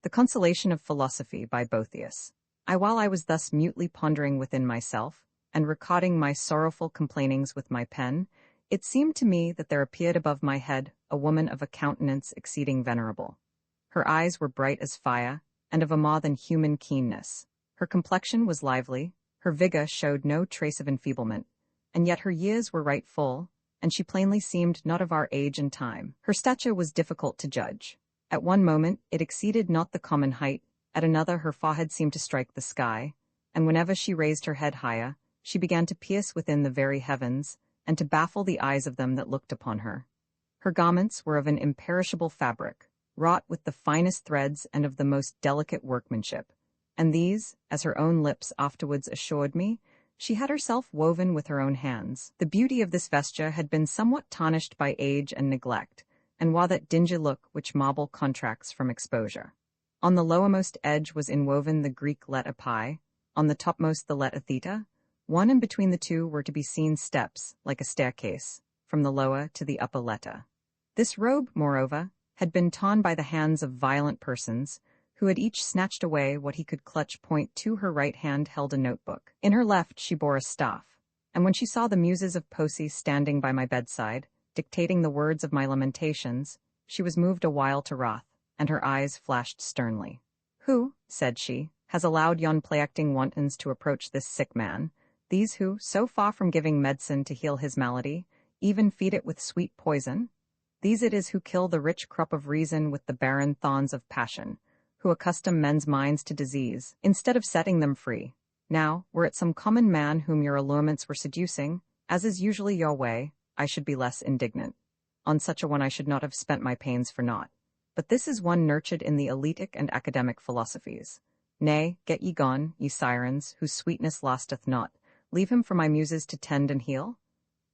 The Consolation of Philosophy by Boethius. While I was thus mutely pondering within myself, and recording my sorrowful complainings with my pen, it seemed to me that there appeared above my head a woman of a countenance exceeding venerable. Her eyes were bright as fire, and of a more than human keenness. Her complexion was lively, her vigor showed no trace of enfeeblement, and yet her years were right full, and she plainly seemed not of our age and time. Her stature was difficult to judge. At one moment it exceeded not the common height, at another her forehead seemed to strike the sky, and whenever she raised her head higher, she began to pierce within the very heavens, and to baffle the eyes of them that looked upon her. Her garments were of an imperishable fabric, wrought with the finest threads and of the most delicate workmanship, and these, as her own lips afterwards assured me, she had herself woven with her own hands. The beauty of this vesture had been somewhat tarnished by age and neglect, and wore that dingy look which marble contracts from exposure. On the lowermost edge was inwoven the Greek letter pi, on the topmost the letter theta. One and between the two were to be seen steps, like a staircase, from the lower to the upper letter. This robe, moreover, had been torn by the hands of violent persons, who had each snatched away what he could clutch. To her right hand held a notebook. In her left she bore a staff, and when she saw the muses of Poesy standing by my bedside, dictating the words of my lamentations, she was moved a while to wrath, and her eyes flashed sternly. "Who," said she, "has allowed yon play-acting wantons to approach this sick man, these who, so far from giving medicine to heal his malady, even feed it with sweet poison? These it is who kill the rich crop of reason with the barren thorns of passion, who accustom men's minds to disease, instead of setting them free. Now, were it some common man whom your allurements were seducing, as is usually your way, I should be less indignant. On such a one I should not have spent my pains for naught. But this is one nurtured in the eleatic and academic philosophies. Nay, get ye gone, ye sirens, whose sweetness lasteth not, leave him for my muses to tend and heal."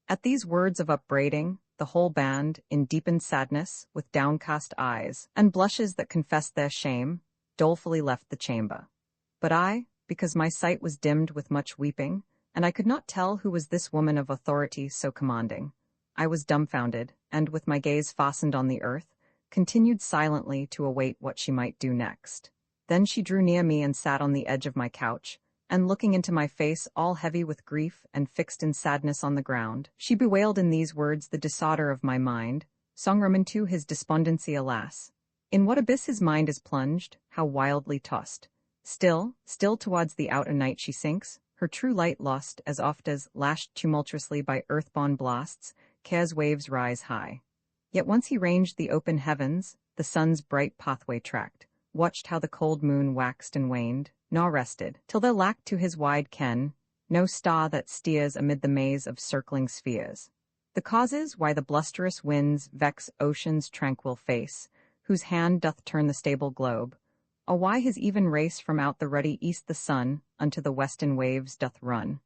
At these words of upbraiding, the whole band, in deepened sadness, with downcast eyes, and blushes that confessed their shame, dolefully left the chamber. But I, because my sight was dimmed with much weeping, and I could not tell who was this woman of authority so commanding, I was dumbfounded, and, with my gaze fastened on the earth, continued silently to await what she might do next. Then she drew near me and sat on the edge of my couch, and looking into my face all heavy with grief and fixed in sadness on the ground, she bewailed in these words the disorder of my mind, songrementu his despondency alas. In what abyss his mind is plunged, how wildly tossed. Still towards the outer night she sinks, her true light lost, as oft as, lashed tumultuously by earth-born blasts, care's waves rise high. Yet once he ranged the open heavens, the sun's bright pathway tracked, watched how the cold moon waxed and waned, nor rested, till there lacked to his wide ken no star that steers amid the maze of circling spheres. The causes why the blusterous winds vex ocean's tranquil face, whose hand doth turn the stable globe, or why his even race from out the ruddy east the sun unto the western waves doth run.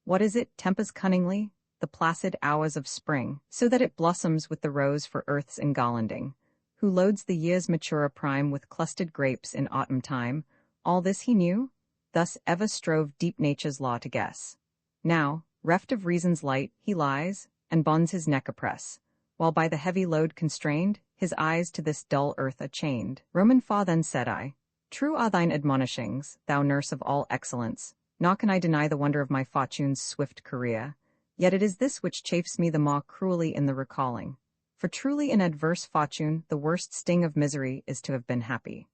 What is it tempers cunningly? The placid hours of spring, so that it blossoms with the rose for earth's engarlanding, who loads the year's maturer prime with clustered grapes in autumn time. All this he knew, thus ever strove deep nature's law to guess. Now, reft of reason's light, he lies, and bonds his neck oppress, while by the heavy load constrained, his eyes to this dull earth are chained. Roman fa then said I, "True are thine admonishings, thou nurse of all excellence, nor can I deny the wonder of my fortune's swift career, yet it is this which chafes me the more cruelly in the recalling. For truly in adverse fortune the worst sting of misery is to have been happy."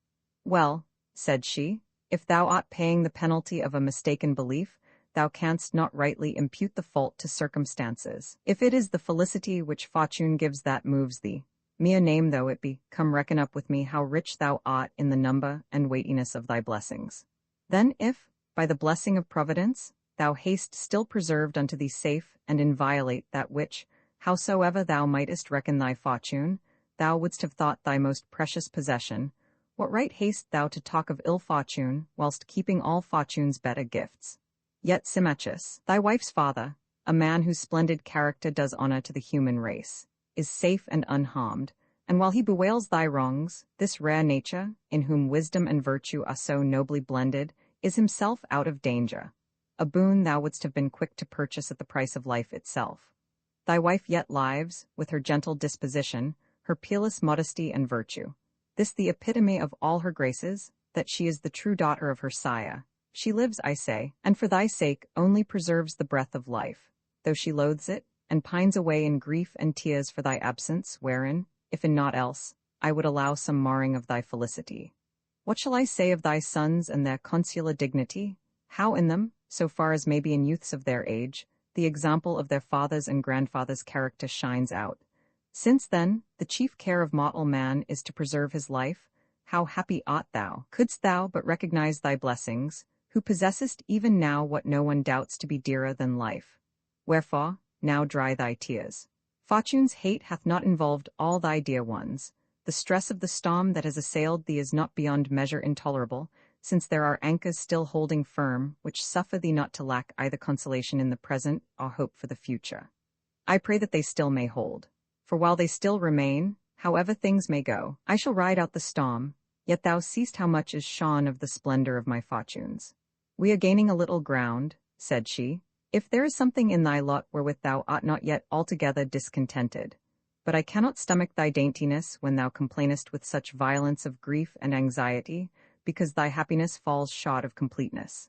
"Well," said she, "if thou art paying the penalty of a mistaken belief, thou canst not rightly impute the fault to circumstances. If it is the felicity which fortune gives that moves thee, mere name though it be, come reckon up with me how rich thou art in the number and weightiness of thy blessings. Then if, by the blessing of Providence, thou hast still preserved unto thee safe and inviolate that which, howsoever thou mightest reckon thy fortune, thou wouldst have thought thy most precious possession, what right hast thou to talk of ill fortune, whilst keeping all fortune's better gifts? Yet Symmachus, thy wife's father, a man whose splendid character does honor to the human race, is safe and unharmed, and while he bewails thy wrongs, this rare nature, in whom wisdom and virtue are so nobly blended, is himself out of danger, a boon thou wouldst have been quick to purchase at the price of life itself. Thy wife yet lives, with her gentle disposition, her peerless modesty and virtue. This the epitome of all her graces, that she is the true daughter of her sire. She lives, I say, and for thy sake only preserves the breath of life, though she loathes it, and pines away in grief and tears for thy absence, wherein, if in naught else, I would allow some marring of thy felicity. What shall I say of thy sons and their consular dignity? How in them, so far as may be in youths of their age, the example of their fathers' and grandfathers' character shines out. Since then, the chief care of mortal man is to preserve his life, how happy art thou, couldst thou but recognize thy blessings, who possessest even now what no one doubts to be dearer than life. Wherefore, now dry thy tears. Fortune's hate hath not involved all thy dear ones. The stress of the storm that has assailed thee is not beyond measure intolerable, since there are anchors still holding firm, which suffer thee not to lack either consolation in the present or hope for the future. I pray that they still may hold. For while they still remain, however things may go, I shall ride out the storm, yet thou seest how much is shorn of the splendor of my fortunes. We are gaining a little ground, said she, if there is something in thy lot wherewith thou art not yet altogether discontented. But I cannot stomach thy daintiness when thou complainest with such violence of grief and anxiety, because thy happiness falls short of completeness.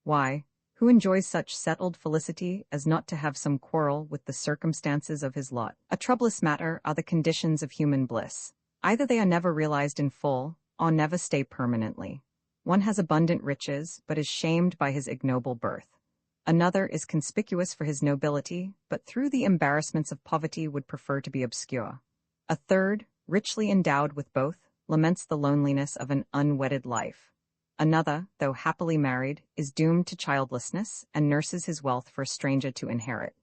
Why, who enjoys such settled felicity as not to have some quarrel with the circumstances of his lot? A troublous matter are the conditions of human bliss. Either they are never realized in full, or never stay permanently. One has abundant riches, but is shamed by his ignoble birth. Another is conspicuous for his nobility, but through the embarrassments of poverty would prefer to be obscure. A third, richly endowed with both, laments the loneliness of an unwedded life. Another, though happily married, is doomed to childlessness and nurses his wealth for a stranger to inherit.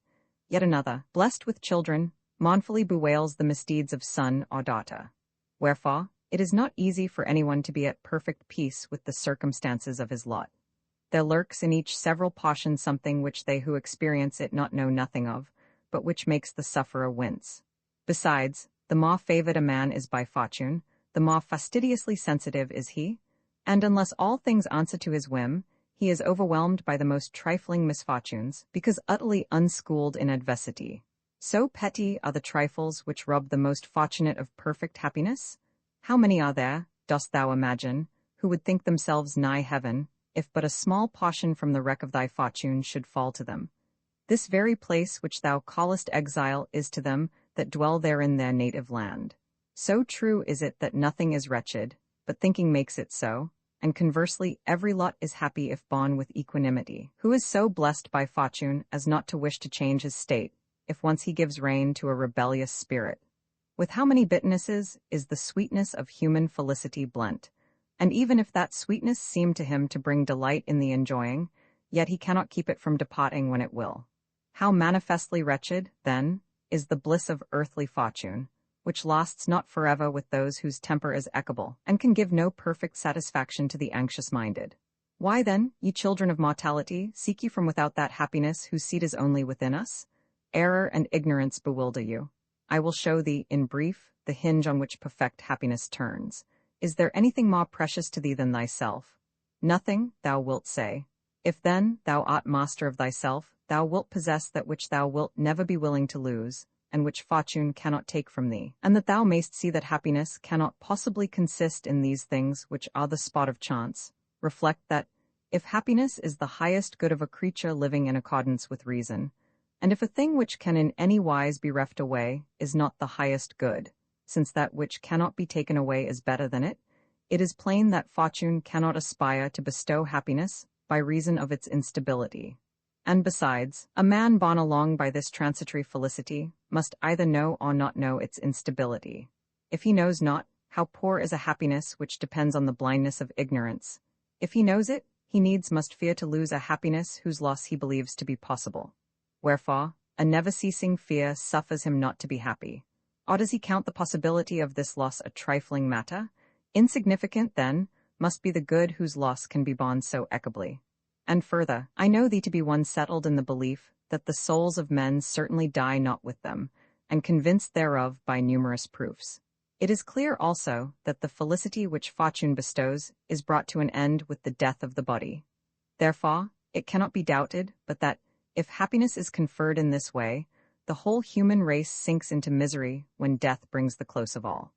Yet another, blessed with children, mournfully bewails the misdeeds of son or daughter. Wherefore, it is not easy for anyone to be at perfect peace with the circumstances of his lot. There lurks in each several portion something which they who experience it not know nothing of, but which makes the sufferer wince. Besides, the more favored a man is by fortune, the more fastidiously sensitive is he, and unless all things answer to his whim, he is overwhelmed by the most trifling misfortunes, because utterly unschooled in adversity. So petty are the trifles which rob the most fortunate of perfect happiness. How many are there, dost thou imagine, who would think themselves nigh heaven, if but a small portion from the wreck of thy fortune should fall to them? This very place which thou callest exile is to them that dwell therein their native land. So true is it that nothing is wretched, but thinking makes it so, and conversely every lot is happy if borne with equanimity. Who is so blessed by fortune as not to wish to change his state, if once he gives rein to a rebellious spirit? With how many bitternesses is the sweetness of human felicity blent, and even if that sweetness seem to him to bring delight in the enjoying, yet he cannot keep it from departing when it will. How manifestly wretched, then, is the bliss of earthly fortune, which lasts not forever with those whose temper is equable, and can give no perfect satisfaction to the anxious-minded. Why then, ye children of mortality, seek ye from without that happiness whose seat is only within us? Error and ignorance bewilder you. I will show thee, in brief, the hinge on which perfect happiness turns. Is there anything more precious to thee than thyself? Nothing, thou wilt say. If then thou art master of thyself, thou wilt possess that which thou wilt never be willing to lose, and which fortune cannot take from thee, and that thou mayst see that happiness cannot possibly consist in these things which are the sport of chance. Reflect that, if happiness is the highest good of a creature living in accordance with reason, and if a thing which can in any wise be reft away is not the highest good, since that which cannot be taken away is better than it, it is plain that fortune cannot aspire to bestow happiness by reason of its instability. And besides, a man borne along by this transitory felicity must either know or not know its instability. If he knows not, how poor is a happiness which depends on the blindness of ignorance. If he knows it, he needs must fear to lose a happiness whose loss he believes to be possible. Wherefore, a never-ceasing fear suffers him not to be happy. Or does he count the possibility of this loss a trifling matter? Insignificant, then, must be the good whose loss can be borne so equably. And further, I know thee to be one settled in the belief that the souls of men certainly die not with them, and convinced thereof by numerous proofs. It is clear also that the felicity which fortune bestows is brought to an end with the death of the body. Therefore, it cannot be doubted but that, if happiness is conferred in this way, the whole human race sinks into misery when death brings the close of all.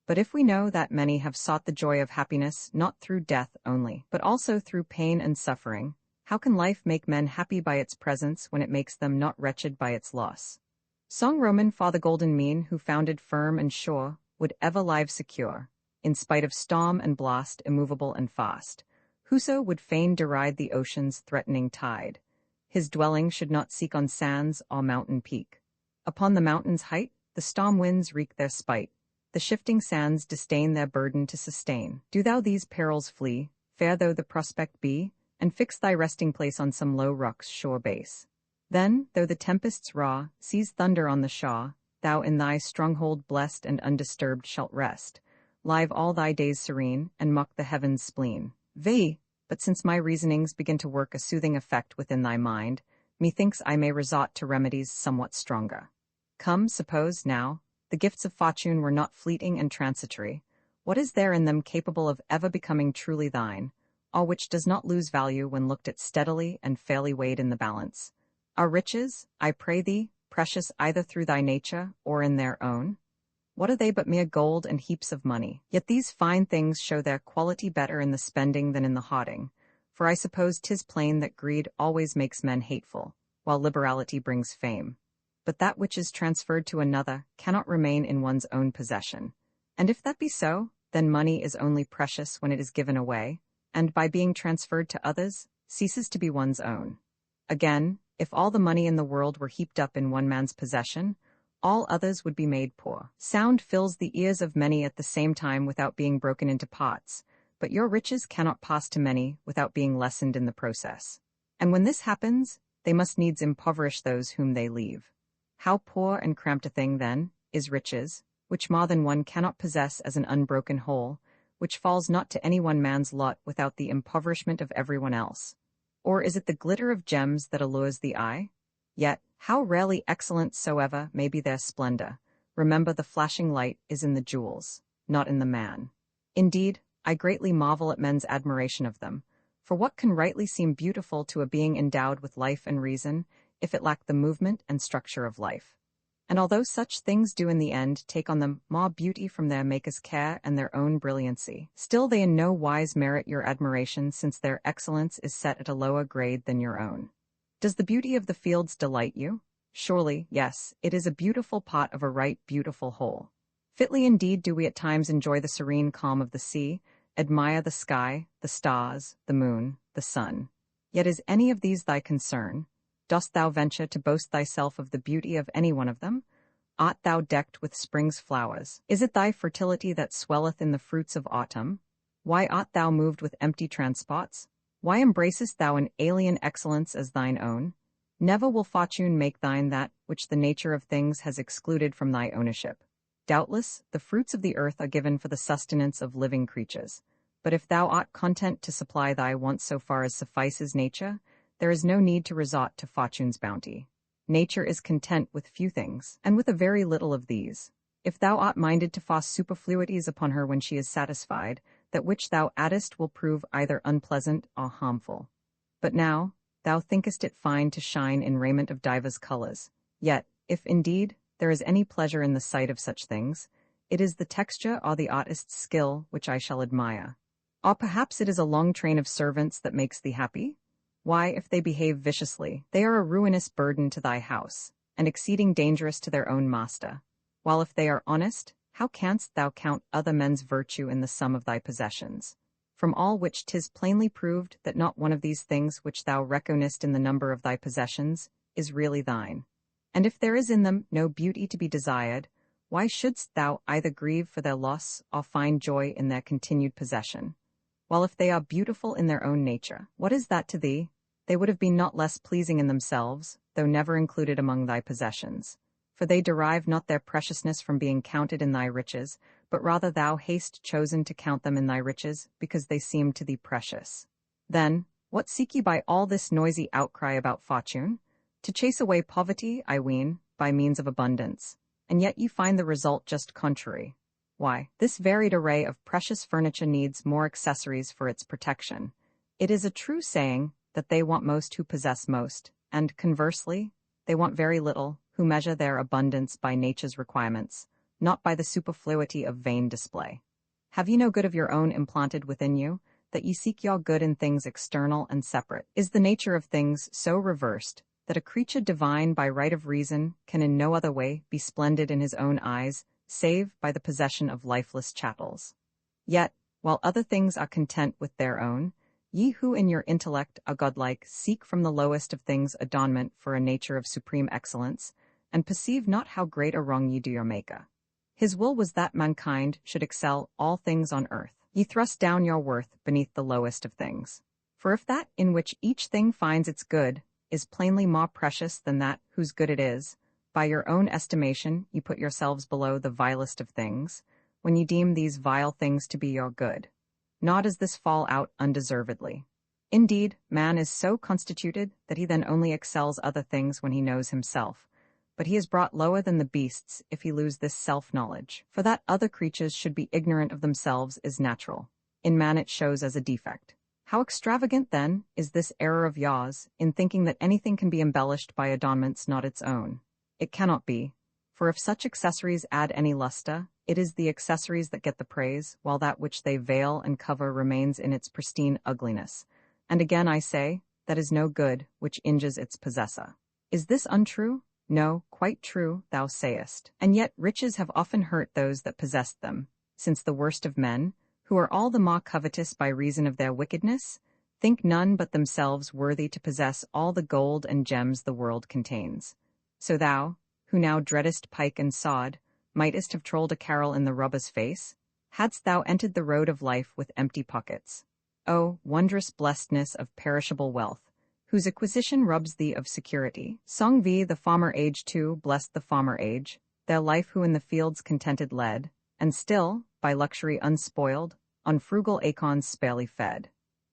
But if we know that many have sought the joy of happiness not through death only, but also through pain and suffering, how can life make men happy by its presence when it makes them not wretched by its loss? Song Roman for the golden mean who founded firm and sure, would ever live secure, in spite of storm and blast immovable and fast. Whoso would fain deride the ocean's threatening tide, his dwelling should not seek on sands or mountain peak. Upon the mountain's height, the storm winds wreak their spite, the shifting sands disdain their burden to sustain. Do thou these perils flee, fair though the prospect be, and fix thy resting place on some low rock's shore base. Then, though the tempests raw, seas thunder on the shore, thou in thy stronghold blessed and undisturbed shalt rest, live all thy days serene, and mock the heavens' spleen. But since my reasonings begin to work a soothing effect within thy mind, methinks I may resort to remedies somewhat stronger. Come, suppose, now, the gifts of fortune were not fleeting and transitory, what is there in them capable of ever becoming truly thine, or which does not lose value when looked at steadily and fairly weighed in the balance? Are riches, I pray thee, precious either through thy nature or in their own? What are they but mere gold and heaps of money? Yet these fine things show their quality better in the spending than in the hoarding, for I suppose 'tis plain that greed always makes men hateful, while liberality brings fame. But that which is transferred to another cannot remain in one's own possession. And if that be so, then money is only precious when it is given away, and by being transferred to others, ceases to be one's own. Again, if all the money in the world were heaped up in one man's possession, all others would be made poor. Sound fills the ears of many at the same time without being broken into parts, but your riches cannot pass to many without being lessened in the process. And when this happens, they must needs impoverish those whom they leave. How poor and cramped a thing, then, is riches, which more than one cannot possess as an unbroken whole, which falls not to any one man's lot without the impoverishment of everyone else. Or is it the glitter of gems that allures the eye? Yet, how rarely excellent soever may be their splendor, remember the flashing light is in the jewels, not in the man. Indeed, I greatly marvel at men's admiration of them, for what can rightly seem beautiful to a being endowed with life and reason, if it lack the movement and structure of life? And although such things do in the end take on them more beauty from their maker's care and their own brilliancy, still they in no wise merit your admiration, since their excellence is set at a lower grade than your own. Does the beauty of the fields delight you? Surely, yes, it is a beautiful part of a right beautiful whole. Fitly indeed do we at times enjoy the serene calm of the sea, admire the sky, the stars, the moon, the sun. Yet is any of these thy concern? Dost thou venture to boast thyself of the beauty of any one of them? Art thou decked with spring's flowers? Is it thy fertility that swelleth in the fruits of autumn? Why art thou moved with empty transports? Why embracest thou an alien excellence as thine own? Never will fortune make thine that which the nature of things has excluded from thy ownership. Doubtless, the fruits of the earth are given for the sustenance of living creatures. But if thou art content to supply thy wants so far as suffices nature, there is no need to resort to fortune's bounty. Nature is content with few things, and with a very little of these. If thou art minded to force superfluities upon her when she is satisfied, that which thou addest will prove either unpleasant or harmful. But now, thou thinkest it fine to shine in raiment of divers colors. Yet, if indeed there is any pleasure in the sight of such things, it is the texture or the artist's skill which I shall admire. Or perhaps it is a long train of servants that makes thee happy? Why, if they behave viciously, they are a ruinous burden to thy house, and exceeding dangerous to their own master. While if they are honest, how canst thou count other men's virtue in the sum of thy possessions? From all which 'tis plainly proved that not one of these things which thou reckonest in the number of thy possessions is really thine. And if there is in them no beauty to be desired, why shouldst thou either grieve for their loss or find joy in their continued possession? While if they are beautiful in their own nature, what is that to thee? They would have been not less pleasing in themselves, though never included among thy possessions. For they derive not their preciousness from being counted in thy riches, but rather thou hast chosen to count them in thy riches, because they seem to thee precious. Then, what seek ye by all this noisy outcry about fortune? To chase away poverty, I ween, by means of abundance, and yet ye find the result just contrary. Why, this varied array of precious furniture needs more accessories for its protection. It is a true saying that they want most who possess most, and conversely, they want very little who measure their abundance by nature's requirements, not by the superfluity of vain display. Have ye no good of your own implanted within you, that ye seek your good in things external and separate? Is the nature of things so reversed, that a creature divine by right of reason can in no other way be splendid in his own eyes, save by the possession of lifeless chattels? Yet, while other things are content with their own, ye who in your intellect are godlike seek from the lowest of things adornment for a nature of supreme excellence, and perceive not how great a wrong ye do your Maker. His will was that mankind should excel all things on earth. Ye thrust down your worth beneath the lowest of things. For if that in which each thing finds its good is plainly more precious than that whose good it is, by your own estimation ye put yourselves below the vilest of things, when ye deem these vile things to be your good. Nor does this fall out undeservedly. Indeed, man is so constituted that he then only excels other things when he knows himself, but he is brought lower than the beasts if he lose this self-knowledge. For that other creatures should be ignorant of themselves is natural. In man it shows as a defect. How extravagant, then, is this error of yours, in thinking that anything can be embellished by adornments not its own. It cannot be, for if such accessories add any luster, it is the accessories that get the praise, while that which they veil and cover remains in its pristine ugliness. And again I say, that is no good which injures its possessor. Is this untrue? No, quite true, thou sayest. And yet riches have often hurt those that possessed them, since the worst of men, who are all the more covetous by reason of their wickedness, think none but themselves worthy to possess all the gold and gems the world contains. So thou, who now dreadest pike and sod, mightest have trolled a carol in the robber's face, hadst thou entered the road of life with empty pockets. O, wondrous blessedness of perishable wealth, whose acquisition robs thee of security. Song v. The former age too blessed the former age, their life who in the fields contented led, and still, by luxury unspoiled, on frugal acorns sparely fed.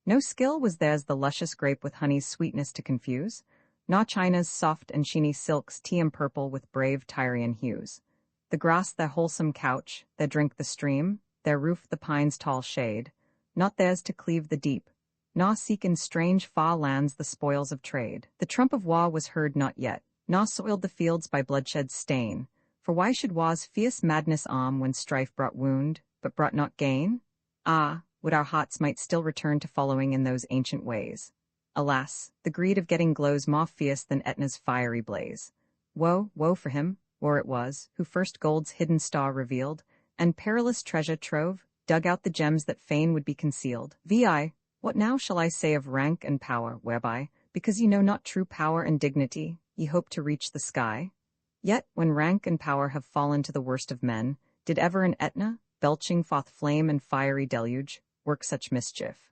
No skill was theirs the luscious grape with honey's sweetness to confuse, nor China's soft and sheeny silks tea and purple with brave Tyrian hues. The grass their wholesome couch, their drink the stream, their roof the pine's tall shade, not theirs to cleave the deep, nor seek in strange far lands the spoils of trade. The trump of war was heard not yet, nor soiled the fields by bloodshed's stain, for why should war's fierce madness arm when strife brought wound, but brought not gain? Ah, would our hearts might still return to following in those ancient ways. Alas, the greed of getting glows more fierce than Etna's fiery blaze. Woe, woe for him, or it was, who first gold's hidden star revealed, and perilous treasure trove, dug out the gems that fain would be concealed. Vi, what now shall I say of rank and power, whereby, because ye know not true power and dignity, ye hope to reach the sky? Yet, when rank and power have fallen to the worst of men, did ever an Etna, belching forth flame and fiery deluge, work such mischief?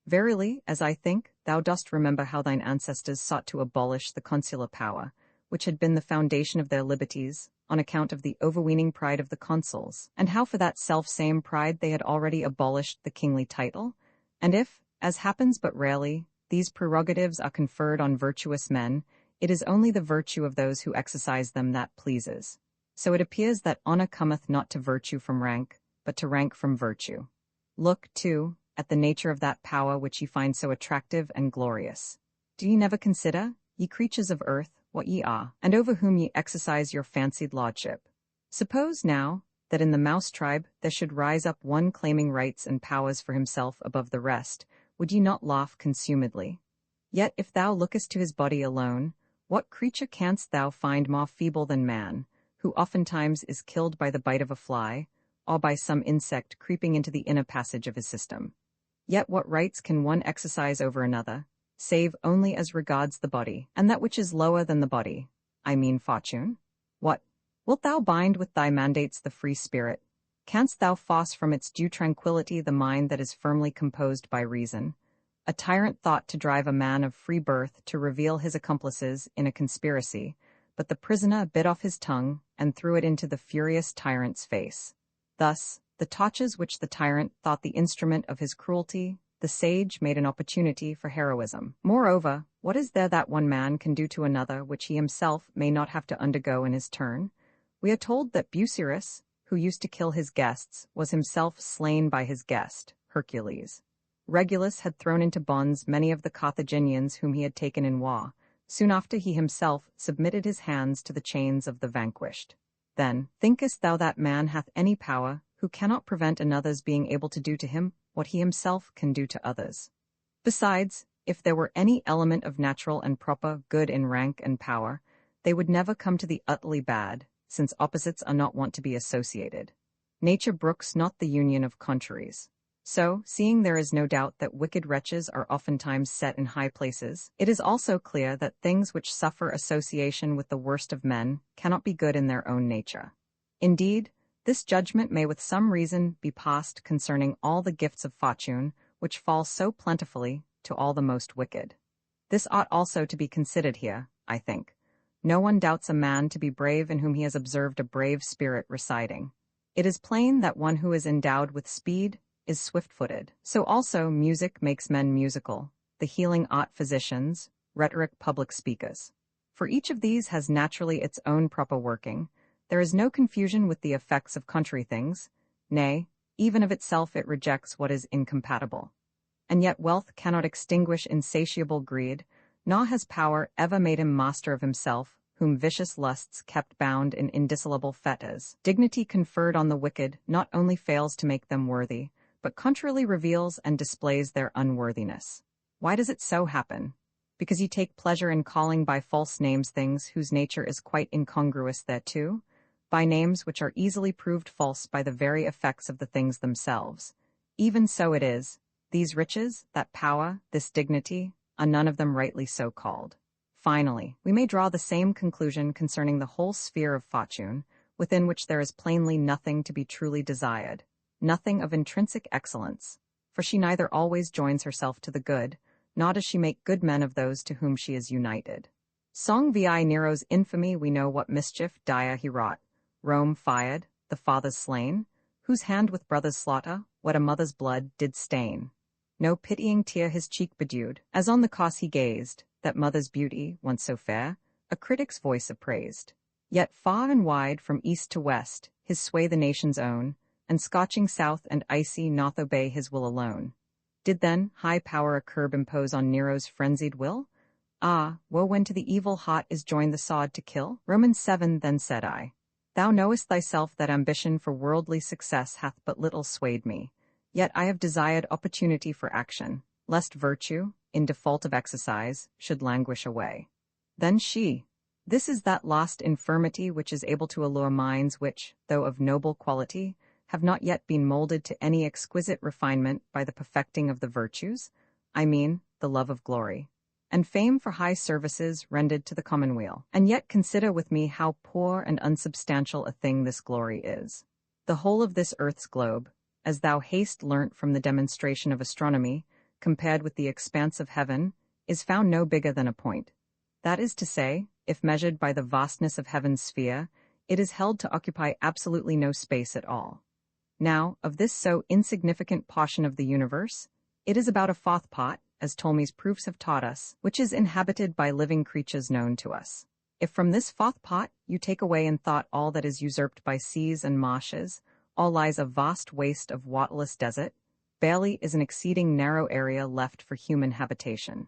Verily, as I think, thou dost remember how thine ancestors sought to abolish the consular power, which had been the foundation of their liberties, on account of the overweening pride of the consuls, and how for that self-same pride they had already abolished the kingly title, and if, as happens but rarely, these prerogatives are conferred on virtuous men, it is only the virtue of those who exercise them that pleases. So it appears that honor cometh not to virtue from rank, but to rank from virtue. Look, too, at the nature of that power which ye find so attractive and glorious. Do ye never consider, ye creatures of earth, what ye are, and over whom ye exercise your fancied lordship? Suppose, now, that in the mouse tribe there should rise up one claiming rights and powers for himself above the rest, would ye not laugh consumedly? Yet if thou lookest to his body alone, what creature canst thou find more feeble than man, who oftentimes is killed by the bite of a fly, or by some insect creeping into the inner passage of his system? Yet what rights can one exercise over another, save only as regards the body, and that which is lower than the body, I mean fortune? What? Wilt thou bind with thy mandates the free spirit? Canst thou force from its due tranquillity the mind that is firmly composed by reason? A tyrant thought to drive a man of free birth to reveal his accomplices in a conspiracy, but the prisoner bit off his tongue and threw it into the furious tyrant's face. Thus, the torches which the tyrant thought the instrument of his cruelty, the sage made an opportunity for heroism. Moreover, what is there that one man can do to another which he himself may not have to undergo in his turn? We are told that Busiris, who used to kill his guests, was himself slain by his guest, Hercules. Regulus had thrown into bonds many of the Carthaginians whom he had taken in war. Soon after he himself submitted his hands to the chains of the vanquished. Then, thinkest thou that man hath any power, who cannot prevent another's being able to do to him what he himself can do to others? Besides, if there were any element of natural and proper good in rank and power, they would never come to the utterly bad, since opposites are not wont to be associated. Nature brooks not the union of contraries. So, seeing there is no doubt that wicked wretches are oftentimes set in high places, it is also clear that things which suffer association with the worst of men cannot be good in their own nature. Indeed, this judgment may with some reason be passed concerning all the gifts of fortune, which fall so plentifully to all the most wicked. This ought also to be considered here, I think. No one doubts a man to be brave in whom he has observed a brave spirit residing. It is plain that one who is endowed with speed is swift-footed. So also music makes men musical, the healing art physicians, rhetoric public speakers. For each of these has naturally its own proper working. There is no confusion with the effects of contrary things, nay, even of itself it rejects what is incompatible. And yet wealth cannot extinguish insatiable greed, nor has power ever made him master of himself, whom vicious lusts kept bound in indissoluble fetters. Dignity conferred on the wicked not only fails to make them worthy, but contrarily reveals and displays their unworthiness. Why does it so happen? Because you take pleasure in calling by false names things whose nature is quite incongruous thereto, by names which are easily proved false by the very effects of the things themselves. Even so it is, these riches, that power, this dignity, are none of them rightly so called. Finally, we may draw the same conclusion concerning the whole sphere of fortune, within which there is plainly nothing to be truly desired, nothing of intrinsic excellence, for she neither always joins herself to the good, nor does she make good men of those to whom she is united. Song vi Nero's infamy we know what mischief dire he wrought, Rome fired, the fathers slain, whose hand with brothers' slaughter, what a mother's blood did stain. No pitying tear his cheek bedewed, as on the cross he gazed, that mother's beauty, once so fair, a critic's voice appraised. Yet far and wide, from east to west, his sway the nation's own, and scorching south and icy north obey his will alone. Did then high power a curb impose on Nero's frenzied will? Ah, woe when to the evil hot is joined the sword to kill? Romans 7 Then said I, Thou knowest thyself that ambition for worldly success hath but little swayed me, yet I have desired opportunity for action, lest virtue, in default of exercise, should languish away. Then she, this is that lost infirmity which is able to allure minds which, though of noble quality, have not yet been molded to any exquisite refinement by the perfecting of the virtues, I mean, the love of glory, and fame for high services rendered to the commonweal. And yet consider with me how poor and unsubstantial a thing this glory is. The whole of this earth's globe, as thou hast learnt from the demonstration of astronomy, compared with the expanse of heaven, is found no bigger than a point. That is to say, if measured by the vastness of heaven's sphere, it is held to occupy absolutely no space at all. Now, of this so insignificant portion of the universe, it is about a fourth part, as Ptolemy's proofs have taught us, which is inhabited by living creatures known to us. If from this fourth part you take away in thought all that is usurped by seas and marshes, all lies a vast waste of waterless desert, barely is an exceeding narrow area left for human habitation.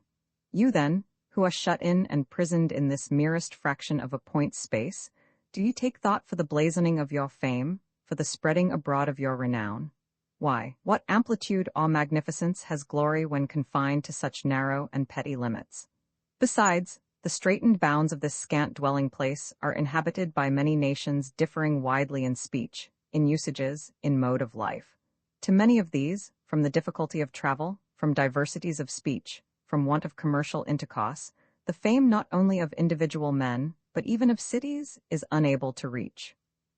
You then, who are shut in and prisoned in this merest fraction of a point space, do you take thought for the blazoning of your fame, for the spreading abroad of your renown? Why, what amplitude or magnificence has glory when confined to such narrow and petty limits? Besides, the straitened bounds of this scant dwelling place are inhabited by many nations differing widely in speech, in usages, in mode of life. To many of these, from the difficulty of travel, from diversities of speech, from want of commercial intercourse, the fame not only of individual men, but even of cities, is unable to reach.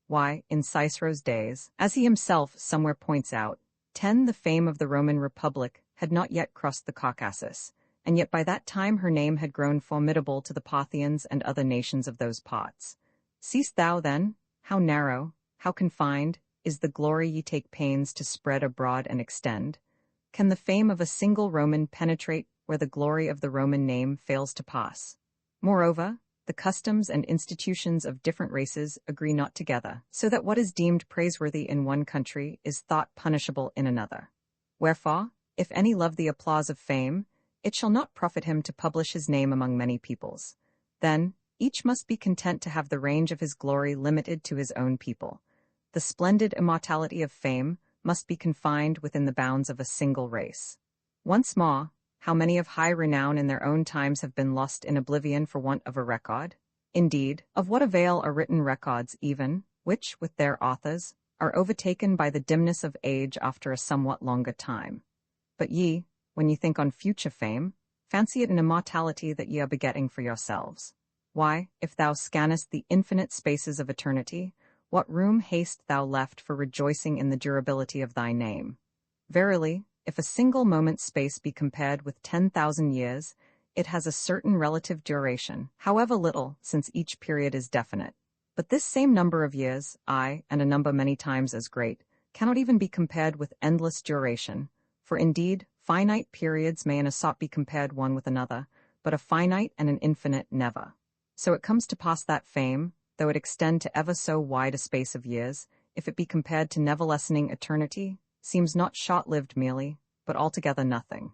Why, in Cicero's days, as he himself somewhere points out, the fame of the Roman Republic had not yet crossed the Caucasus, and yet by that time her name had grown formidable to the Parthians and other nations of those parts. Seest thou, then, how narrow, how confined, is the glory ye take pains to spread abroad and extend? Can the fame of a single Roman penetrate where the glory of the Roman name fails to pass? Moreover, the customs and institutions of different races agree not together, so that what is deemed praiseworthy in one country is thought punishable in another. Wherefore, if any love the applause of fame, it shall not profit him to publish his name among many peoples. Then, Each must be content to have the range of his glory limited to his own people. The splendid immortality of fame must be confined within the bounds of a single race. Once more, how many of high renown in their own times have been lost in oblivion for want of a record? Indeed, of what avail are written records even, which, with their authors, are overtaken by the dimness of age after a somewhat longer time? But ye, when ye think on future fame, fancy it an immortality that ye are begetting for yourselves. Why, if thou scannest the infinite spaces of eternity, what room hast thou left for rejoicing in the durability of thy name? Verily, if a single moment's space be compared with 10,000 years, it has a certain relative duration, however little, since each period is definite. But this same number of years, aye, and a number many times as great, cannot even be compared with endless duration, for indeed, finite periods may in a sort be compared one with another, but a finite and an infinite never. So it comes to pass that fame, though it extend to ever so wide a space of years, if it be compared to never-lessening eternity, seems not short-lived merely, but altogether nothing.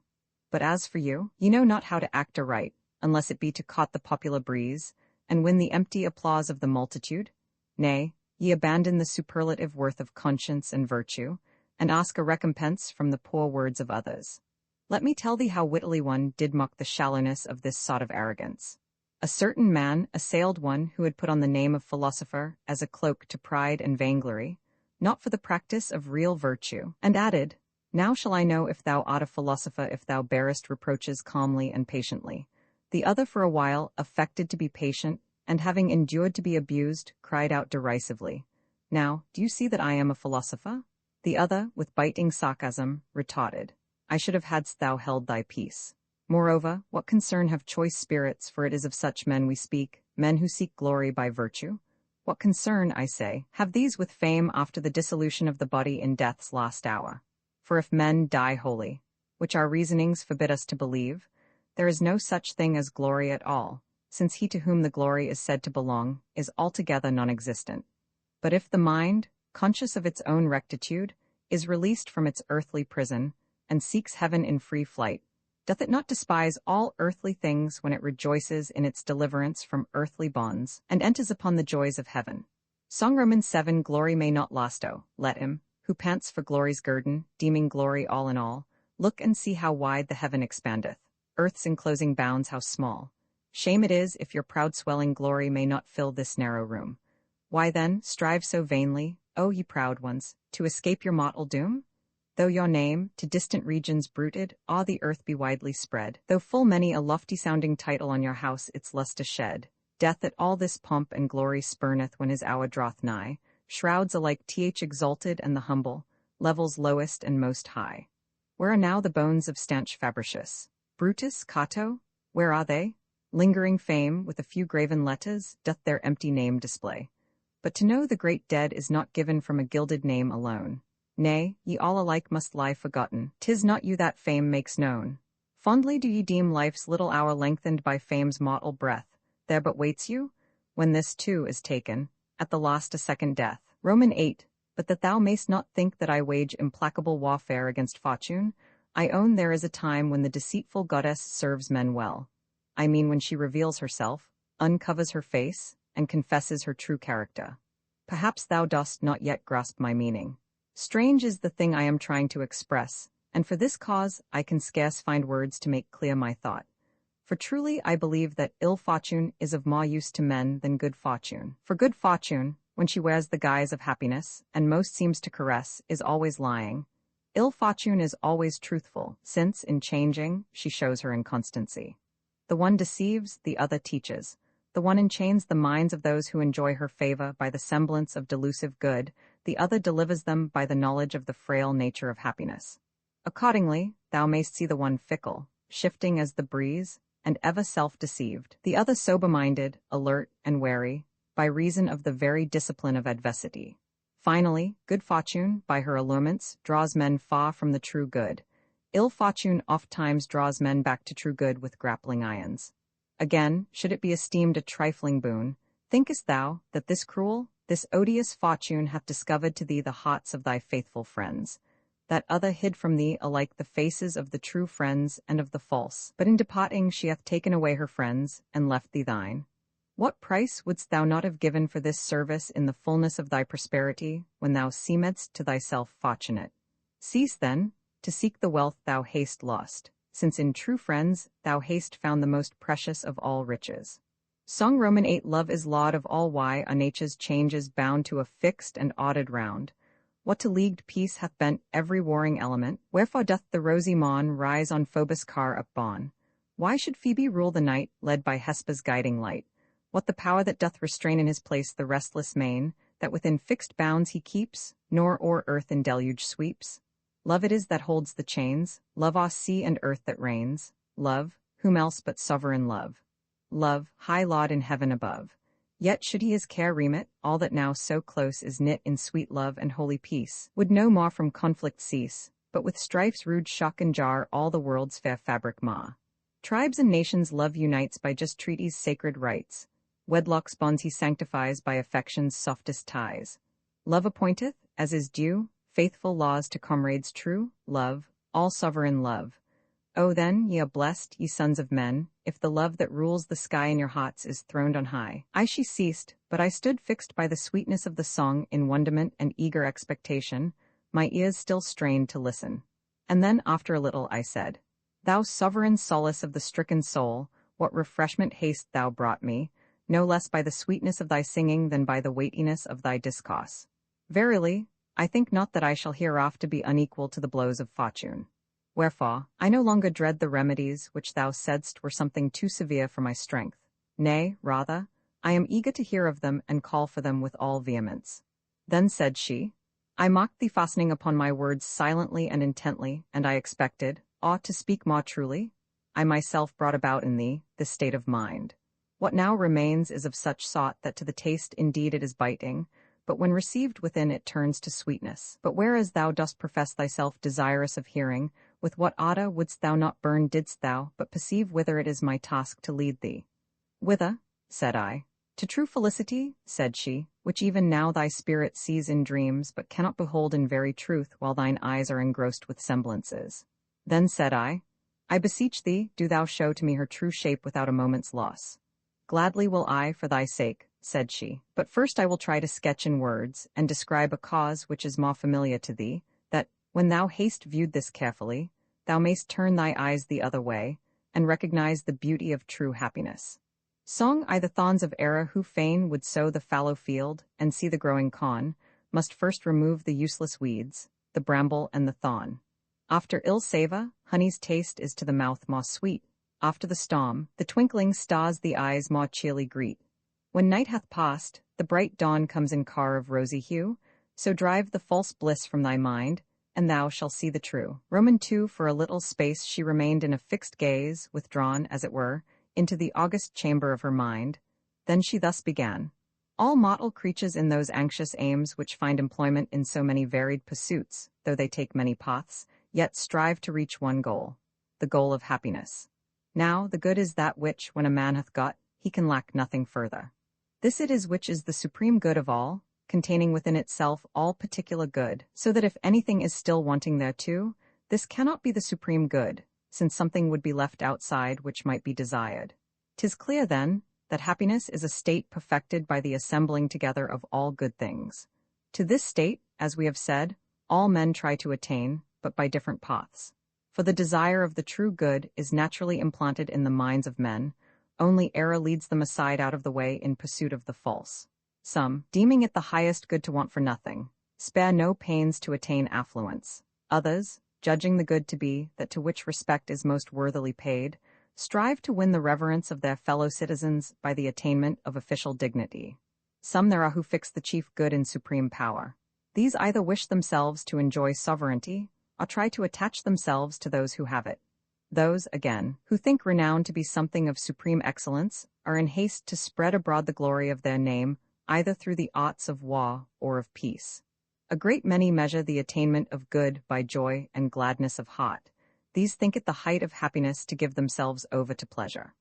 But as for you, ye know not how to act aright, unless it be to caught the popular breeze, and win the empty applause of the multitude. Nay, ye abandon the superlative worth of conscience and virtue, and ask a recompense from the poor words of others. Let me tell thee how wittily one did mock the shallowness of this sort of arrogance. A certain man assailed one who had put on the name of philosopher as a cloak to pride and vainglory, not for the practice of real virtue, and added, Now shall I know if thou art a philosopher if thou bearest reproaches calmly and patiently. The other for a while affected to be patient, and having endured to be abused, cried out derisively, Now, do you see that I am a philosopher? The other, with biting sarcasm, retorted, I should have hadst thou held thy peace. Moreover, what concern have choice spirits, for it is of such men we speak, men who seek glory by virtue? What concern, I say, have these with fame after the dissolution of the body in death's last hour? For if men die wholly, which our reasonings forbid us to believe, there is no such thing as glory at all, since he to whom the glory is said to belong is altogether non-existent. But if the mind, conscious of its own rectitude, is released from its earthly prison, and seeks heaven in free flight, doth it not despise all earthly things when it rejoices in its deliverance from earthly bonds, and enters upon the joys of heaven? Song Romans 7 Glory may not last, oh, let him, who pants for glory's guerdon, deeming glory all in all, look and see how wide the heaven expandeth, earth's enclosing bounds how small. Shame it is if your proud swelling glory may not fill this narrow room. Why then, strive so vainly, O ye proud ones, to escape your mortal doom? Though your name, to distant regions bruited, awe the earth be widely spread, though full many a lofty-sounding title on your house its lustre shed, death at all this pomp and glory spurneth when his hour draweth nigh, shrouds alike th exalted and the humble, levels lowest and most high. Where are now the bones of stanch Fabricius? Brutus, Cato? Where are they? Lingering fame, with a few graven letters, doth their empty name display. But to know the great dead is not given from a gilded name alone. Nay, ye all alike must lie forgotten. 'Tis not you that fame makes known. Fondly do ye deem life's little hour lengthened by fame's mortal breath. There but waits you, when this too is taken, at the last a second death. Roman 8. But that thou mayst not think that I wage implacable warfare against fortune, I own there is a time when the deceitful goddess serves men well. I mean when she reveals herself, uncovers her face, and confesses her true character. Perhaps thou dost not yet grasp my meaning. Strange is the thing I am trying to express, and for this cause I can scarce find words to make clear my thought. For truly I believe that ill fortune is of more use to men than good fortune. For good fortune, when she wears the guise of happiness, and most seems to caress, is always lying. Ill fortune is always truthful, since, in changing, she shows her inconstancy. The one deceives, the other teaches. The one enchains the minds of those who enjoy her favor by the semblance of delusive good, the other delivers them by the knowledge of the frail nature of happiness. Accordingly, thou mayst see the one fickle, shifting as the breeze, and ever self-deceived, the other sober-minded, alert, and wary, by reason of the very discipline of adversity. Finally, good fortune, by her allurements, draws men far from the true good. Ill fortune oft-times draws men back to true good with grappling irons. Again, should it be esteemed a trifling boon, thinkest thou that this cruel, this odious fortune hath discovered to thee the hearts of thy faithful friends? That other hid from thee alike the faces of the true friends and of the false, but in departing she hath taken away her friends, and left thee thine. What price wouldst thou not have given for this service in the fullness of thy prosperity, when thou seemedst to thyself fortunate? Cease, then, to seek the wealth thou hast lost, since in true friends thou hast found the most precious of all riches. Song Roman 8. Love is laud of all why on nature's changes bound to a fixed and ordered round. What to leagued peace hath bent every warring element, wherefore doth the rosy morn rise on Phoebus' car upborne? Why should Phoebe rule the night, led by Hesper's guiding light? What the power that doth restrain in his place the restless main, that within fixed bounds he keeps, nor o'er earth in deluge sweeps? Love it is that holds the chains, love o'er sea and earth that reigns, love, whom else but sovereign love? Love, high laud in heaven above. Yet should he his care remit, all that now so close is knit in sweet love and holy peace, would no more from conflict cease, but with strife's rude shock and jar all the world's fair fabric mar. Tribes and nations love unites by just treaties' sacred rites. Wedlock's bonds he sanctifies by affection's softest ties. Love appointeth, as is due, faithful laws to comrades true, love, all sovereign love. O then, ye are blessed, ye sons of men, if the love that rules the sky in your hearts is throned on high. She ceased, but I stood fixed by the sweetness of the song in wonderment and eager expectation, my ears still strained to listen. And then after a little I said, Thou sovereign solace of the stricken soul, what refreshment hast thou brought me, no less by the sweetness of thy singing than by the weightiness of thy discourse. Verily, I think not that I shall hereafter be unequal to the blows of fortune. Wherefore, I no longer dread the remedies which thou saidst were something too severe for my strength. Nay, rather, I am eager to hear of them and call for them with all vehemence. Then said she, I marked thee fastening upon my words silently and intently, and I expected, to speak more truly, I myself brought about in thee this state of mind. What now remains is of such sort that to the taste indeed it is biting, but when received within it turns to sweetness. But whereas thou dost profess thyself desirous of hearing, with what ardor wouldst thou not burn didst thou but perceive whither it is my task to lead thee? Whither? Said I. To true felicity, said she, which even now thy spirit sees in dreams but cannot behold in very truth while thine eyes are engrossed with semblances. Then said I beseech thee, do thou show to me her true shape without a moment's loss. Gladly will I, for thy sake, said she, but first I will try to sketch in words, and describe a cause which is more familiar to thee, that, when thou hast viewed this carefully, thou mayst turn thy eyes the other way, and recognize the beauty of true happiness. Song I the thorns of error who fain would sow the fallow field, and see the growing corn, must first remove the useless weeds, the bramble and the thorn. After ill savour, honey's taste is to the mouth more sweet. After the storm, the twinkling stars the eyes more cheerly greet. When night hath passed, the bright dawn comes in car of rosy hue, so drive the false bliss from thy mind, and thou shalt see the true. Roman 2. For a little space she remained in a fixed gaze, withdrawn, as it were, into the august chamber of her mind. Then she thus began. All mortal creatures in those anxious aims which find employment in so many varied pursuits, though they take many paths, yet strive to reach one goal, the goal of happiness. Now, the good is that which, when a man hath got, he can lack nothing further. This it is which is the supreme good of all, containing within itself all particular good, so that if anything is still wanting thereto, this cannot be the supreme good, since something would be left outside which might be desired. 'Tis clear, then, that happiness is a state perfected by the assembling together of all good things. To this state, as we have said, all men try to attain, but by different paths. For the desire of the true good is naturally implanted in the minds of men, only error leads them aside out of the way in pursuit of the false. Some, deeming it the highest good to want for nothing, spare no pains to attain affluence. Others, judging the good to be that to which respect is most worthily paid, strive to win the reverence of their fellow citizens by the attainment of official dignity. Some there are who fix the chief good in supreme power. These either wish themselves to enjoy sovereignty, or try to attach themselves to those who have it. Those, again, who think renown to be something of supreme excellence, are in haste to spread abroad the glory of their name, either through the arts of war or of peace. A great many measure the attainment of good by joy and gladness of heart. These think it the height of happiness to give themselves over to pleasure.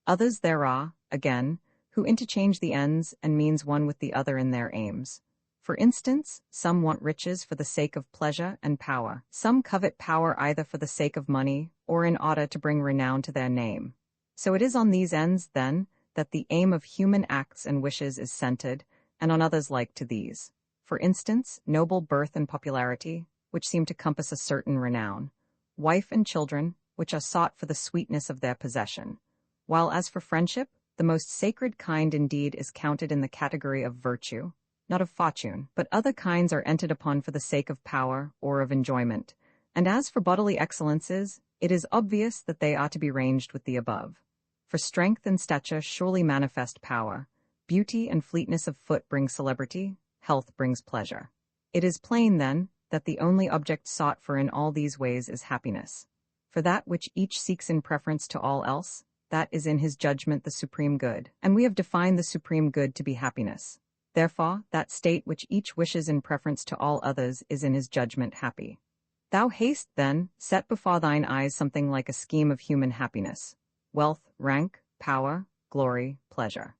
Others there are, again, who interchange the ends and means one with the other in their aims. For instance, some want riches for the sake of pleasure and power. Some covet power either for the sake of money or in order to bring renown to their name. So it is on these ends, then, that the aim of human acts and wishes is centered, and on others like to these. For instance, noble birth and popularity, which seem to compass a certain renown, wife and children, which are sought for the sweetness of their possession. While as for friendship, the most sacred kind indeed is counted in the category of virtue, not of fortune, but other kinds are entered upon for the sake of power or of enjoyment. And as for bodily excellences, it is obvious that they are to be ranged with the above. For strength and stature surely manifest power, beauty and fleetness of foot bring celebrity, health brings pleasure. It is plain, then, that the only object sought for in all these ways is happiness. For that which each seeks in preference to all else, that is in his judgment the supreme good, and we have defined the supreme good to be happiness. Therefore, that state which each wishes in preference to all others is in his judgment happy. Thou hast, then, set before thine eyes something like a scheme of human happiness: wealth, rank, power, glory, pleasure.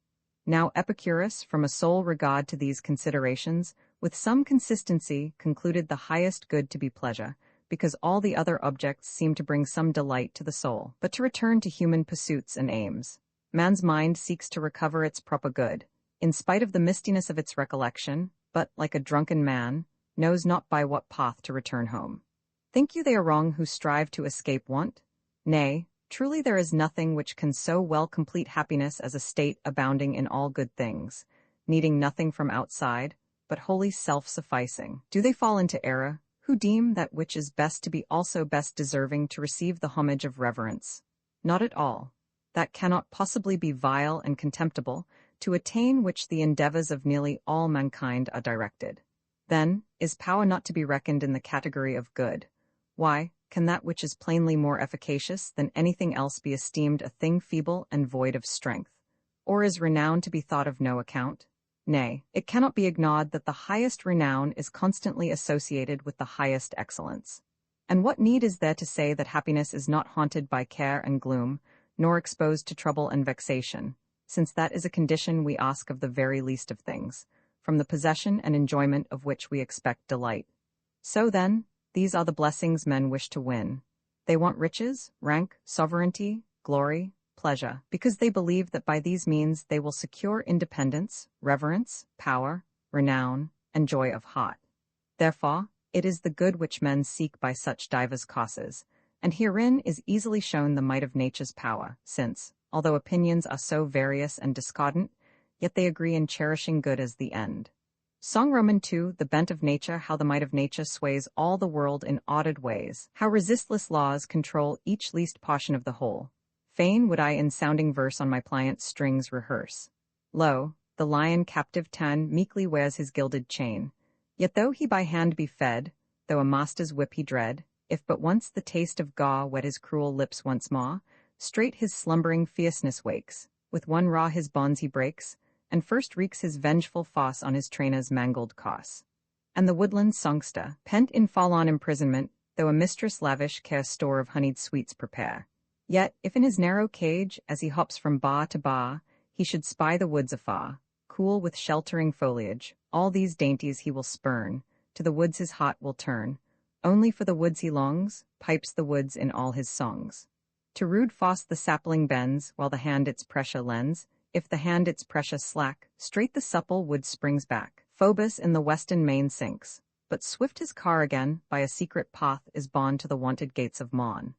Now Epicurus, from a sole regard to these considerations, with some consistency, concluded the highest good to be pleasure, because all the other objects seem to bring some delight to the soul. But to return to human pursuits and aims. Man's mind seeks to recover its proper good, in spite of the mistiness of its recollection, but, like a drunken man, knows not by what path to return home. Think you they are wrong who strive to escape want? Nay, truly there is nothing which can so well complete happiness as a state abounding in all good things, needing nothing from outside, but wholly self-sufficing. Do they fall into error who deem that which is best to be also best deserving to receive the homage of reverence? Not at all. That cannot possibly be vile and contemptible, to attain which the endeavors of nearly all mankind are directed. Then, is power not to be reckoned in the category of good? Why, can that which is plainly more efficacious than anything else be esteemed a thing feeble and void of strength? Or is renown to be thought of no account? Nay, it cannot be ignored that the highest renown is constantly associated with the highest excellence. And what need is there to say that happiness is not haunted by care and gloom, nor exposed to trouble and vexation, since that is a condition we ask of the very least of things, from the possession and enjoyment of which we expect delight. So then, these are the blessings men wish to win. They want riches, rank, sovereignty, glory, pleasure, because they believe that by these means they will secure independence, reverence, power, renown, and joy of heart. Therefore, it is the good which men seek by such divers causes, and herein is easily shown the might of nature's power, since, although opinions are so various and discordant, yet they agree in cherishing good as the end. Song Roman 2, the bent of nature, how the might of nature sways all the world in ordered ways, how resistless laws control each least portion of the whole. Fain would I in sounding verse on my pliant strings rehearse. Lo, the lion captive ta'en meekly wears his gilded chain. Yet though he by hand be fed, though a master's whip he dread, if but once the taste of gaw wet his cruel lips once more, straight his slumbering fierceness wakes, with one raw his bonds he breaks, and first wreaks his vengeful foss on his trainer's mangled coss. And the woodland songster, pent in forlorn imprisonment, though a mistress lavish care store of honeyed sweets prepare. Yet, if in his narrow cage, as he hops from bar to bar, he should spy the woods afar, cool with sheltering foliage, all these dainties he will spurn, to the woods his heart will turn. Only for the woods he longs, pipes the woods in all his songs. To rude foss the sapling bends, while the hand its pressure lends. If the hand its pressure slack, straight the supple wood springs back. Phoebus in the western main sinks, but swift his car again, by a secret path is borne to the wonted gates of Mon.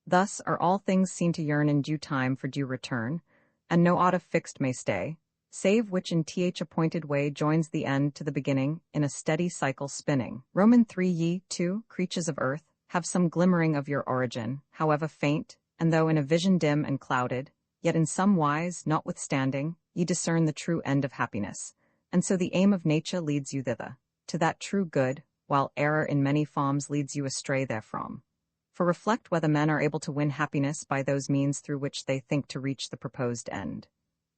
Thus are all things seen to yearn in due time for due return, and no aught of fixed may stay, save which in th appointed way joins the end to the beginning, in a steady cycle spinning. Roman 3 Ye, too, creatures of earth, have some glimmering of your origin, however faint, and though in a vision dim and clouded, yet in some wise, notwithstanding, ye discern the true end of happiness, and so the aim of nature leads you thither, to that true good, while error in many forms leads you astray therefrom. For reflect whether men are able to win happiness by those means through which they think to reach the proposed end.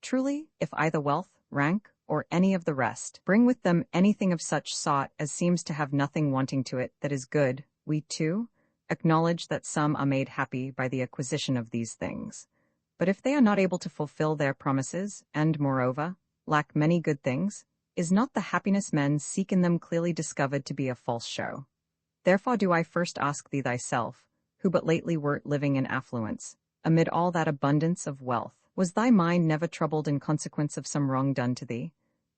Truly, if either wealth, rank, or any of the rest bring with them anything of such sort as seems to have nothing wanting to it that is good, we, too, acknowledge that some are made happy by the acquisition of these things. But if they are not able to fulfill their promises, and, moreover, lack many good things, is not the happiness men seek in them clearly discovered to be a false show? Therefore do I first ask thee thyself, who but lately wert living in affluence, amid all that abundance of wealth, Was thy mind never troubled in consequence of some wrong done to thee?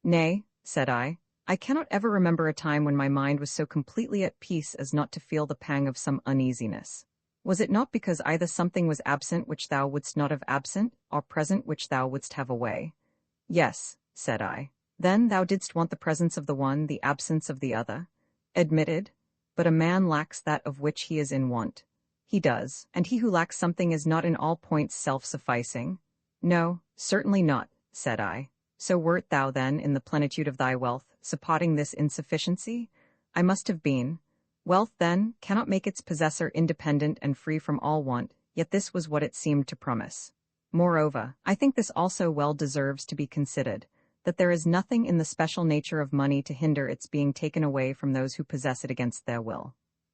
Nay, said I cannot ever remember a time when my mind was so completely at peace as not to feel the pang of some uneasiness. Was it not because either something was absent which thou wouldst not have absent, or present which thou wouldst have away? Yes, said I. Then thou didst want the presence of the one, the absence of the other. Admitted. But a man lacks that of which he is in want. He does, and he who lacks something is not in all points self-sufficing. No, certainly not, said I. So wert thou then, in the plenitude of thy wealth, supporting this insufficiency? I must have been. Wealth, then, cannot make its possessor independent and free from all want, yet this was what it seemed to promise. Moreover, I think this also well deserves to be considered, that there is nothing in the special nature of money to hinder its being taken away from those who possess it against their will.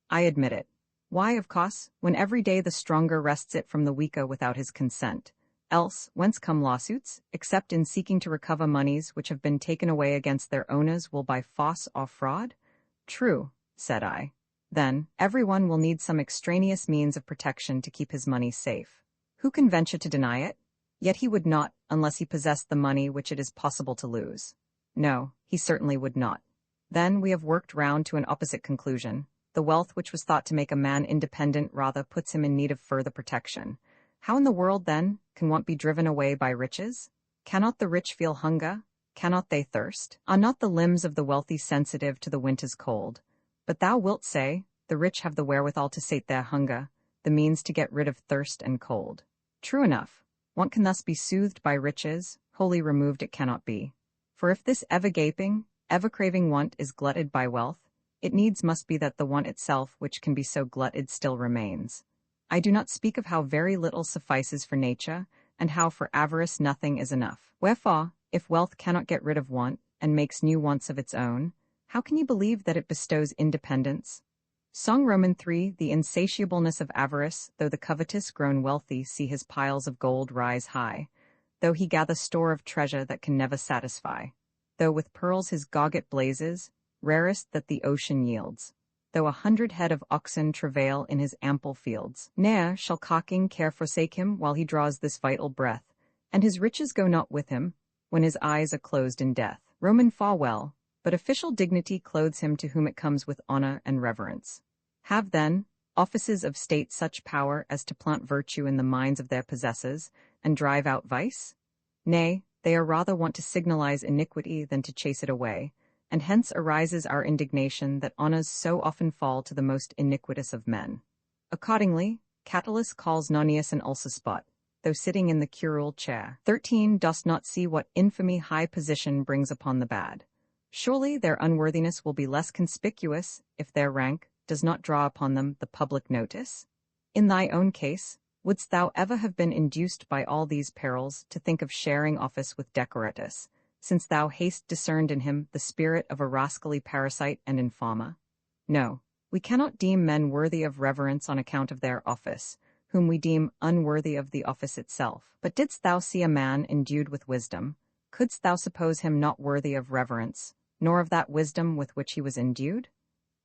I admit it. Why, of course, when every day the stronger wrests it from the weaker without his consent? Else, whence come lawsuits, except in seeking to recover moneys which have been taken away against their owners will by force or fraud? True, said I. Then, everyone will need some extraneous means of protection to keep his money safe. Who can venture to deny it? Yet he would not, unless he possessed the money which it is possible to lose. No, he certainly would not. Then we have worked round to an opposite conclusion. The wealth which was thought to make a man independent rather puts him in need of further protection. How in the world, then, can want be driven away by riches? Cannot the rich feel hunger? Cannot they thirst? Are not the limbs of the wealthy sensitive to the winter's cold? But thou wilt say, the rich have the wherewithal to sate their hunger, the means to get rid of thirst and cold. True enough. Want can thus be soothed by riches, wholly removed it cannot be. For if this ever-gaping, ever-craving want is glutted by wealth, it needs must be that the want itself which can be so glutted still remains. I do not speak of how very little suffices for nature, and how for avarice nothing is enough. Wherefore, if wealth cannot get rid of want, and makes new wants of its own, how can you believe that it bestows independence? Song Roman 3, the insatiableness of avarice, though the covetous grown wealthy see his piles of gold rise high, though he gather store of treasure that can never satisfy, though with pearls his gogget blazes, rarest that the ocean yields, though 100 head of oxen travail in his ample fields, ne'er shall cocking care forsake him while he draws this vital breath, and his riches go not with him, when his eyes are closed in death. Roman well, but official dignity clothes him to whom it comes with honor and reverence. Have, then, offices of state such power as to plant virtue in the minds of their possessors, and drive out vice? Nay, they are rather wont to signalize iniquity than to chase it away, and hence arises our indignation that honors so often fall to the most iniquitous of men. Accordingly, Catullus calls Nonius an ulcispot, though sitting in the curule chair. 13 Dost not see what infamy high position brings upon the bad? Surely their unworthiness will be less conspicuous if their rank does not draw upon them the public notice? In thy own case, wouldst thou ever have been induced by all these perils to think of sharing office with Decoratus, since thou hast discerned in him the spirit of a rascally parasite and informer? No, we cannot deem men worthy of reverence on account of their office, whom we deem unworthy of the office itself. But didst thou see a man endued with wisdom, couldst thou suppose him not worthy of reverence, nor of that wisdom with which he was endued?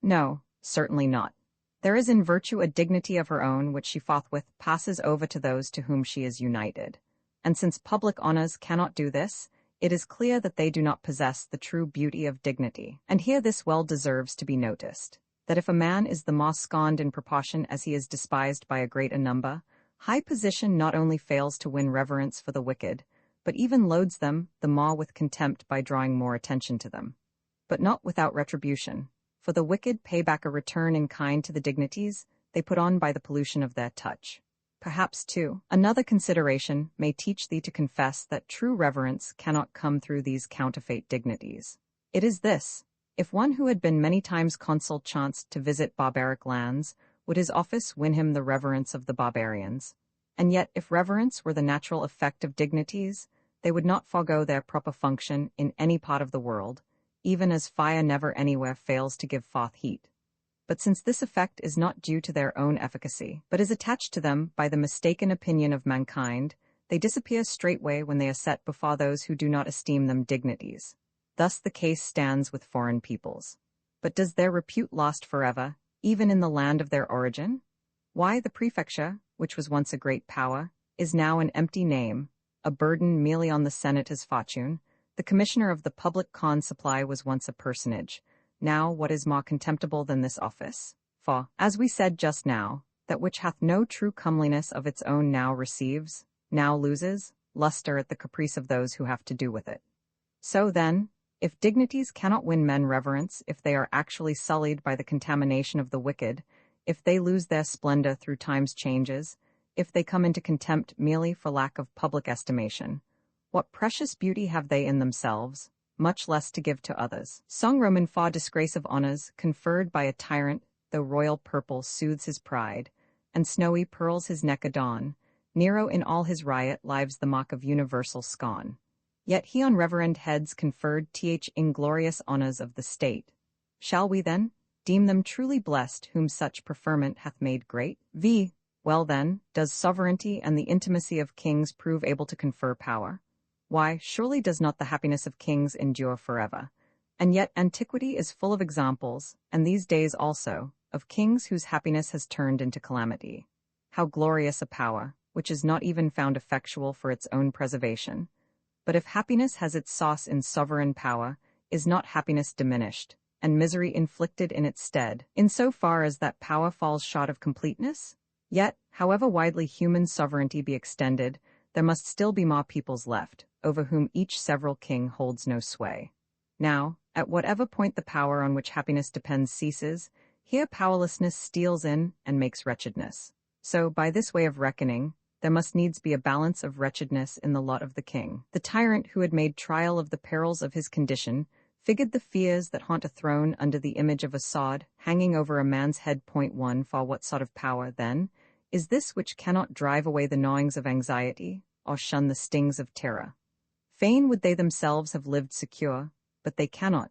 No, certainly not. There is in virtue a dignity of her own which she forthwith passes over to those to whom she is united. And since public honors cannot do this, it is clear that they do not possess the true beauty of dignity. And here this well deserves to be noticed, that if a man is the more scorned in proportion as he is despised by a greater number, high position not only fails to win reverence for the wicked, but even loads them the more with contempt by drawing more attention to them. But not without retribution, for the wicked pay back a return in kind to the dignities they put on by the pollution of their touch. Perhaps, too, another consideration may teach thee to confess that true reverence cannot come through these counterfeit dignities. It is this: if one who had been many times consul chanced to visit barbaric lands, would his office win him the reverence of the barbarians? And yet, if reverence were the natural effect of dignities, they would not forego their proper function in any part of the world, even as fire never anywhere fails to give forth heat. But since this effect is not due to their own efficacy, but is attached to them by the mistaken opinion of mankind, they disappear straightway when they are set before those who do not esteem them dignities. Thus the case stands with foreign peoples. But does their repute lost forever, even in the land of their origin? Why, the prefecture, which was once a great power, is now an empty name, a burden merely on the Senate as fortune. The commissioner of the public corn supply was once a personage. Now what is more contemptible than this office? For, as we said just now, that which hath no true comeliness of its own now receives, now loses, lustre at the caprice of those who have to do with it. So then, if dignities cannot win men reverence, if they are actually sullied by the contamination of the wicked, if they lose their splendor through time's changes, if they come into contempt merely for lack of public estimation, what precious beauty have they in themselves, much less to give to others? Song Roman for disgrace of honors conferred by a tyrant, though royal purple soothes his pride, and snowy pearls his neck adorn, Nero in all his riot lives the mock of universal scorn. Yet he on reverend heads conferred inglorious honors of the state. Shall we then deem them truly blessed whom such preferment hath made great? Well then, does sovereignty and the intimacy of kings prove able to confer power? Why, surely does not the happiness of kings endure forever? And yet antiquity is full of examples, and these days also, of kings whose happiness has turned into calamity. How glorious a power, which is not even found effectual for its own preservation. But if happiness has its source in sovereign power, is not happiness diminished, and misery inflicted in its stead, in so far as that power falls short of completeness? Yet, however widely human sovereignty be extended, there must still be more peoples left, over whom each several king holds no sway. Now, at whatever point the power on which happiness depends ceases, here powerlessness steals in and makes wretchedness. So, by this way of reckoning, there must needs be a balance of wretchedness in the lot of the king. The tyrant who had made trial of the perils of his condition figured the fears that haunt a throne under the image of a sword hanging over a man's head. 1 For what sort of power, then, is this which cannot drive away the gnawings of anxiety, or shun the stings of terror? Fain would they themselves have lived secure, but they cannot.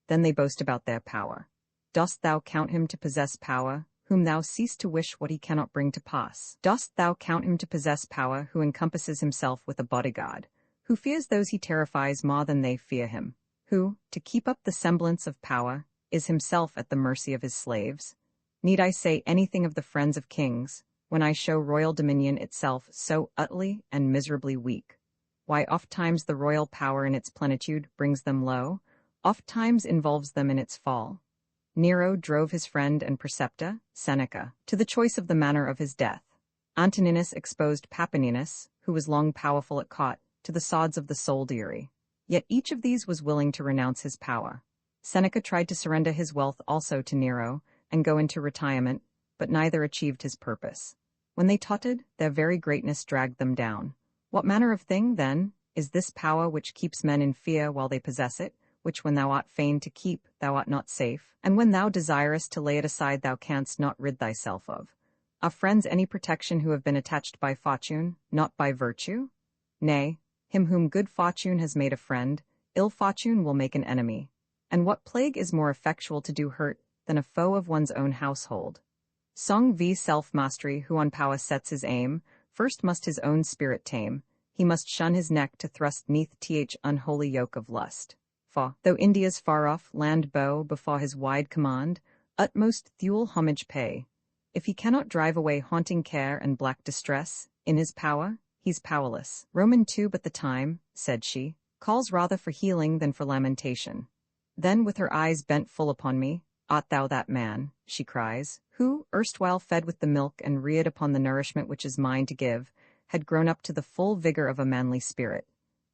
Then they boast about their power. Dost thou count him to possess power, whom thou cease to wish what he cannot bring to pass? Dost thou count him to possess power who encompasses himself with a bodyguard, who fears those he terrifies more than they fear him, who, to keep up the semblance of power, is himself at the mercy of his slaves? Need I say anything of the friends of kings, when I show royal dominion itself so utterly and miserably weak? Why, oft-times the royal power in its plenitude brings them low, oft-times involves them in its fall. Nero drove his friend and preceptor, Seneca, to the choice of the manner of his death. Antoninus exposed Papininus, who was long powerful at court, to the sods of the soldiery. Yet each of these was willing to renounce his power. Seneca tried to surrender his wealth also to Nero, and go into retirement, but neither achieved his purpose. When they tottered, their very greatness dragged them down. What manner of thing, then, is this power which keeps men in fear while they possess it, which when thou art fain to keep, thou art not safe, and when thou desirest to lay it aside thou canst not rid thyself of? Are friends any protection who have been attached by fortune, not by virtue? Nay, him whom good fortune has made a friend, ill fortune will make an enemy. And what plague is more effectual to do hurt than a foe of one's own household? Song v. Self-mastery, who on power sets his aim, first must his own spirit tame, he must shun his neck to thrust neath unholy yoke of lust. For, though India's far off land bow before his wide command, utmost thule homage pay. If he cannot drive away haunting care and black distress, in his power, he's powerless. Roman 2 But the time, said she, calls rather for healing than for lamentation. Then with her eyes bent full upon me, art thou that man, she cries, who, erstwhile fed with the milk and reared upon the nourishment which is mine to give, had grown up to the full vigor of a manly spirit?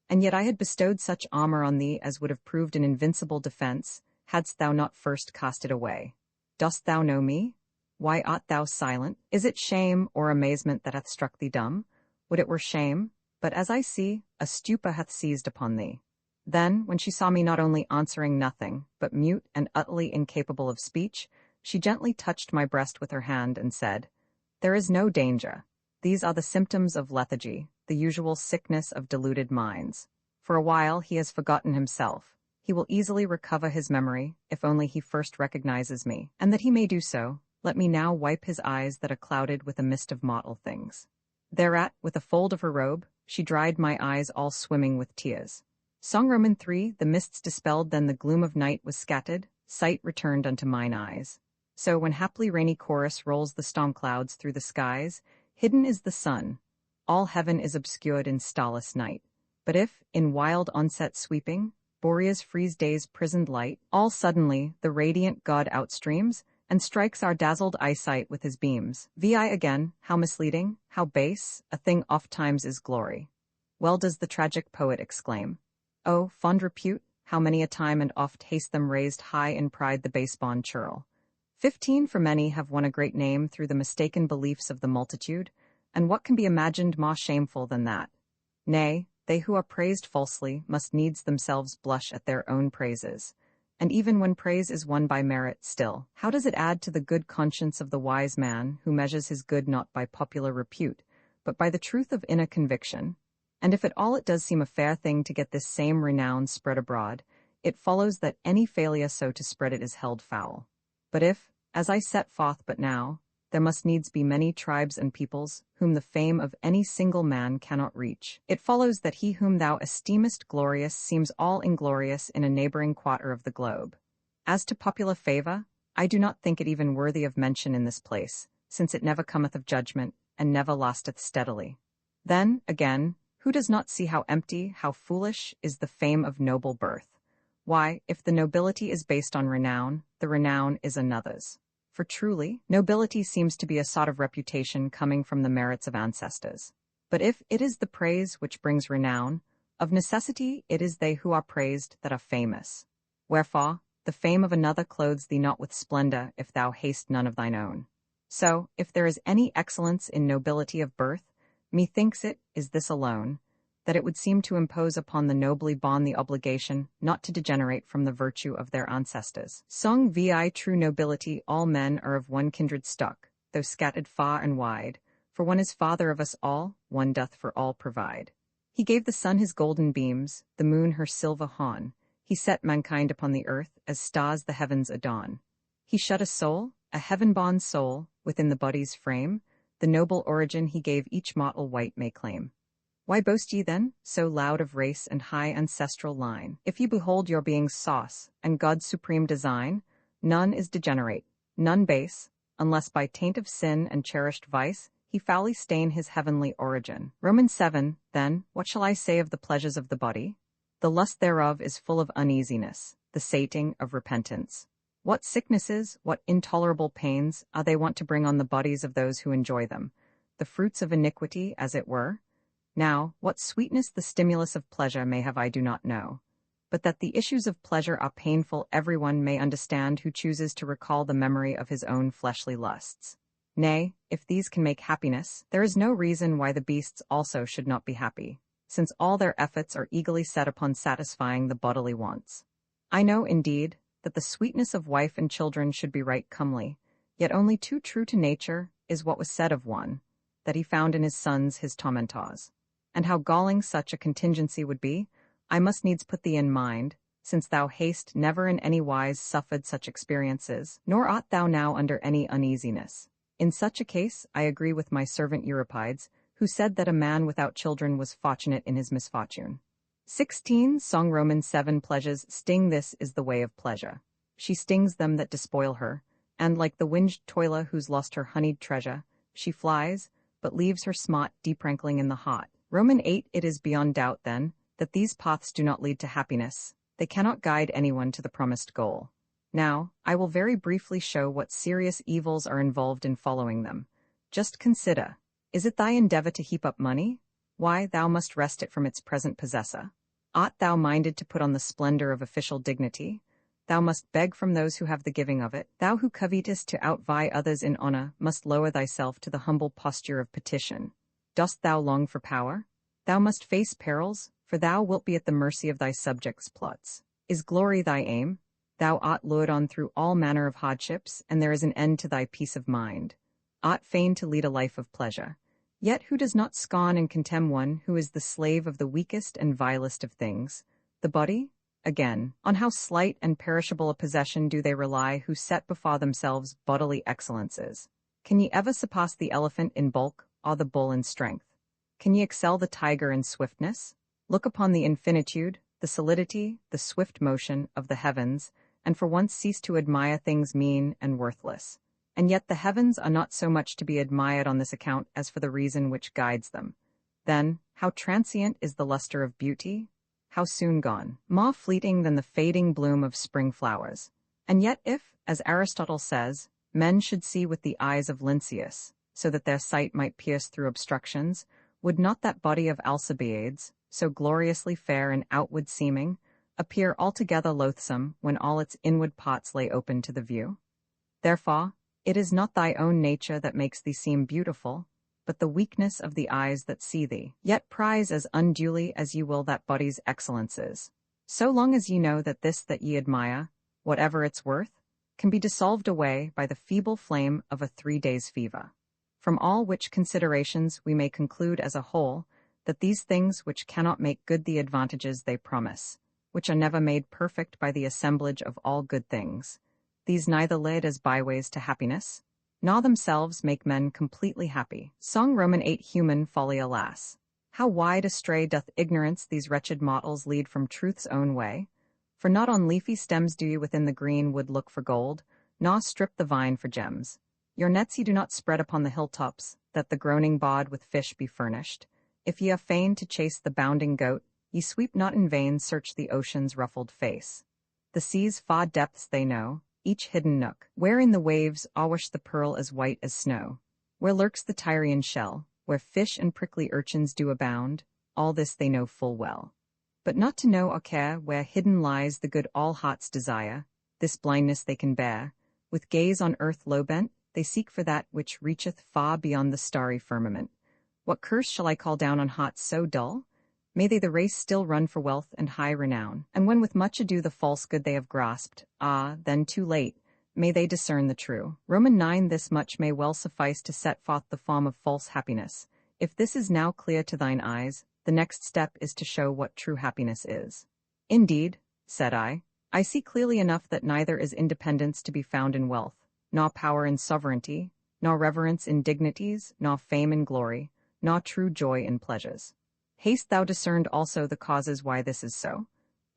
And yet I had bestowed such armor on thee as would have proved an invincible defense, hadst thou not first cast it away. Dost thou know me? Why art thou silent? Is it shame or amazement that hath struck thee dumb? Would it were shame, but as I see, a stupor hath seized upon thee. Then, when she saw me not only answering nothing, but mute and utterly incapable of speech, she gently touched my breast with her hand and said, There is no danger. These are the symptoms of lethargy, the usual sickness of deluded minds. For a while he has forgotten himself. He will easily recover his memory, if only he first recognizes me. And that he may do so, let me now wipe his eyes that are clouded with a mist of mortal things. Thereat, with a fold of her robe, she dried my eyes all swimming with tears. Song Roman 3 The mists dispelled, then the gloom of night was scattered, sight returned unto mine eyes. So when haply rainy chorus rolls the storm clouds through the skies, hidden is the sun. all heaven is obscured in starless night. But if, in wild onset sweeping, Boreas freeze day's prisoned light, all suddenly the radiant god outstreams, and strikes our dazzled eyesight with his beams. Vi again, how misleading, how base, a thing oft-times is glory. Well does the tragic poet exclaim. Oh, fond repute, how many a time and oft haste them raised high in pride the base-born churl. 15 for many have won a great name through the mistaken beliefs of the multitude, and what can be imagined more shameful than that? Nay, they who are praised falsely must needs themselves blush at their own praises. And even when praise is won by merit still, how does it add to the good conscience of the wise man who measures his good not by popular repute, but by the truth of inner conviction? And if at all it does seem a fair thing to get this same renown spread abroad, it follows that any failure so to spread it is held foul. But if, as I set forth but now, there must needs be many tribes and peoples, whom the fame of any single man cannot reach, it follows that he whom thou esteemest glorious seems all inglorious in a neighboring quarter of the globe. As to popular favor, I do not think it even worthy of mention in this place, since it never cometh of judgment, and never lasteth steadily. Then, again, who does not see how empty, how foolish, is the fame of noble birth? Why, if the nobility is based on renown, the renown is another's. For truly, nobility seems to be a sort of reputation coming from the merits of ancestors. But if it is the praise which brings renown, of necessity it is they who are praised that are famous. Wherefore, the fame of another clothes thee not with splendor if thou hast none of thine own. So, if there is any excellence in nobility of birth, methinks it is this alone, that it would seem to impose upon the nobly born the obligation not to degenerate from the virtue of their ancestors. Song vi true nobility all men are of one kindred stock, though scattered far and wide, for one is father of us all, one doth for all provide. He gave the sun his golden beams, the moon her silver horn, he set mankind upon the earth as stars the heavens adorn. He shut a soul, a heaven-born soul, within the body's frame, the noble origin he gave each mortal wight may claim. Why boast ye then, so loud of race and high ancestral line? If ye behold your being's sauce, and God's supreme design, none is degenerate, none base, unless by taint of sin and cherished vice, he foully stain his heavenly origin. Romans 7, then, what shall I say of the pleasures of the body? The lust thereof is full of uneasiness, the sating of repentance. What sicknesses, what intolerable pains, are they wont to bring on the bodies of those who enjoy them? The fruits of iniquity, as it were? Now, what sweetness the stimulus of pleasure may have I do not know. But that the issues of pleasure are painful everyone may understand who chooses to recall the memory of his own fleshly lusts. Nay, if these can make happiness, there is no reason why the beasts also should not be happy, since all their efforts are eagerly set upon satisfying the bodily wants. I know, indeed, that the sweetness of wife and children should be right comely, yet only too true to nature is what was said of one, that he found in his sons his tormentors. And how galling such a contingency would be, I must needs put thee in mind, since thou hast never in any wise suffered such experiences, nor ought thou now under any uneasiness. In such a case, I agree with my servant Euripides, who said that a man without children was fortunate in his misfortune. 16 Song Romans 7 Pleasures sting. This is the way of pleasure. She stings them that despoil her, and like the winged toiler who's lost her honeyed treasure, she flies, but leaves her smart deep rankling in the heart. Roman 8 It is beyond doubt, then, that these paths do not lead to happiness. They cannot guide anyone to the promised goal. Now, I will very briefly show what serious evils are involved in following them. Just consider. Is it thy endeavor to heap up money? Why, thou must wrest it from its present possessor. Art thou minded to put on the splendor of official dignity? Thou must beg from those who have the giving of it. Thou who covetest to outvie others in honor must lower thyself to the humble posture of petition. Dost thou long for power? Thou must face perils, for thou wilt be at the mercy of thy subjects' plots. Is glory thy aim? Thou art lured on through all manner of hardships, and there is an end to thy peace of mind. Art fain to lead a life of pleasure. Yet who does not scorn and contemn one who is the slave of the weakest and vilest of things, the body? Again, on how slight and perishable a possession do they rely who set before themselves bodily excellences? Can ye ever surpass the elephant in bulk, or the bull in strength? Can ye excel the tiger in swiftness? Look upon the infinitude, the solidity, the swift motion of the heavens, and for once cease to admire things mean and worthless. And yet the heavens are not so much to be admired on this account as for the reason which guides them. Then, how transient is the luster of beauty? How soon gone, more fleeting than the fading bloom of spring flowers. And yet if, as Aristotle says, men should see with the eyes of Lynceus, so that their sight might pierce through obstructions, would not that body of Alcibiades, so gloriously fair in outward seeming, appear altogether loathsome when all its inward parts lay open to the view? Therefore, it is not thy own nature that makes thee seem beautiful, but the weakness of the eyes that see thee. Yet prize as unduly as ye will that body's excellences, so long as ye know that this that ye admire, whatever its worth, can be dissolved away by the feeble flame of a 3 days' fever. From all which considerations we may conclude as a whole, that these things which cannot make good the advantages they promise, which are never made perfect by the assemblage of all good things, these neither lead as byways to happiness, nor themselves make men completely happy. Song Roman 8 Human folly alas! How wide astray doth ignorance these wretched mortals lead from truth's own way? For not on leafy stems do ye within the green wood look for gold, nor strip the vine for gems. Your nets ye do not spread upon the hilltops, that the groaning bog with fish be furnished. If ye are fain to chase the bounding goat, ye sweep not in vain search the ocean's ruffled face. The sea's far depths they know, each hidden nook, wherein the waves awash the pearl as white as snow, where lurks the Tyrian shell, where fish and prickly urchins do abound, all this they know full well. But not to know or care where hidden lies the good all hearts desire, this blindness they can bear, with gaze on earth low bent, they seek for that which reacheth far beyond the starry firmament. What curse shall I call down on hearts so dull? May they the race still run for wealth and high renown, and when with much ado the false good they have grasped, then too late, may they discern the true. Roman 9 This much may well suffice to set forth the form of false happiness. If this is now clear to thine eyes, the next step is to show what true happiness is. Indeed, said I see clearly enough that neither is independence to be found in wealth, nor power in sovereignty, nor reverence in dignities, nor fame in glory, nor true joy in pleasures. Hast thou discerned also the causes why this is so?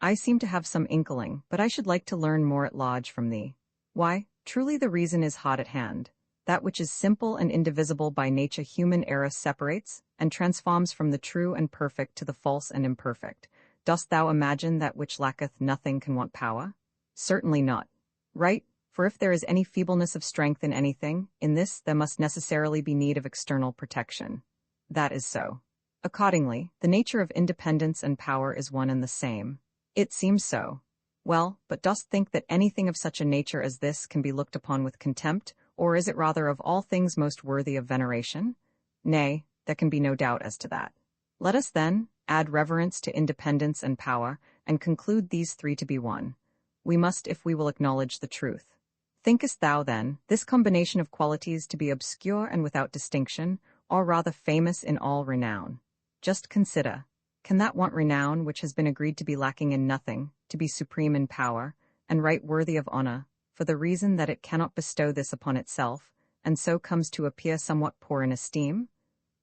I seem to have some inkling, but I should like to learn more at large from thee. Why, truly the reason is hot at hand. That which is simple and indivisible by nature human error separates, and transforms from the true and perfect to the false and imperfect. Dost thou imagine that which lacketh nothing can want power? Certainly not. Right, for if there is any feebleness of strength in anything, in this there must necessarily be need of external protection. That is so. Accordingly, the nature of independence and power is one and the same. It seems so. Well, but dost think that anything of such a nature as this can be looked upon with contempt, or is it rather of all things most worthy of veneration? Nay, there can be no doubt as to that. Let us, then, add reverence to independence and power, and conclude these three to be one. We must if we will acknowledge the truth. Thinkest thou, then, this combination of qualities to be obscure and without distinction, or rather famous in all renown? Just consider, can that want renown which has been agreed to be lacking in nothing, to be supreme in power, and right worthy of honor, for the reason that it cannot bestow this upon itself, and so comes to appear somewhat poor in esteem?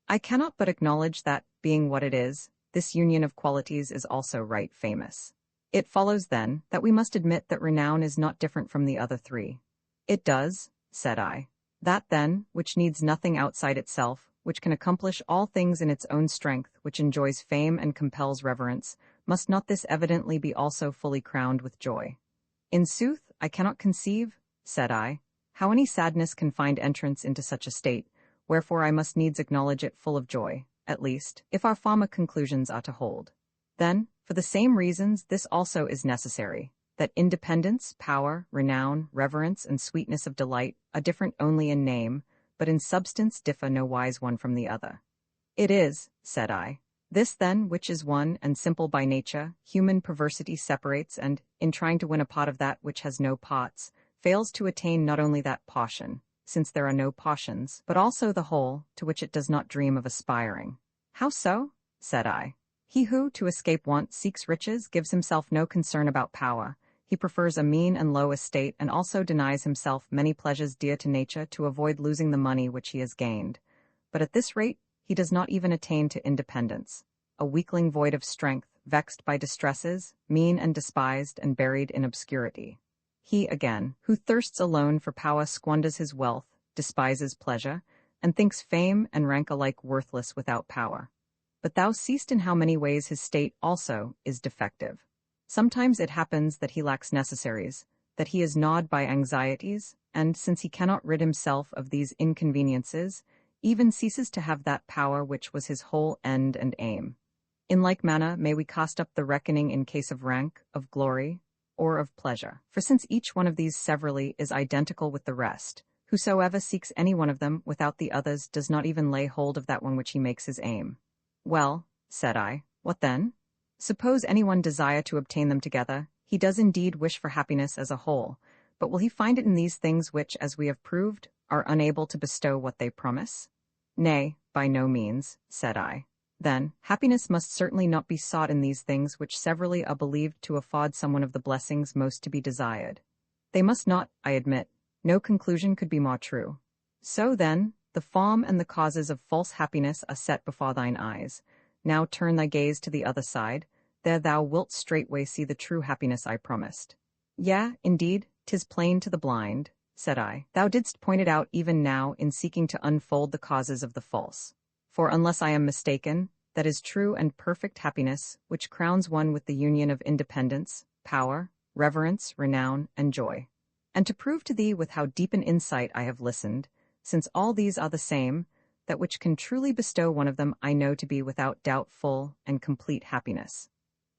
I cannot but acknowledge that, being what it is, this union of qualities is also right famous. It follows, then, that we must admit that renown is not different from the other three. It does, said I. That, then, which needs nothing outside itself, which can accomplish all things in its own strength, which enjoys fame and compels reverence, must not this evidently be also fully crowned with joy? In sooth, I cannot conceive, said I, how any sadness can find entrance into such a state, wherefore I must needs acknowledge it full of joy, at least, if our former conclusions are to hold. Then, for the same reasons, this also is necessary, that independence, power, renown, reverence, and sweetness of delight are different only in name, but in substance differ no wise one from the other. It is, said I, this then which is one and simple by nature, human perversity separates and, in trying to win a pot of that which has no pots, fails to attain not only that portion, since there are no portions, but also the whole, to which it does not dream of aspiring. How so? Said I. He who, to escape want, seeks riches, gives himself no concern about power. He prefers a mean and low estate and also denies himself many pleasures dear to nature to avoid losing the money which he has gained. But at this rate, he does not even attain to independence. A weakling void of strength, vexed by distresses, mean and despised and buried in obscurity. He, again, who thirsts alone for power squanders his wealth, despises pleasure, and thinks fame and rank alike worthless without power. but thou seest in how many ways his state also is defective. Sometimes it happens that he lacks necessaries, that he is gnawed by anxieties, and, since he cannot rid himself of these inconveniences, even ceases to have that power which was his whole end and aim. In like manner may we cast up the reckoning in case of rank, of glory, or of pleasure. For since each one of these severally is identical with the rest, whosoever seeks any one of them without the others does not even lay hold of that one which he makes his aim. Well, said I, what then? Suppose anyone desire to obtain them together, he does indeed wish for happiness as a whole, but will he find it in these things which, as we have proved, are unable to bestow what they promise? Nay, by no means, said I. Then, happiness must certainly not be sought in these things which severally are believed to afford someone of the blessings most to be desired. They must not, I admit. No conclusion could be more true. So then, the form and the causes of false happiness are set before thine eyes. Now turn thy gaze to the other side, there thou wilt straightway see the true happiness I promised. Yea, indeed, 'tis plain to the blind, said I. Thou didst point it out even now in seeking to unfold the causes of the false. For unless I am mistaken, that is true and perfect happiness, which crowns one with the union of independence, power, reverence, renown, and joy. And to prove to thee with how deep an insight I have listened, since all these are the same, that which can truly bestow one of them I know to be without doubt full and complete happiness.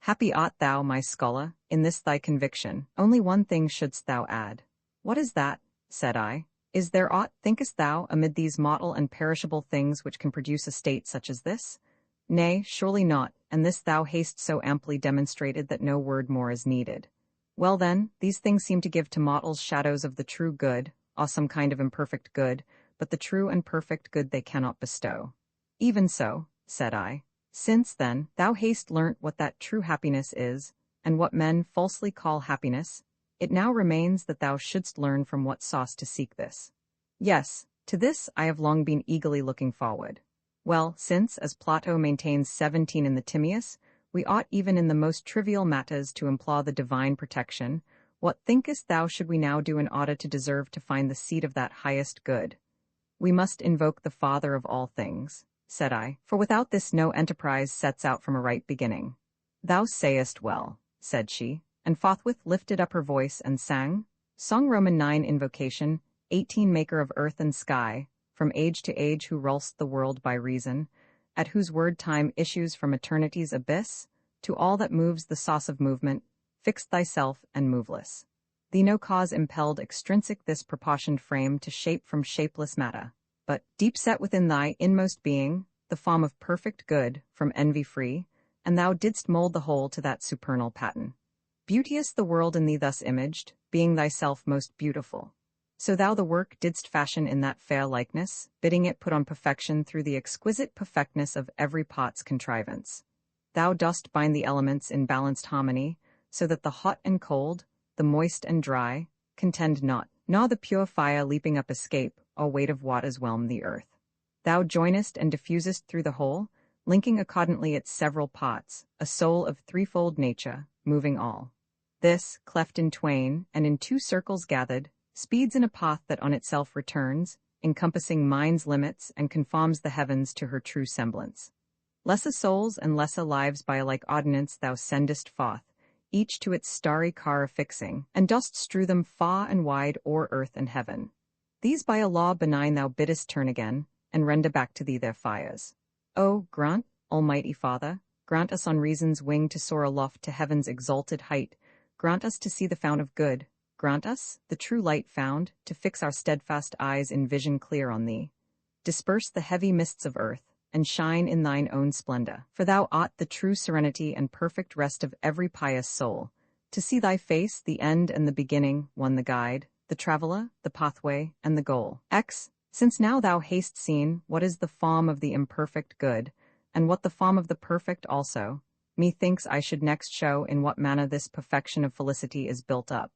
Happy art thou, my scholar, in this thy conviction. Only one thing shouldst thou add. What is that? Said I. Is there aught, thinkest thou, amid these mortal and perishable things which can produce a state such as this? Nay, surely not, and this thou hast so amply demonstrated that no word more is needed. Well then, these things seem to give to mortals shadows of the true good, or some kind of imperfect good, but the true and perfect good they cannot bestow. Even so, said I. Since, then, thou hast learnt what that true happiness is, and what men falsely call happiness, it now remains that thou shouldst learn from what source to seek this. Yes, to this I have long been eagerly looking forward. Well, since, as Plato maintains 17 in the Timaeus, we ought even in the most trivial matters to implore the divine protection, what thinkest thou should we now do in order to deserve to find the seat of that highest good? We must invoke the Father of all things, said I, for without this no enterprise sets out from a right beginning. Thou sayest well, said she, and forthwith lifted up her voice and sang, Song Roman 9 Invocation, 18 Maker of earth and sky, from age to age who rul'st the world by reason, at whose word time issues from eternity's abyss, to all that moves the source of movement, fixed thyself and moveless. Thee no cause impelled extrinsic this proportioned frame to shape from shapeless matter, but, deep set within thy inmost being, the form of perfect good, from envy free, and thou didst mold the whole to that supernal pattern. Beauteous the world in thee thus imaged, being thyself most beautiful. So thou the work didst fashion in that fair likeness, bidding it put on perfection through the exquisite perfectness of every part's contrivance. Thou dost bind the elements in balanced harmony, so that the hot and cold, the moist and dry, contend not, nor the pure fire leaping up escape, or weight of waters whelm the earth. Thou joinest and diffusest through the whole, linking accordantly its several parts, a soul of threefold nature, moving all. This, cleft in twain, and in two circles gathered, speeds in a path that on itself returns, encompassing mind's limits and conforms the heavens to her true semblance. Lesser souls and lesser lives by a like ordinance thou sendest forth, each to its starry car affixing, and dost strew them far and wide o'er earth and heaven. These by a law benign thou biddest turn again, and render back to thee their fires. O, grant, Almighty Father, grant us on reason's wing to soar aloft to heaven's exalted height, grant us to see the fount of good, grant us, the true light found, to fix our steadfast eyes in vision clear on thee. Disperse the heavy mists of earth, and shine in thine own splendor, for thou art the true serenity and perfect rest of every pious soul. To see thy face, the end and the beginning, one the guide, the traveler, the pathway, and the goal. Since now thou hast seen what is the form of the imperfect good, and what the form of the perfect also, methinks I should next show in what manner this perfection of felicity is built up.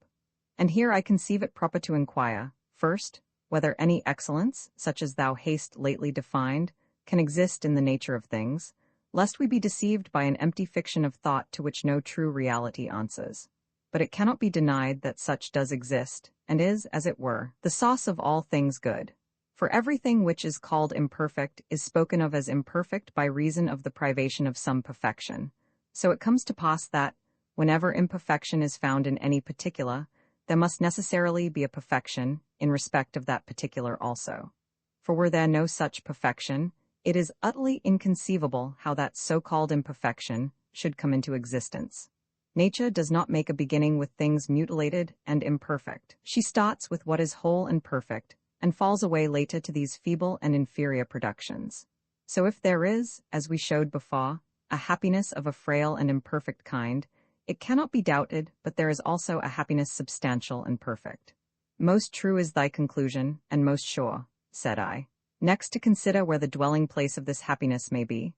And here I conceive it proper to inquire, first, whether any excellence, such as thou hast lately defined, can exist in the nature of things, lest we be deceived by an empty fiction of thought to which no true reality answers. But it cannot be denied that such does exist, and is, as it were, the source of all things good. For everything which is called imperfect is spoken of as imperfect by reason of the privation of some perfection. So it comes to pass that, whenever imperfection is found in any particular, there must necessarily be a perfection in respect of that particular also. For were there no such perfection, it is utterly inconceivable how that so-called imperfection should come into existence. Nature does not make a beginning with things mutilated and imperfect. She starts with what is whole and perfect, and falls away later to these feeble and inferior productions. So if there is, as we showed before, a happiness of a frail and imperfect kind, it cannot be doubted but there is also a happiness substantial and perfect. Most true is thy conclusion, and most sure, said I. Next to consider where the dwelling place of this happiness may be.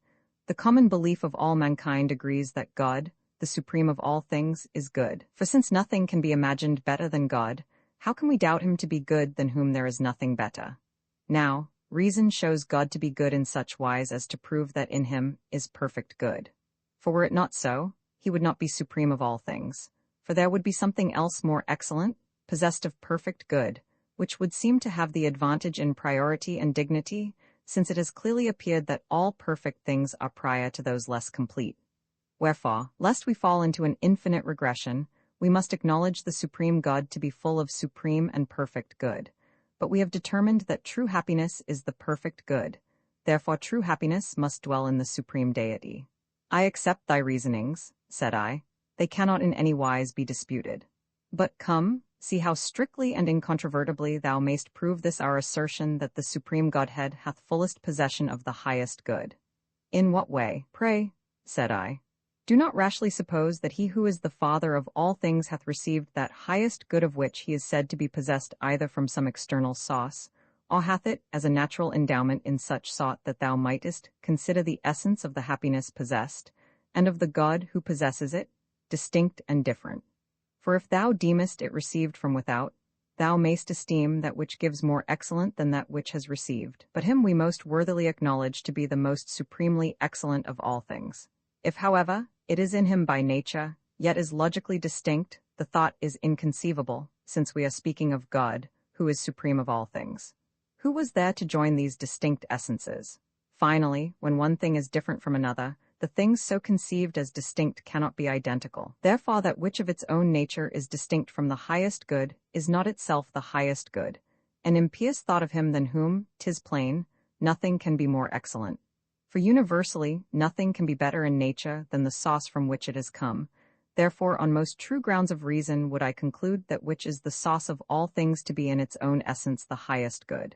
The common belief of all mankind agrees that God, the supreme of all things, is good. For since nothing can be imagined better than God, how can we doubt him to be good than whom there is nothing better? Now, reason shows God to be good in such wise as to prove that in him is perfect good. For were it not so, he would not be supreme of all things. For there would be something else more excellent, possessed of perfect good, which would seem to have the advantage in priority and dignity, since it has clearly appeared that all perfect things are prior to those less complete. Wherefore, lest we fall into an infinite regression, we must acknowledge the supreme God to be full of supreme and perfect good. But we have determined that true happiness is the perfect good. Therefore true happiness must dwell in the supreme deity. I accept thy reasonings, said I. They cannot in any wise be disputed. But come, see how strictly and incontrovertibly thou mayst prove this our assertion that the supreme Godhead hath fullest possession of the highest good. In what way, pray? Said I. Do not rashly suppose that he who is the Father of all things hath received that highest good of which he is said to be possessed either from some external source, or hath it as a natural endowment in such sort that thou mightest consider the essence of the happiness possessed, and of the God who possesses it, distinct and different. For if thou deemest it received from without, thou mayst esteem that which gives more excellent than that which has received, but him we most worthily acknowledge to be the most supremely excellent of all things. If, however, it is in him by nature, yet is logically distinct, the thought is inconceivable, since we are speaking of God, who is supreme of all things. Who was there to join these distinct essences? Finally, when one thing is different from another, the things so conceived as distinct cannot be identical. Therefore that which of its own nature is distinct from the highest good is not itself the highest good. An impious thought of him than whom, 'tis plain, nothing can be more excellent. For universally, nothing can be better in nature than the source from which it has come. Therefore, on most true grounds of reason would I conclude that which is the source of all things to be in its own essence the highest good.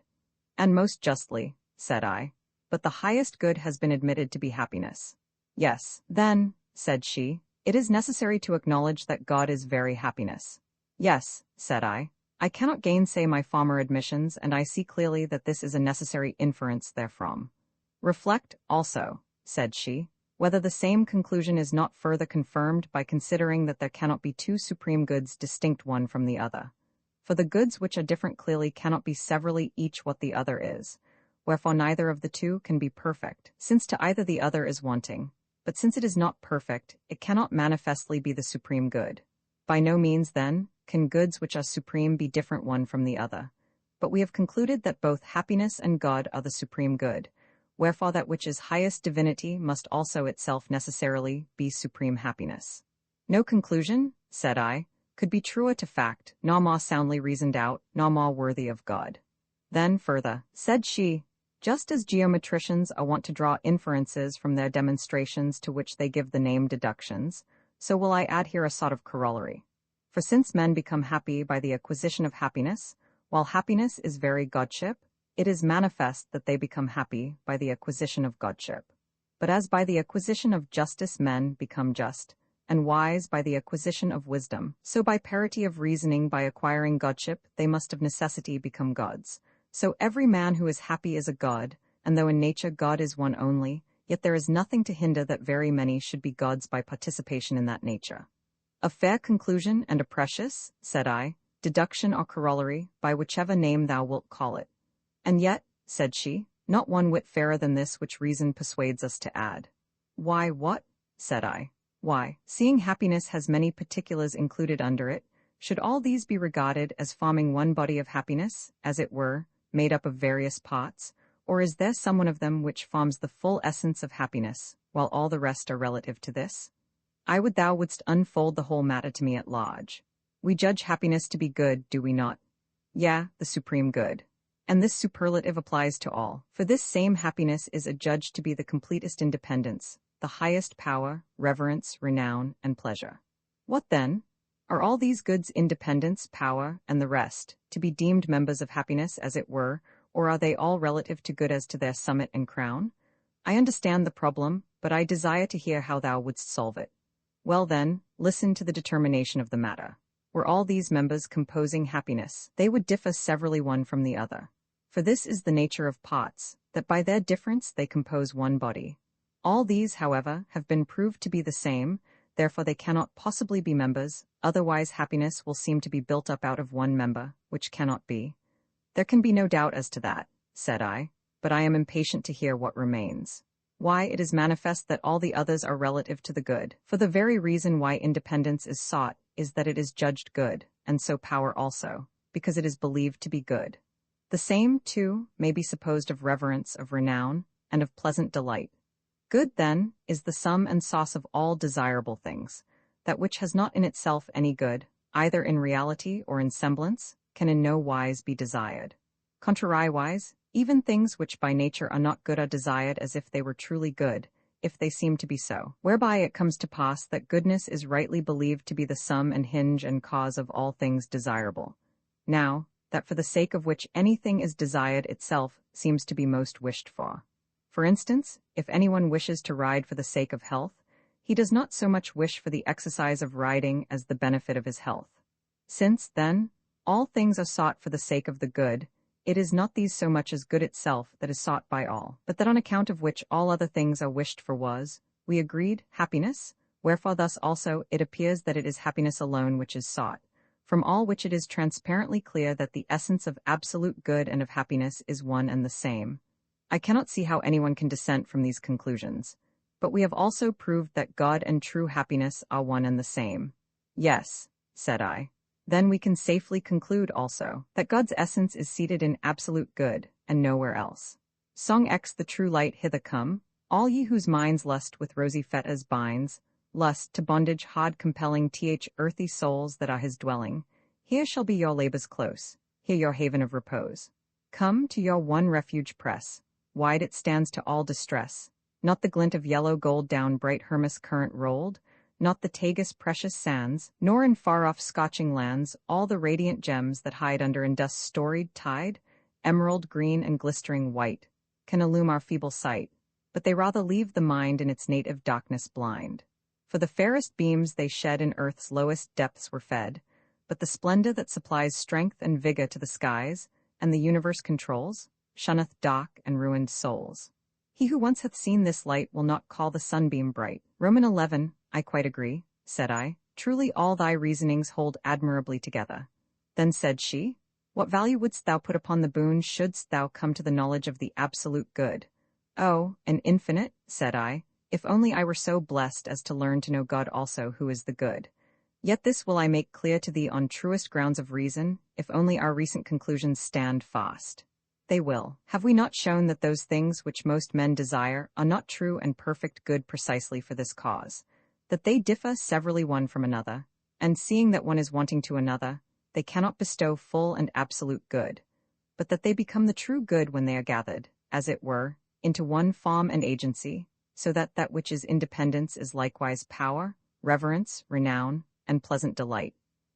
And most justly, said I. But the highest good has been admitted to be happiness. Yes, then, said she, it is necessary to acknowledge that God is very happiness. Yes, said I cannot gainsay my former admissions, and I see clearly that this is a necessary inference therefrom. Reflect, also, said she, whether the same conclusion is not further confirmed by considering that there cannot be two supreme goods distinct one from the other. For the goods which are different clearly cannot be severally each what the other is, wherefore neither of the two can be perfect, since to either the other is wanting. But since it is not perfect, it cannot manifestly be the supreme good. By no means, then, can goods which are supreme be different one from the other. But we have concluded that both happiness and God are the supreme good. Wherefore that which is highest divinity must also itself necessarily be supreme happiness. No conclusion, said I, could be truer to fact, nor more soundly reasoned out, nor more worthy of God. Then further, said she, just as geometricians are wont to draw inferences from their demonstrations to which they give the name deductions, so will I add here a sort of corollary. For since men become happy by the acquisition of happiness, while happiness is very godship, it is manifest that they become happy by the acquisition of godship. But as by the acquisition of justice men become just, and wise by the acquisition of wisdom, so by parity of reasoning by acquiring godship they must of necessity become gods. So every man who is happy is a god, and though in nature God is one only, yet there is nothing to hinder that very many should be gods by participation in that nature. A fair conclusion and a precious, said I, deduction or corollary, by whichever name thou wilt call it. And yet, said she, not one whit fairer than this which reason persuades us to add. Why, what? Said I. Why, seeing happiness has many particulars included under it, should all these be regarded as forming one body of happiness, as it were, made up of various parts, or is there some one of them which forms the full essence of happiness, while all the rest are relative to this? I would thou wouldst unfold the whole matter to me at large. We judge happiness to be good, do we not? Yea, the supreme good. And this superlative applies to all, for this same happiness is adjudged to be the completest independence, the highest power, reverence, renown, and pleasure. What then? Are all these goods independence, power, and the rest, to be deemed members of happiness, as it were, or are they all relative to good as to their summit and crown? I understand the problem, but I desire to hear how thou wouldst solve it. Well then, listen to the determination of the matter. Were all these members composing happiness, they would differ severally one from the other. For this is the nature of parts, that by their difference they compose one body. All these, however, have been proved to be the same, therefore they cannot possibly be members, otherwise happiness will seem to be built up out of one member, which cannot be. There can be no doubt as to that, said I, but I am impatient to hear what remains. Why, it is manifest that all the others are relative to the good, for the very reason why independence is sought is that it is judged good, and so power also, because it is believed to be good. The same, too, may be supposed of reverence, of renown, and of pleasant delight. Good, then, is the sum and source of all desirable things. That which has not in itself any good, either in reality or in semblance, can in no wise be desired. Contrariwise, even things which by nature are not good are desired as if they were truly good, if they seem to be so, whereby it comes to pass that goodness is rightly believed to be the sum and hinge and cause of all things desirable. Now, that for the sake of which anything is desired itself seems to be most wished for. For instance, if anyone wishes to ride for the sake of health, he does not so much wish for the exercise of riding as the benefit of his health. Since, then, all things are sought for the sake of the good, it is not these so much as good itself that is sought by all, but that on account of which all other things are wished for was, we agreed, happiness, wherefore thus also it appears that it is happiness alone which is sought, from all which it is transparently clear that the essence of absolute good and of happiness is one and the same. I cannot see how anyone can dissent from these conclusions, but we have also proved that God and true happiness are one and the same. Yes, said I. Then we can safely conclude also that God's essence is seated in absolute good, and nowhere else. Song X the true light hither come, all ye whose minds lust with rosy fetters binds, lust to bondage hard compelling earthy souls that are his dwelling, here shall be your labors close, here your haven of repose. Come to your one refuge press, wide it stands to all distress, not the glint of yellow gold down bright Hermus current rolled, not the Tagus precious sands, nor in far-off Scotching lands all the radiant gems that hide under in dust's storied tide, emerald green and glistering white, can illume our feeble sight, but they rather leave the mind in its native darkness blind. For the fairest beams they shed in earth's lowest depths were fed, but the splendor that supplies strength and vigor to the skies, and the universe controls, shunneth dark and ruined souls. He who once hath seen this light will not call the sunbeam bright. Roman 11, I quite agree, said I. Truly all thy reasonings hold admirably together. Then said she, what value wouldst thou put upon the boon shouldst thou come to the knowledge of the absolute good? Oh, an infinite, said I, if only I were so blessed as to learn to know God also who is the good. Yet this will I make clear to thee on truest grounds of reason, if only our recent conclusions stand fast. They will. Have we not shown that those things which most men desire are not true and perfect good precisely for this cause, that they differ severally one from another, and seeing that one is wanting to another, they cannot bestow full and absolute good, but that they become the true good when they are gathered, as it were, into one form and agency, so that that which is independence is likewise power, reverence, renown, and pleasant delight.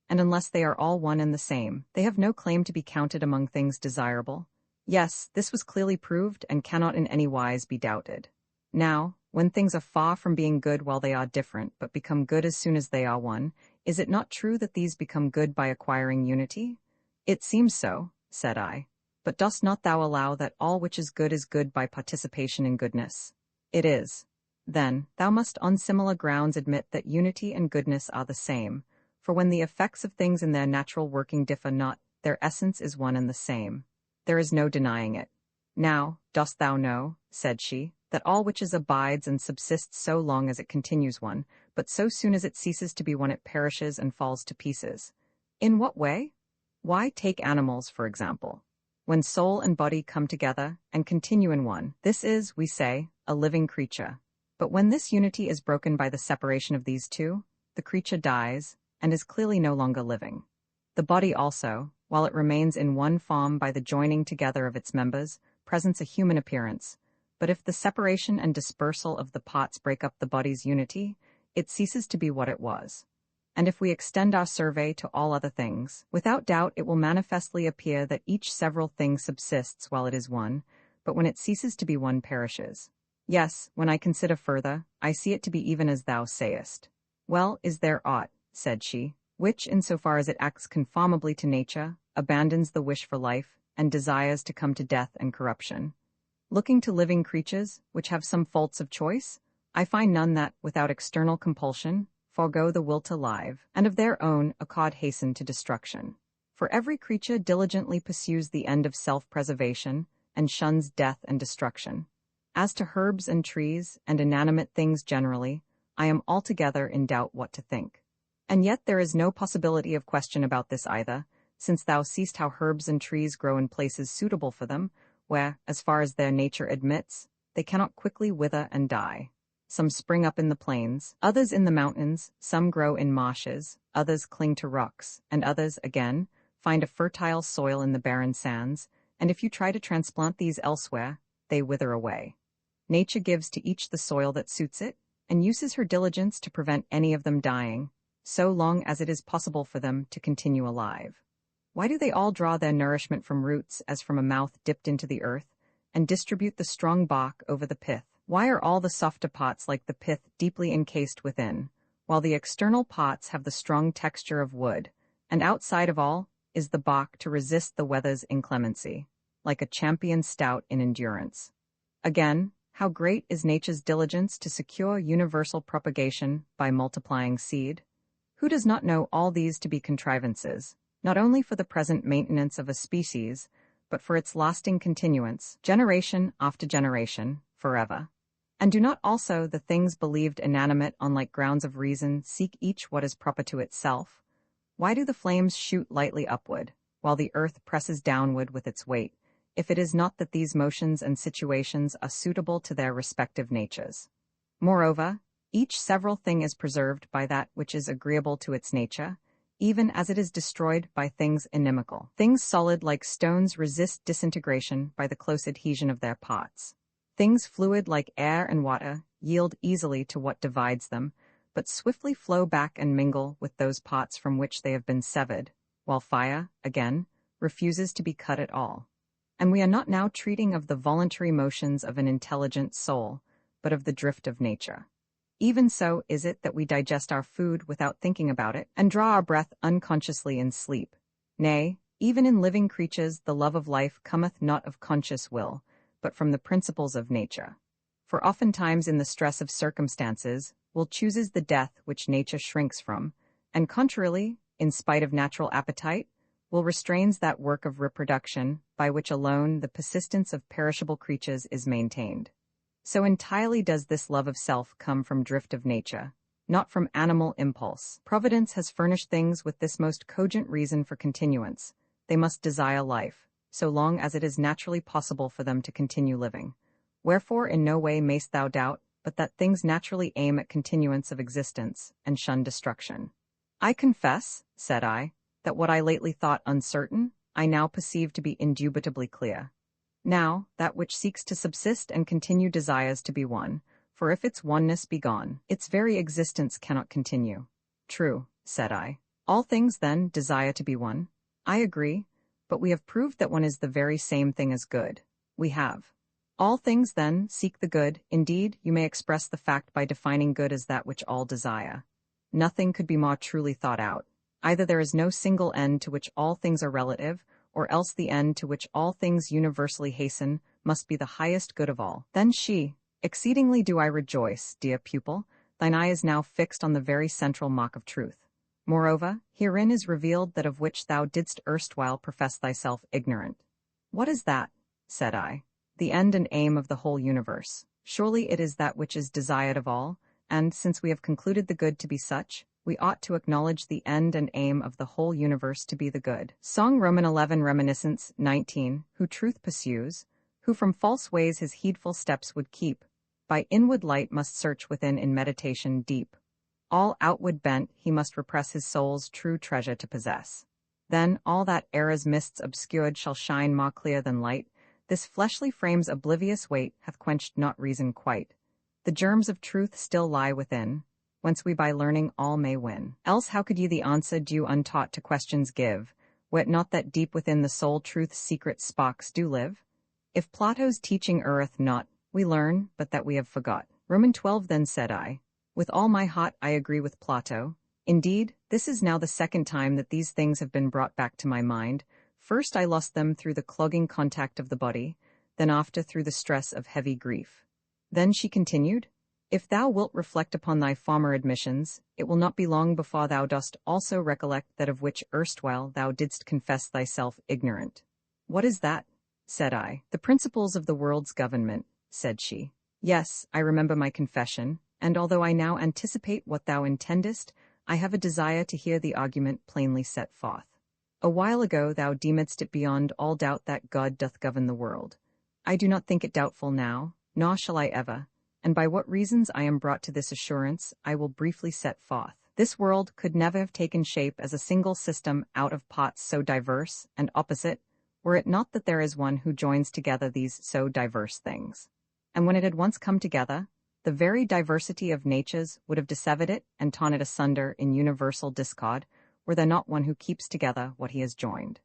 And unless they are all one and the same, they have no claim to be counted among things desirable. Yes, this was clearly proved and cannot in any wise be doubted. Now, when things are far from being good while they are different, but become good as soon as they are one, is it not true that these become good by acquiring unity? It seems so, said I. But dost not thou allow that all which is good by participation in goodness? It is. Then, thou must on similar grounds admit that unity and goodness are the same, for when the effects of things in their natural working differ not, their essence is one and the same. There is no denying it. Now, dost thou know, said she, that all which is abides and subsists so long as it continues one, but so soon as it ceases to be one it perishes and falls to pieces. In what way? Why, take animals, for example. when soul and body come together and continue in one. This is, we say, a living creature. But when this unity is broken by the separation of these two, the creature dies and is clearly no longer living. The body also, while it remains in one form by the joining together of its members, presents a human appearance. But if the separation and dispersal of the parts break up the body's unity, it ceases to be what it was. And if we extend our survey to all other things, without doubt it will manifestly appear that each several thing subsists while it is one, but when it ceases to be one perishes. Yes, when I consider further, I see it to be even as thou sayest. Well, is there aught, said she, which, insofar as it acts conformably to nature, abandons the wish for life, and desires to come to death and corruption? Looking to living creatures, which have some faults of choice, I find none that, without external compulsion, forego the will to live, and of their own accord hasten to destruction. For every creature diligently pursues the end of self-preservation, and shuns death and destruction. As to herbs and trees, and inanimate things generally, I am altogether in doubt what to think. And yet there is no possibility of question about this either, since thou seest how herbs and trees grow in places suitable for them, where, as far as their nature admits, they cannot quickly wither and die. Some spring up in the plains, others in the mountains, some grow in marshes, others cling to rocks, and others, again, find a fertile soil in the barren sands, and if you try to transplant these elsewhere, they wither away. Nature gives to each the soil that suits it, and uses her diligence to prevent any of them dying, so long as it is possible for them to continue alive. Why do they all draw their nourishment from roots as from a mouth dipped into the earth, and distribute the strong bark over the pith? Why are all the softer parts like the pith deeply encased within, while the external parts have the strong texture of wood, and outside of all is the bark to resist the weather's inclemency, like a champion stout in endurance? Again, how great is nature's diligence to secure universal propagation by multiplying seed? Who does not know all these to be contrivances, not only for the present maintenance of a species, but for its lasting continuance, generation after generation, forever? And do not also the things believed inanimate on like grounds of reason seek each what is proper to itself? Why do the flames shoot lightly upward, while the earth presses downward with its weight, if it is not that these motions and situations are suitable to their respective natures? Moreover, each several thing is preserved by that which is agreeable to its nature, even as it is destroyed by things inimical. Things solid like stones resist disintegration by the close adhesion of their parts. Things fluid like air and water yield easily to what divides them, but swiftly flow back and mingle with those parts from which they have been severed, while fire, again, refuses to be cut at all. And we are not now treating of the voluntary motions of an intelligent soul, but of the drift of nature. Even so is it that we digest our food without thinking about it, and draw our breath unconsciously in sleep. Nay, even in living creatures the love of life cometh not of conscious will, but from the principles of nature. For oftentimes in the stress of circumstances, will chooses the death which nature shrinks from, and contrarily, in spite of natural appetite, will restrains that work of reproduction by which alone the persistence of perishable creatures is maintained. So entirely does this love of self come from drift of nature, not from animal impulse. Providence has furnished things with this most cogent reason for continuance: they must desire life, so long as it is naturally possible for them to continue living. Wherefore in no way mayst thou doubt, but that things naturally aim at continuance of existence, and shun destruction. I confess, said I, that what I lately thought uncertain, I now perceive to be indubitably clear. Now, that which seeks to subsist and continue desires to be one, for if its oneness be gone, its very existence cannot continue. True, said I. All things, then, desire to be one. I agree, but we have proved that one is the very same thing as good. We have. All things, then, seek the good. Indeed, you may express the fact by defining good as that which all desire. Nothing could be more truly thought out. Either there is no single end to which all things are relative, or else the end to which all things universally hasten must be the highest good of all. Then she, exceedingly do I rejoice, dear pupil, thine eye is now fixed on the very central mark of truth. Moreover, herein is revealed that of which thou didst erstwhile profess thyself ignorant. What is that? Said I. The end and aim of the whole universe. Surely it is that which is desired of all, and, since we have concluded the good to be such, we ought to acknowledge the end and aim of the whole universe to be the good. Song Roman 11 Reminiscence 19, who truth pursues, who from false ways his heedful steps would keep, by inward light must search within in meditation deep. All outward bent he must repress his soul's true treasure to possess. Then all that error's mists obscured shall shine more clear than light. This fleshly frame's oblivious weight hath quenched not reason quite. The germs of truth still lie within, whence we by learning all may win. Else how could ye the answer due untaught to questions give, were it not that deep within the soul truth's secret spocks do live? If Plato's teaching erreth not, we learn but that we have forgot. Roman 12 Then said I, with all my heart I agree with Plato. Indeed, this is now the second time that these things have been brought back to my mind. First I lost them through the clogging contact of the body, then after through the stress of heavy grief. Then she continued, if thou wilt reflect upon thy former admissions, it will not be long before thou dost also recollect that of which erstwhile thou didst confess thyself ignorant. What is that? Said I. The principles of the world's government, said she. Yes, I remember my confession, and although I now anticipate what thou intendest, I have a desire to hear the argument plainly set forth. A while ago thou deemedst it beyond all doubt that God doth govern the world. I do not think it doubtful now, nor shall I ever, and by what reasons I am brought to this assurance I will briefly set forth. This world could never have taken shape as a single system out of parts so diverse and opposite, were it not that there is one who joins together these so diverse things. And when it had once come together, the very diversity of natures would have dissevered it and torn it asunder in universal discord, were there not one who keeps together what he has joined.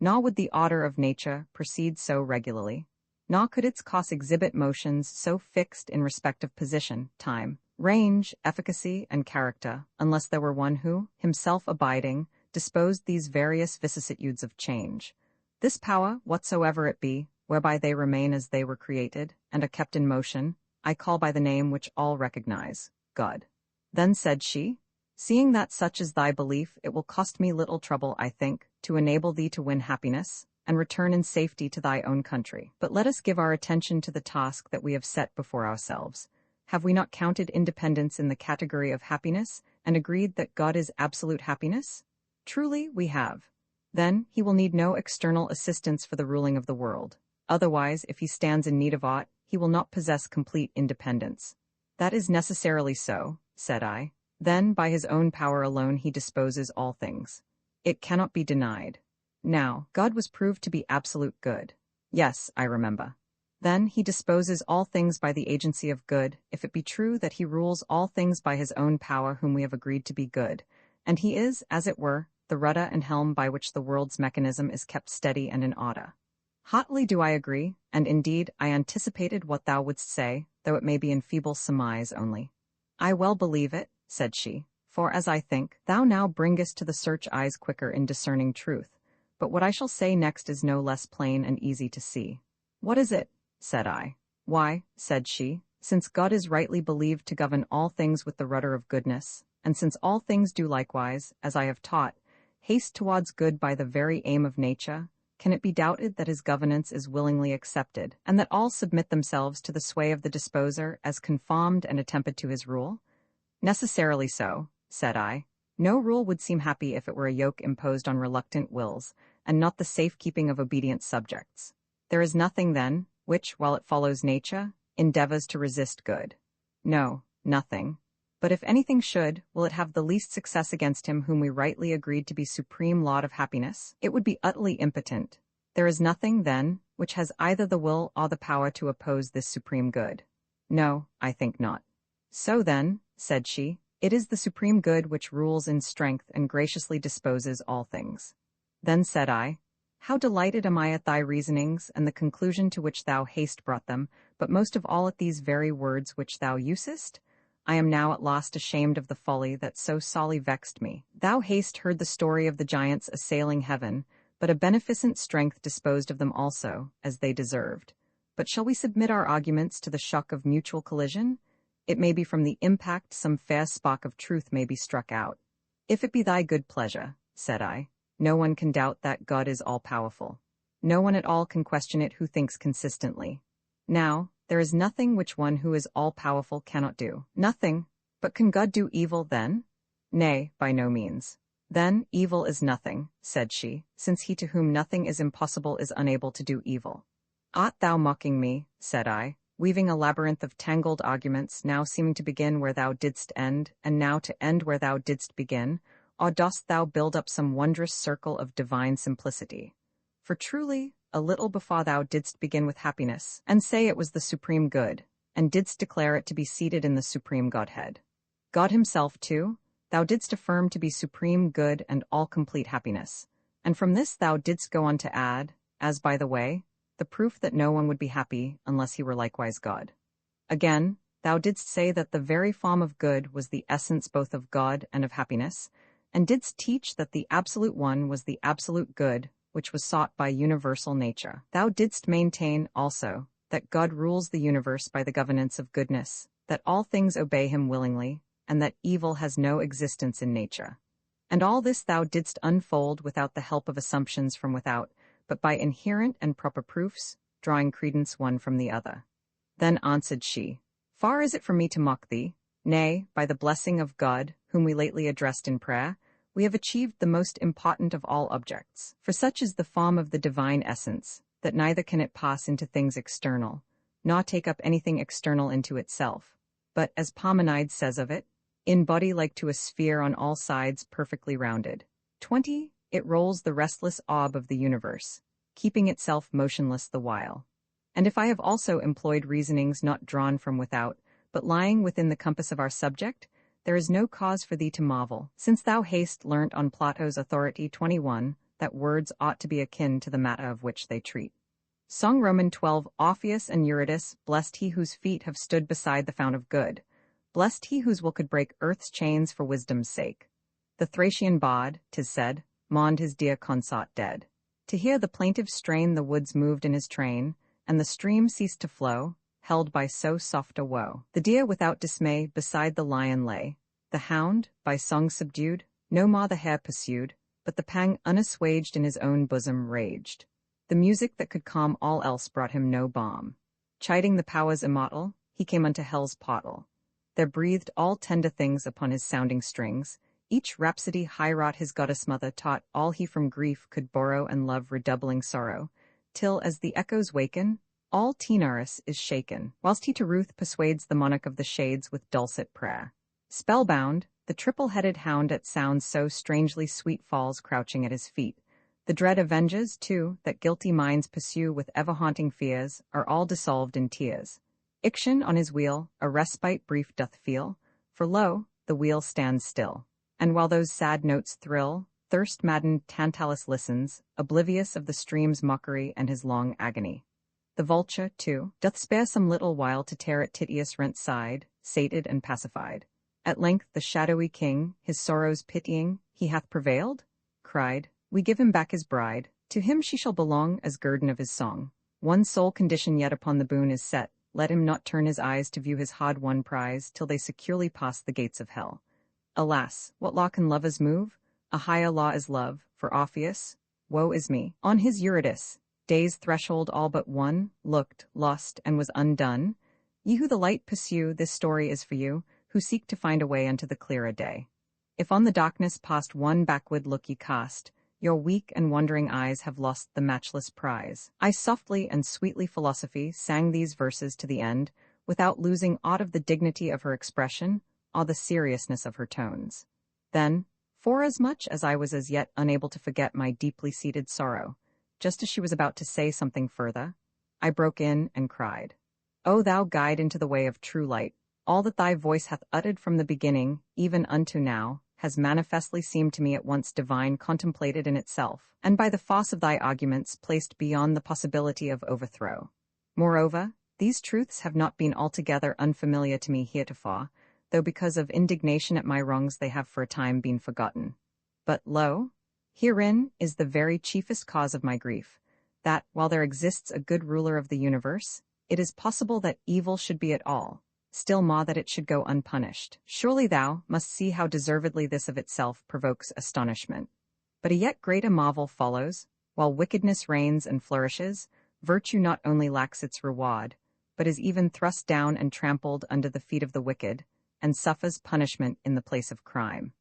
Nor would the order of nature proceed so regularly, nor could its cause exhibit motions so fixed in respect of position, time, range, efficacy, and character, unless there were one who, himself abiding, disposed these various vicissitudes of change. This power, whatsoever it be, whereby they remain as they were created, and are kept in motion, I call by the name which all recognize, God. Then said she, seeing that such is thy belief, it will cost me little trouble, I think, to enable thee to win happiness, and return in safety to thy own country. But let us give our attention to the task that we have set before ourselves. Have we not counted independence in the category of happiness, and agreed that God is absolute happiness? Truly, we have. Then he will need no external assistance for the ruling of the world. Otherwise, if he stands in need of aught, he will not possess complete independence. That is necessarily so, said I. Then, by his own power alone he disposes all things. It cannot be denied. Now, God was proved to be absolute good. Yes, I remember. Then he disposes all things by the agency of good, if it be true that he rules all things by his own power whom we have agreed to be good, and he is, as it were, the rudder and helm by which the world's mechanism is kept steady and in order. Hotly do I agree, and indeed I anticipated what thou wouldst say, though it may be in feeble surmise only. I well believe it, said she, for as I think, thou now bringest to the search eyes quicker in discerning truth. But what I shall say next is no less plain and easy to see. What is it? Said I. Why, said she, since God is rightly believed to govern all things with the rudder of goodness, and since all things do likewise, as I have taught, haste towards good by the very aim of nature, can it be doubted that his governance is willingly accepted, and that all submit themselves to the sway of the disposer as conformed and attempted to his rule? Necessarily so, said I. No rule would seem happy if it were a yoke imposed on reluctant wills, and not the safekeeping of obedient subjects. There is nothing, then, which, while it follows nature, endeavors to resist good. No, nothing. But if anything should, will it have the least success against him whom we rightly agreed to be supreme lord of happiness? It would be utterly impotent. There is nothing, then, which has either the will or the power to oppose this supreme good. No, I think not. So then, said she, it is the supreme good which rules in strength and graciously disposes all things. Then said I, how delighted am I at thy reasonings and the conclusion to which thou hast brought them, but most of all at these very words which thou usest? I am now at last ashamed of the folly that so sorely vexed me. Thou hast heard the story of the giants assailing heaven, but a beneficent strength disposed of them also, as they deserved. But shall we submit our arguments to the shock of mutual collision? It may be from the impact some fair spark of truth may be struck out. If it be thy good pleasure, said I, no one can doubt that God is all-powerful. No one at all can question it who thinks consistently. Now, there is nothing which one who is all-powerful cannot do. Nothing. But can God do evil then? Nay, by no means. Then, evil is nothing, said she, since he to whom nothing is impossible is unable to do evil. Art thou mocking me, said I, weaving a labyrinth of tangled arguments, now seeming to begin where thou didst end, and now to end where thou didst begin, or dost thou build up some wondrous circle of divine simplicity? For truly, a little before thou didst begin with happiness, and say it was the supreme good, and didst declare it to be seated in the supreme Godhead. God himself, too, thou didst affirm to be supreme good and all-complete happiness, and from this thou didst go on to add, as by the way, the proof that no one would be happy unless he were likewise God. Again, thou didst say that the very form of good was the essence both of God and of happiness, and didst teach that the absolute one was the absolute good, which was sought by universal nature. Thou didst maintain, also, that God rules the universe by the governance of goodness, that all things obey him willingly, and that evil has no existence in nature. And all this thou didst unfold without the help of assumptions from without, but by inherent and proper proofs, drawing credence one from the other. Then answered she, Far is it from me to mock thee. Nay, by the blessing of God, whom we lately addressed in prayer, we have achieved the most important of all objects. For such is the form of the divine essence, that neither can it pass into things external, nor take up anything external into itself, but, as Parmenides says of it, in body like to a sphere on all sides perfectly rounded. 20. It rolls the restless orb of the universe, keeping itself motionless the while. And if I have also employed reasonings not drawn from without, but lying within the compass of our subject, there is no cause for thee to marvel, since thou hast learnt on Plato's authority 21, that words ought to be akin to the matter of which they treat. Song Roman 12. Orpheus and Eurydice, blessed he whose feet have stood beside the fount of good. Blessed he whose will could break earth's chains for wisdom's sake. The Thracian bard, 'tis said, mourned his dear consort dead. To hear the plaintive strain the woods moved in his train, and the stream ceased to flow, held by so soft a woe. The deer without dismay beside the lion lay. The hound, by song subdued, no more the hare pursued, but the pang unassuaged in his own bosom raged. The music that could calm all else brought him no balm. Chiding the powers immortal, he came unto hell's portal. There breathed all tender things upon his sounding strings. Each rhapsody high-wrought his goddess mother taught all he from grief could borrow and love redoubling sorrow, till as the echoes waken, all Taenarus is shaken, whilst he to ruth persuades the monarch of the shades with dulcet prayer. Spellbound, the triple-headed hound at sounds so strangely sweet falls crouching at his feet. The dread avenges, too, that guilty minds pursue with ever-haunting fears, are all dissolved in tears. Iction on his wheel, a respite brief doth feel, for lo, the wheel stands still. And while those sad notes thrill, thirst-maddened Tantalus listens, oblivious of the stream's mockery and his long agony. The vulture, too, doth spare some little while to tear at Titius' rent side, sated and pacified. At length the shadowy king, his sorrows pitying, he hath prevailed? Cried, we give him back his bride, to him she shall belong as guerdon of his song. One sole condition yet upon the boon is set, let him not turn his eyes to view his hard-won prize till they securely pass the gates of hell. Alas, what law can lovers move? A higher law is love, for Orpheus, woe is me, on his Eurydice, day's threshold all but won, looked, lost, and was undone. Ye who the light pursue, this story is for you, who seek to find a way unto the clearer day. If on the darkness past one backward look ye cast, your weak and wondering eyes have lost the matchless prize. I softly and sweetly philosophy sang these verses to the end, without losing aught of the dignity of her expression, or the seriousness of her tones. Then, forasmuch as I was as yet unable to forget my deeply seated sorrow, just as she was about to say something further, I broke in and cried, O thou guide into the way of true light, all that thy voice hath uttered from the beginning, even unto now, has manifestly seemed to me at once divine contemplated in itself, and by the force of thy arguments placed beyond the possibility of overthrow. Moreover, these truths have not been altogether unfamiliar to me heretofore, though because of indignation at my wrongs they have for a time been forgotten. But lo, herein is the very chiefest cause of my grief, that, while there exists a good ruler of the universe, it is possible that evil should be at all, still more that it should go unpunished. Surely thou must see how deservedly this of itself provokes astonishment. But a yet greater marvel follows. While wickedness reigns and flourishes, virtue not only lacks its reward, but is even thrust down and trampled under the feet of the wicked, and suffers punishment in the place of crime.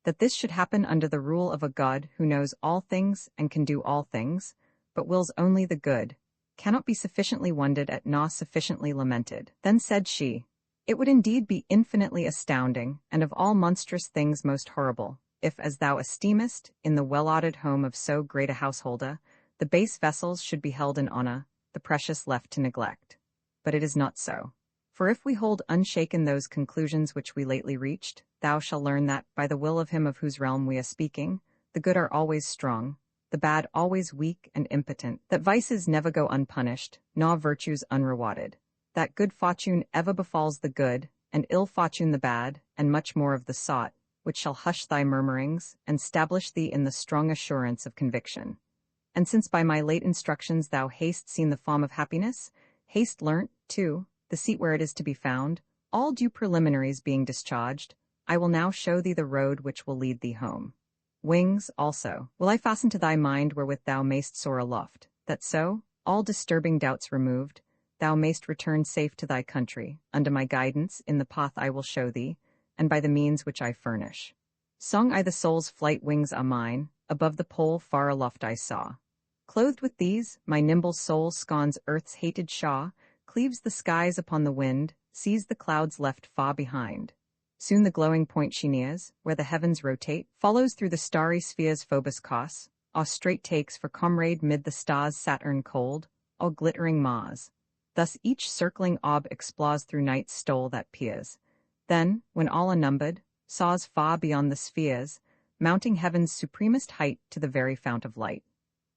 That this should happen under the rule of a God who knows all things and can do all things, but wills only the good, cannot be sufficiently wondered at nor sufficiently lamented. Then said she, It would indeed be infinitely astounding, and of all monstrous things most horrible, if, as thou esteemest, in the well-ordered home of so great a householder, the base vessels should be held in honor, the precious left to neglect. But it is not so. For if we hold unshaken those conclusions which we lately reached, thou shalt learn that, by the will of him of whose realm we are speaking, the good are always strong, the bad always weak and impotent, that vices never go unpunished, nor virtues unrewarded, that good fortune ever befalls the good, and ill fortune the bad, and much more of the sort, which shall hush thy murmurings, and stablish thee in the strong assurance of conviction. And since by my late instructions thou hast seen the form of happiness, hast learnt, too, the seat where it is to be found, all due preliminaries being discharged, I will now show thee the road which will lead thee home. Wings, also, will I fasten to thy mind wherewith thou mayst soar aloft, that so, all disturbing doubts removed, thou mayst return safe to thy country, under my guidance, in the path I will show thee, and by the means which I furnish. Song I the soul's flight wings are mine, above the pole far aloft I saw. Clothed with these, my nimble soul scorns earth's hated shaw, cleaves the skies upon the wind, sees the clouds left far behind. Soon the glowing point she nears, where the heavens rotate, follows through the starry spheres Phobos course, or straight takes for comrade mid the stars Saturn cold, or glittering Mars. Thus each circling orb explores through night's stole that peers. Then, when all are numbered, soars far beyond the spheres, mounting heaven's supremest height to the very fount of light.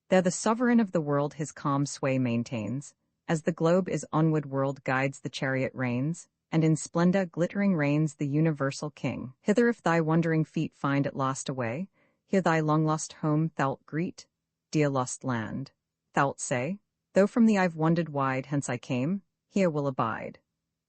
There the sovereign of the world his calm sway maintains, as the globe is onward world guides the chariot reins, and in splendor glittering reigns the universal king. Hither if thy wandering feet find it lost away, here thy long-lost home thou'lt greet, dear lost land. Thou'lt say, though from thee I've wandered wide hence I came, here will abide.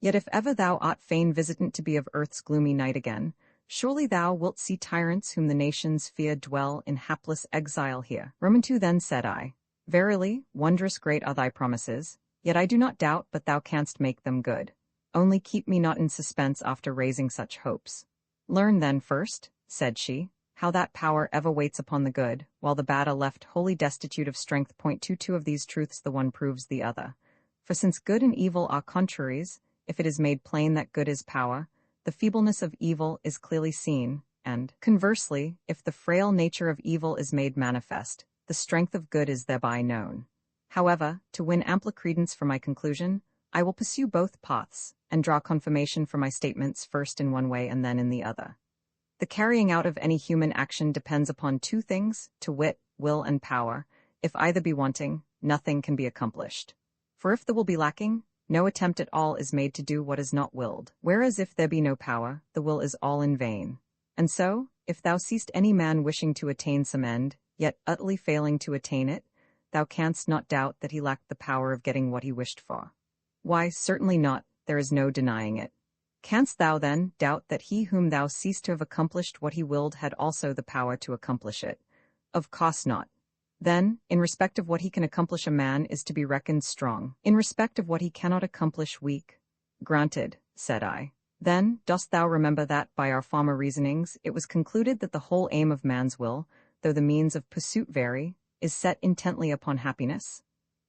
Yet if ever thou art fain visitant to be of earth's gloomy night again, surely thou wilt see tyrants whom the nations fear dwell in hapless exile here. Roman 2 Then said I, Verily, wondrous great are thy promises, yet I do not doubt but thou canst make them good. Only keep me not in suspense after raising such hopes. Learn then first, said she, how that power ever waits upon the good, while the bad are left wholly destitute of strength. Point 2 of these truths the one proves the other. For since good and evil are contraries, if it is made plain that good is power, the feebleness of evil is clearly seen, and, conversely, if the frail nature of evil is made manifest, the strength of good is thereby known. However, to win ample credence for my conclusion, I will pursue both paths, and draw confirmation for my statements first in one way and then in the other. The carrying out of any human action depends upon two things, to wit, will and power. If either be wanting, nothing can be accomplished. For if the will be lacking, no attempt at all is made to do what is not willed, whereas if there be no power, the will is all in vain. And so, if thou seest any man wishing to attain some end, yet utterly failing to attain it, thou canst not doubt that he lacked the power of getting what he wished for. Why, certainly not, there is no denying it. Canst thou then doubt that he whom thou seest to have accomplished what he willed had also the power to accomplish it? Of course not. Then, in respect of what he can accomplish a man is to be reckoned strong, in respect of what he cannot accomplish weak. Granted, said I. Then, dost thou remember that, by our former reasonings, it was concluded that the whole aim of man's will, though the means of pursuit vary, is set intently upon happiness?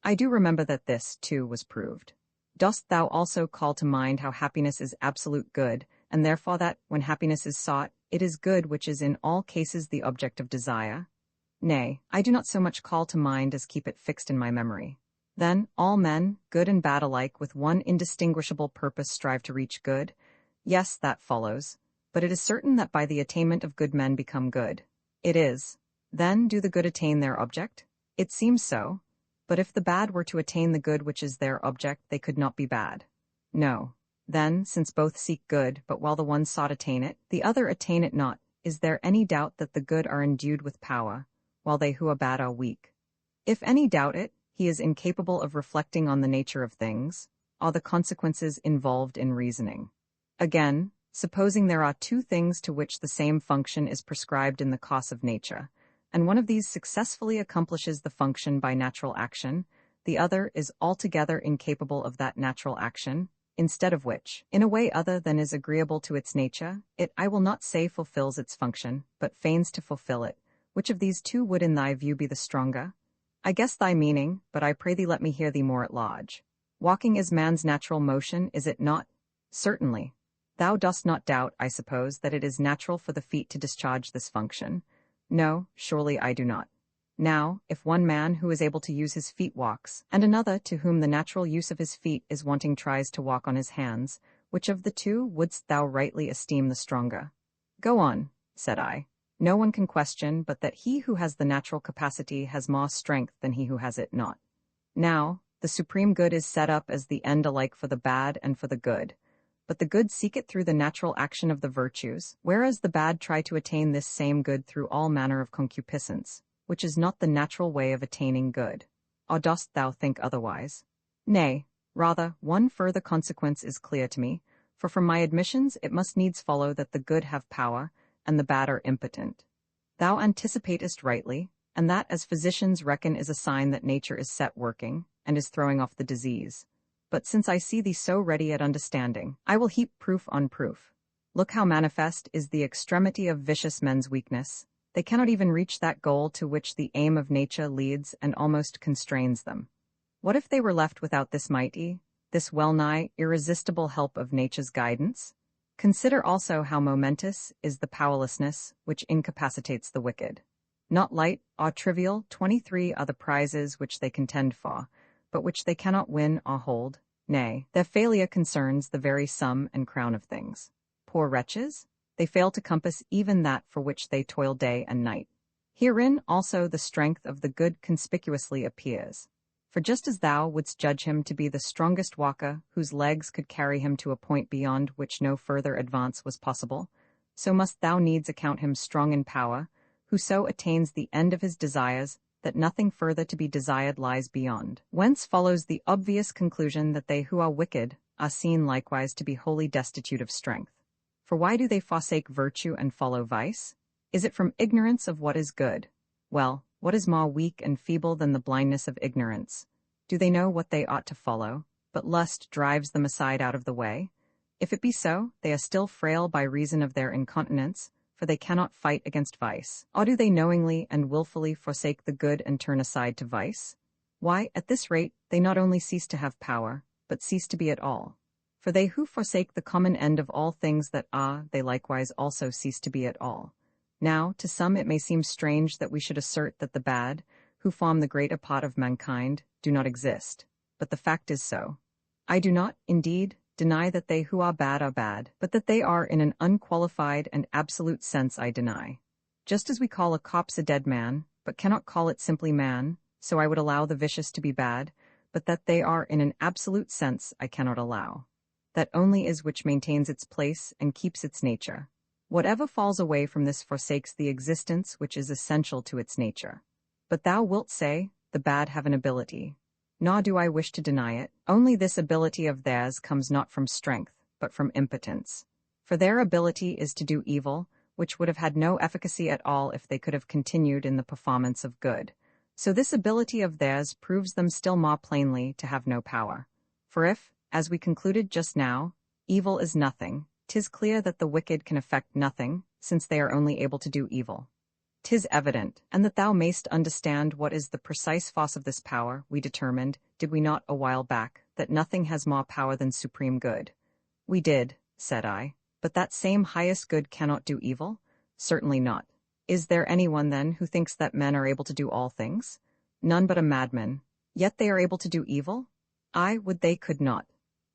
I do remember that this, too, was proved. Dost thou also call to mind how happiness is absolute good, and therefore that, when happiness is sought, it is good which is in all cases the object of desire? Nay, I do not so much call to mind as keep it fixed in my memory. Then, all men, good and bad alike, with one indistinguishable purpose strive to reach good? Yes, that follows. But it is certain that by the attainment of good men become good. It is. Then, do the good attain their object? It seems so. But if the bad were to attain the good which is their object, they could not be bad. No. Then, since both seek good, but while the one sought attain it, the other attain it not, is there any doubt that the good are endued with power, while they who are bad are weak? If any doubt it, he is incapable of reflecting on the nature of things, or the consequences involved in reasoning. Again, supposing there are two things to which the same function is prescribed in the course of nature, and one of these successfully accomplishes the function by natural action, the other is altogether incapable of that natural action, instead of which, in a way other than is agreeable to its nature, it I will not say fulfills its function, but feigns to fulfill it. Which of these two would in thy view be the stronger? I guess thy meaning, but I pray thee let me hear thee more at large. Walking is man's natural motion, is it not? Certainly. Thou dost not doubt, I suppose, that it is natural for the feet to discharge this function. No, surely I do not. Now, if one man who is able to use his feet walks, and another to whom the natural use of his feet is wanting tries to walk on his hands, which of the two wouldst thou rightly esteem the stronger? Go on, said I. No one can question but that he who has the natural capacity has more strength than he who has it not. Now, the supreme good is set up as the end alike for the bad and for the good. But the good seek it through the natural action of the virtues, whereas the bad try to attain this same good through all manner of concupiscence, which is not the natural way of attaining good. Or dost thou think otherwise? Nay, rather, one further consequence is clear to me, for from my admissions it must needs follow that the good have power, and the bad are impotent. Thou anticipatest rightly, and that as physicians reckon is a sign that nature is set working, and is throwing off the disease. But since I see thee so ready at understanding, I will heap proof on proof. Look how manifest is the extremity of vicious men's weakness. They cannot even reach that goal to which the aim of nature leads and almost constrains them. What if they were left without this mighty, this well-nigh irresistible help of nature's guidance? Consider also how momentous is the powerlessness which incapacitates the wicked. Not light or trivial 23 are the prizes which they contend for, but which they cannot win or hold. Nay, their failure concerns the very sum and crown of things. Poor wretches! They fail to compass even that for which they toil day and night. Herein also the strength of the good conspicuously appears. For just as thou wouldst judge him to be the strongest walker whose legs could carry him to a point beyond which no further advance was possible, so must thou needs account him strong in power, who so attains the end of his desires that nothing further to be desired lies beyond. Whence follows the obvious conclusion that they who are wicked are seen likewise to be wholly destitute of strength. For why do they forsake virtue and follow vice? Is it from ignorance of what is good? Well, what is more weak and feeble than the blindness of ignorance? Do they know what they ought to follow, but lust drives them aside out of the way? If it be so, they are still frail by reason of their incontinence, for they cannot fight against vice. Or do they knowingly and willfully forsake the good and turn aside to vice? Why, at this rate, they not only cease to have power, but cease to be at all. For they who forsake the common end of all things that are, they likewise also cease to be at all. Now, to some it may seem strange that we should assert that the bad, who form the greater part of mankind, do not exist. But the fact is so. I do not, indeed, deny that they who are bad, but that they are in an unqualified and absolute sense I deny. Just as we call a corpse a dead man, but cannot call it simply man, so I would allow the vicious to be bad, but that they are in an absolute sense I cannot allow. That only is which maintains its place and keeps its nature. Whatever falls away from this forsakes the existence which is essential to its nature. But thou wilt say, the bad have an ability. Nor do I wish to deny it, only this ability of theirs comes not from strength, but from impotence. For their ability is to do evil, which would have had no efficacy at all if they could have continued in the performance of good. So this ability of theirs proves them still more plainly to have no power. For if, as we concluded just now, evil is nothing, 'tis clear that the wicked can effect nothing, since they are only able to do evil. 'Tis evident, and that thou mayst understand what is the precise force of this power, we determined, did we not a while back, that nothing has more power than supreme good? We did, said I, but that same highest good cannot do evil? Certainly not. Is there anyone, then, who thinks that men are able to do all things? None but a madman. Yet they are able to do evil? I would they could not.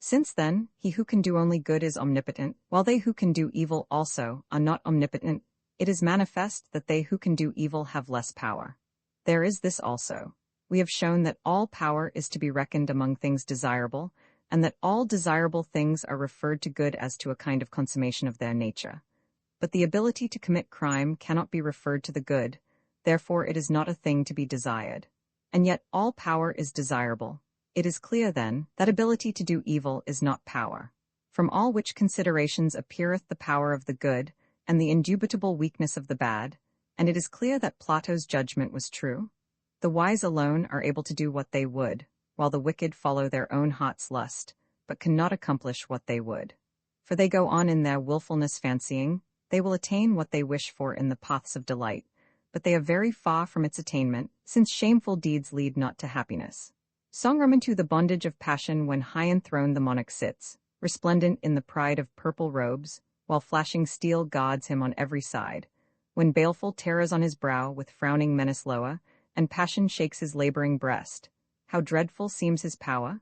Since then, he who can do only good is omnipotent, while they who can do evil also are not omnipotent, it is manifest that they who can do evil have less power. There is this also. We have shown that all power is to be reckoned among things desirable, and that all desirable things are referred to good as to a kind of consummation of their nature. But the ability to commit crime cannot be referred to the good, therefore it is not a thing to be desired. And yet all power is desirable. It is clear, then, that ability to do evil is not power. From all which considerations appeareth the power of the good, and the indubitable weakness of the bad, and it is clear that Plato's judgment was true. The wise alone are able to do what they would, while the wicked follow their own heart's lust, but cannot accomplish what they would. For they go on in their willfulness fancying, they will attain what they wish for in the paths of delight, but they are very far from its attainment, since shameful deeds lead not to happiness. Song Roman 2. The bondage of passion. When high enthroned the monarch sits, resplendent in the pride of purple robes, while flashing steel guards him on every side. When baleful terrors on his brow with frowning menace lower, and passion shakes his laboring breast, how dreadful seems his power!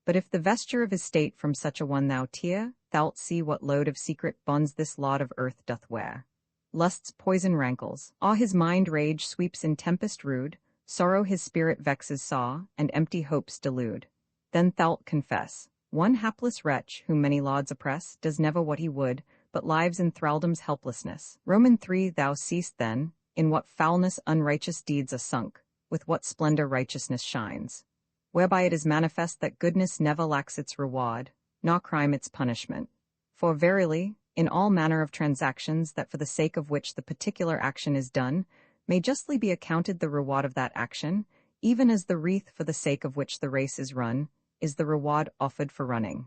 But if the vesture of his state from such a one thou tear, thou'lt see what load of secret bonds this lot of earth doth wear. Lust's poison rankles, awe his mind rage sweeps in tempest rude, sorrow his spirit vexes saw, and empty hopes delude. Then thou'lt confess, one hapless wretch, whom many lauds oppress, does never what he would, but lives in thraldom's helplessness. Roman 3. Thou seest then, in what foulness unrighteous deeds are sunk, with what splendor righteousness shines. Whereby it is manifest that goodness never lacks its reward, nor crime its punishment. For verily, in all manner of transactions that for the sake of which the particular action is done, may justly be accounted the reward of that action, even as the wreath for the sake of which the race is run, is the reward offered for running.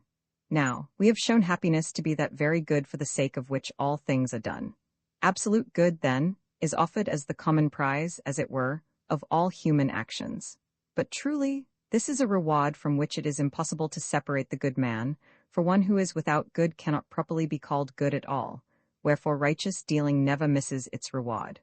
Now, we have shown happiness to be that very good for the sake of which all things are done. Absolute good, then, is offered as the common prize, as it were, of all human actions. But truly, this is a reward from which it is impossible to separate the good man, for one who is without good cannot properly be called good at all, wherefore righteous dealing never misses its reward.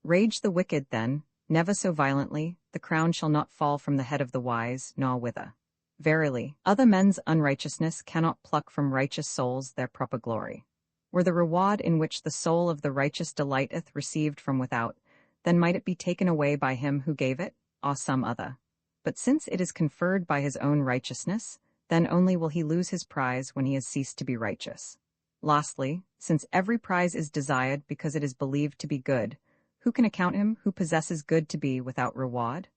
Rage the wicked, then, never so violently, the crown shall not fall from the head of the wise, nor wither. Verily, other men's unrighteousness cannot pluck from righteous souls their proper glory. Were the reward in which the soul of the righteous delighteth received from without, then might it be taken away by him who gave it, or some other. But since it is conferred by his own righteousness, then only will he lose his prize when he has ceased to be righteous. Lastly, since every prize is desired because it is believed to be good, who can account him who possesses good to be without reward?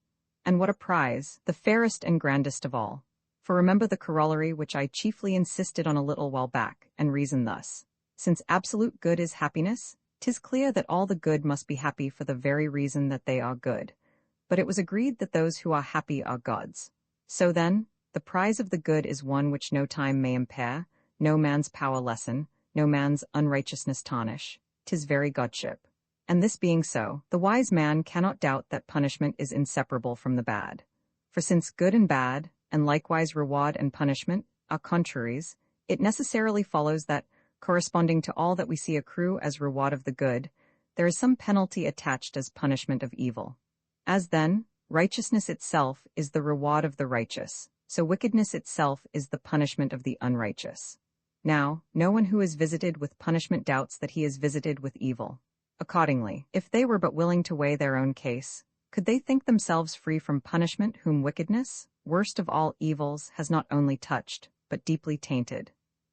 And what a prize, the fairest and grandest of all! For remember the corollary which I chiefly insisted on a little while back, and reason thus. Since absolute good is happiness, 'tis clear that all the good must be happy for the very reason that they are good. But it was agreed that those who are happy are gods. So then, the prize of the good is one which no time may impair, no man's power lessen, no man's unrighteousness tarnish, 'tis very godship. And this being so, the wise man cannot doubt that punishment is inseparable from the bad. For since good and bad, and likewise reward and punishment, are contraries, it necessarily follows that, corresponding to all that we see accrue as reward of the good, there is some penalty attached as punishment of evil. As then, righteousness itself is the reward of the righteous, so wickedness itself is the punishment of the unrighteous. Now, no one who is visited with punishment doubts that he is visited with evil. Accordingly, if they were but willing to weigh their own case, could they think themselves free from punishment whom wickedness, worst of all evils, has not only touched, but deeply tainted?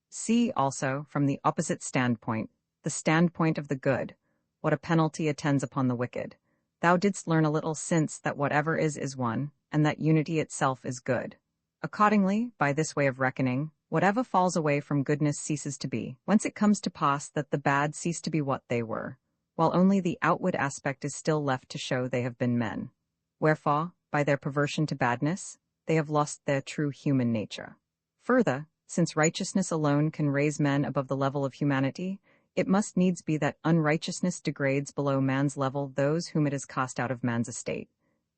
See also, from the opposite standpoint, the standpoint of the good, what a penalty attends upon the wicked. Thou didst learn a little since that whatever is one, and that unity itself is good. Accordingly, by this way of reckoning, whatever falls away from goodness ceases to be, whence it comes to pass that the bad cease to be what they were, while only the outward aspect is still left to show they have been men. Wherefore, by their perversion to badness, they have lost their true human nature. Further, since righteousness alone can raise men above the level of humanity, it must needs be that unrighteousness degrades below man's level those whom it has cast out of man's estate.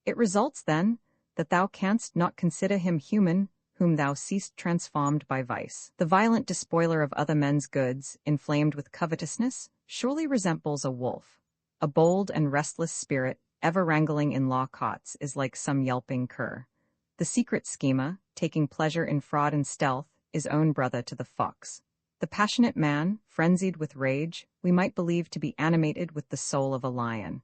It results, then, that thou canst not consider him human whom thou seest transformed by vice. The violent despoiler of other men's goods, inflamed with covetousness, surely resembles a wolf. A bold and restless spirit, ever wrangling in law courts, is like some yelping cur. The secret schemer, taking pleasure in fraud and stealth, is own brother to the fox. The passionate man, frenzied with rage, we might believe to be animated with the soul of a lion.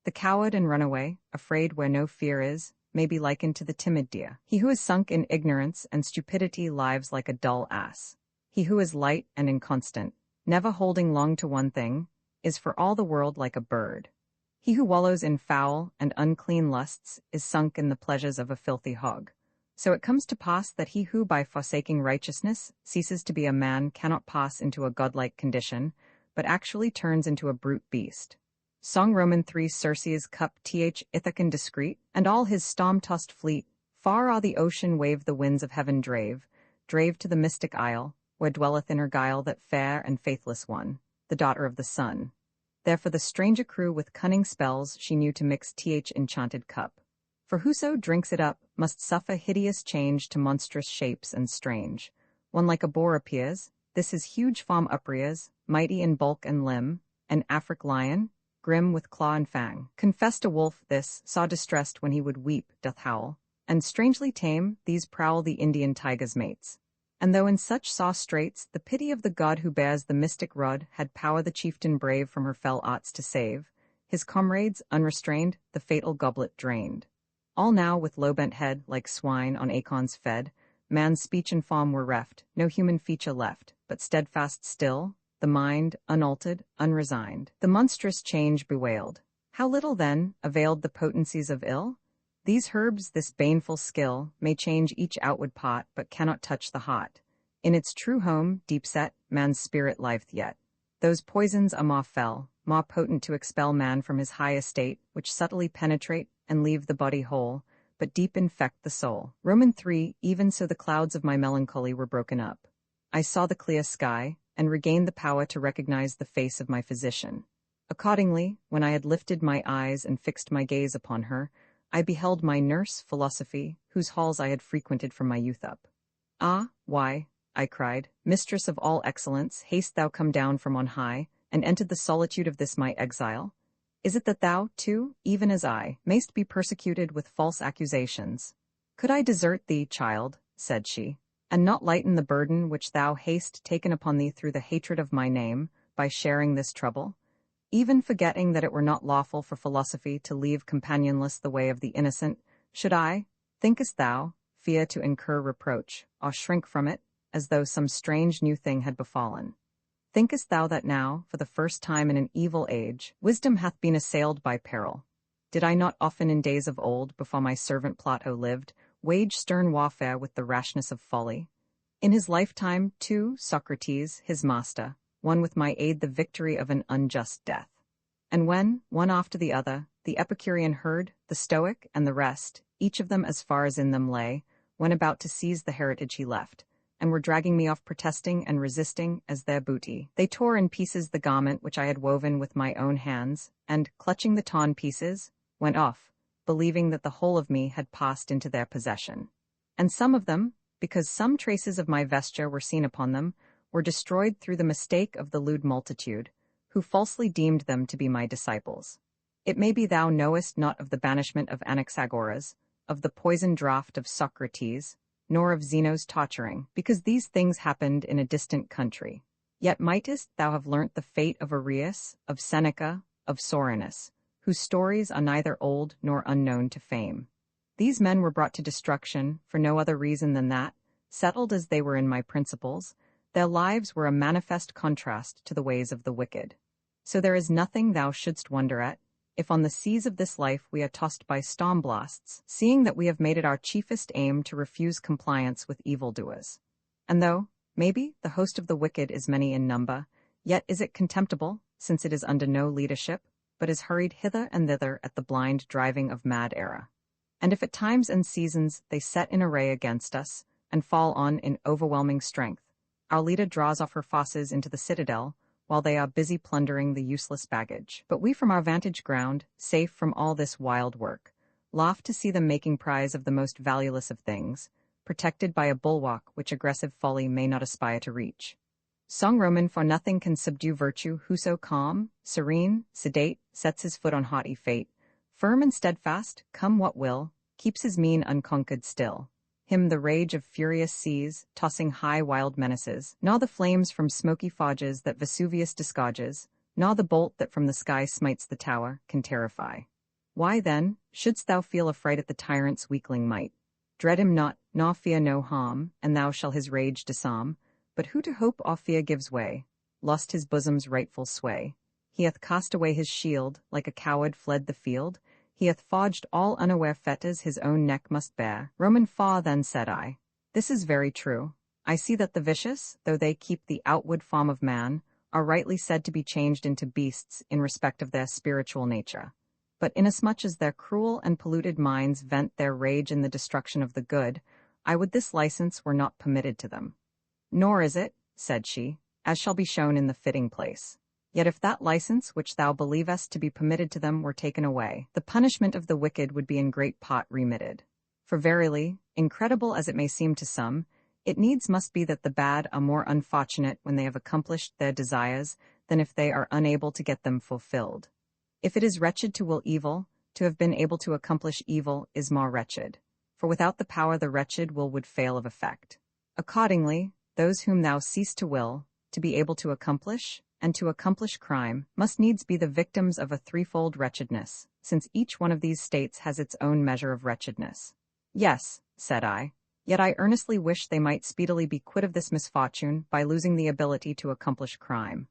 The coward and runaway, afraid where no fear is, may be likened to the timid deer. He who is sunk in ignorance and stupidity lives like a dull ass. He who is light and inconstant, never holding long to one thing, is for all the world like a bird. He who wallows in foul and unclean lusts is sunk in the pleasures of a filthy hog. So it comes to pass that he who by forsaking righteousness ceases to be a man cannot pass into a godlike condition, but actually turns into a brute beast. Song Roman 3 Circe's cup th Ithacan discreet, and all his storm-tossed fleet, far o'er the ocean wave the winds of heaven drave, drave to the mystic isle, where dwelleth in her guile that fair and faithless one, the daughter of the sun. There for the strange crew with cunning spells she knew to mix th enchanted cup. For whoso drinks it up must suffer hideous change to monstrous shapes and strange. One like a boar appears, this his huge form uprears, mighty in bulk and limb, an Afric lion, grim with claw and fang. Confessed a wolf this, saw distressed when he would weep, doth howl, and strangely tame, these prowl the Indian tiger's mates. And though in such saw straits, the pity of the god who bears the mystic rod had power the chieftain brave from her fell arts to save, his comrades, unrestrained, the fatal goblet drained. All now with low-bent head, like swine on acorns fed, man's speech and form were reft, no human feature left, but steadfast still, the mind, unaltered, unresigned. The monstrous change bewailed. How little, then, availed the potencies of ill? These herbs, this baneful skill, may change each outward part, but cannot touch the heart. In its true home, deep set, man's spirit liveth yet. Those poisons are more fell, more potent to expel man from his high estate, which subtly penetrate and leave the body whole, but deep infect the soul. Roman 3, even so the clouds of my melancholy were broken up. I saw the clear sky, and regained the power to recognize the face of my physician. Accordingly, when I had lifted my eyes and fixed my gaze upon her, I beheld my nurse, Philosophy, whose halls I had frequented from my youth up. Ah, why, I cried, mistress of all excellence, haste thou come down from on high, and entered the solitude of this my exile? Is it that thou, too, even as I, mayst be persecuted with false accusations? Could I desert thee, child, said she, and not lighten the burden which thou hast taken upon thee through the hatred of my name, by sharing this trouble? Even forgetting that it were not lawful for philosophy to leave companionless the way of the innocent, should I, thinkest thou, fear to incur reproach, or shrink from it, as though some strange new thing had befallen? Thinkest thou that now, for the first time in an evil age, wisdom hath been assailed by peril? Did I not often in days of old, before my servant Plato lived, wage stern warfare with the rashness of folly? In his lifetime, too, Socrates, his master, won with my aid the victory of an unjust death. And when, one after the other, the Epicurean herd, the Stoic, and the rest, each of them as far as in them lay, went about to seize the heritage he left, and were dragging me off protesting and resisting as their booty, they tore in pieces the garment which I had woven with my own hands, and, clutching the torn pieces, went off, believing that the whole of me had passed into their possession. And some of them, because some traces of my vesture were seen upon them, were destroyed through the mistake of the lewd multitude, who falsely deemed them to be my disciples. It may be thou knowest not of the banishment of Anaxagoras, of the poisoned draught of Socrates, nor of Zeno's torturing, because these things happened in a distant country. Yet mightest thou have learnt the fate of Arius, of Seneca, of Soranus, whose stories are neither old nor unknown to fame. These men were brought to destruction for no other reason than that, settled as they were in my principles, their lives were a manifest contrast to the ways of the wicked. So there is nothing thou shouldst wonder at, if on the seas of this life we are tossed by storm blasts, seeing that we have made it our chiefest aim to refuse compliance with evildoers. And though, maybe, the host of the wicked is many in number, yet is it contemptible, since it is under no leadership, but is hurried hither and thither at the blind driving of mad error. And if at times and seasons they set in array against us, and fall on in overwhelming strength, our leader draws off her forces into the citadel, while they are busy plundering the useless baggage. But we from our vantage ground, safe from all this wild work, laugh to see them making prize of the most valueless of things, protected by a bulwark which aggressive folly may not aspire to reach. Song Roman, for nothing can subdue virtue, whoso calm, serene, sedate, sets his foot on haughty fate, firm and steadfast, come what will, keeps his mien unconquered still. Him the rage of furious seas, tossing high wild menaces, nor the flames from smoky forges that Vesuvius disgorges, nor the bolt that from the sky smites the tower, can terrify. Why, then, shouldst thou feel affright at the tyrant's weakling might? Dread him not, nor fear no harm, and thou shall his rage disarm. But who to hope or fear gives way, lost his bosom's rightful sway. He hath cast away his shield, like a coward fled the field. He hath forged all unaware fetters his own neck must bear. Roman 4, then said I. This is very true. I see that the vicious, though they keep the outward form of man, are rightly said to be changed into beasts in respect of their spiritual nature. But inasmuch as their cruel and polluted minds vent their rage in the destruction of the good, I would this license were not permitted to them. Nor is it, said she, as shall be shown in the fitting place. Yet if that license which thou believest to be permitted to them were taken away, the punishment of the wicked would be in great part remitted. For verily, incredible as it may seem to some, it needs must be that the bad are more unfortunate when they have accomplished their desires than if they are unable to get them fulfilled. If it is wretched to will evil, to have been able to accomplish evil is more wretched. For without the power the wretched will would fail of effect. Accordingly, those whom thou cease to will, to be able to accomplish, and to accomplish crime, must needs be the victims of a threefold wretchedness, since each one of these states has its own measure of wretchedness. Yes, said I, yet I earnestly wish they might speedily be quit of this misfortune by losing the ability to accomplish crime.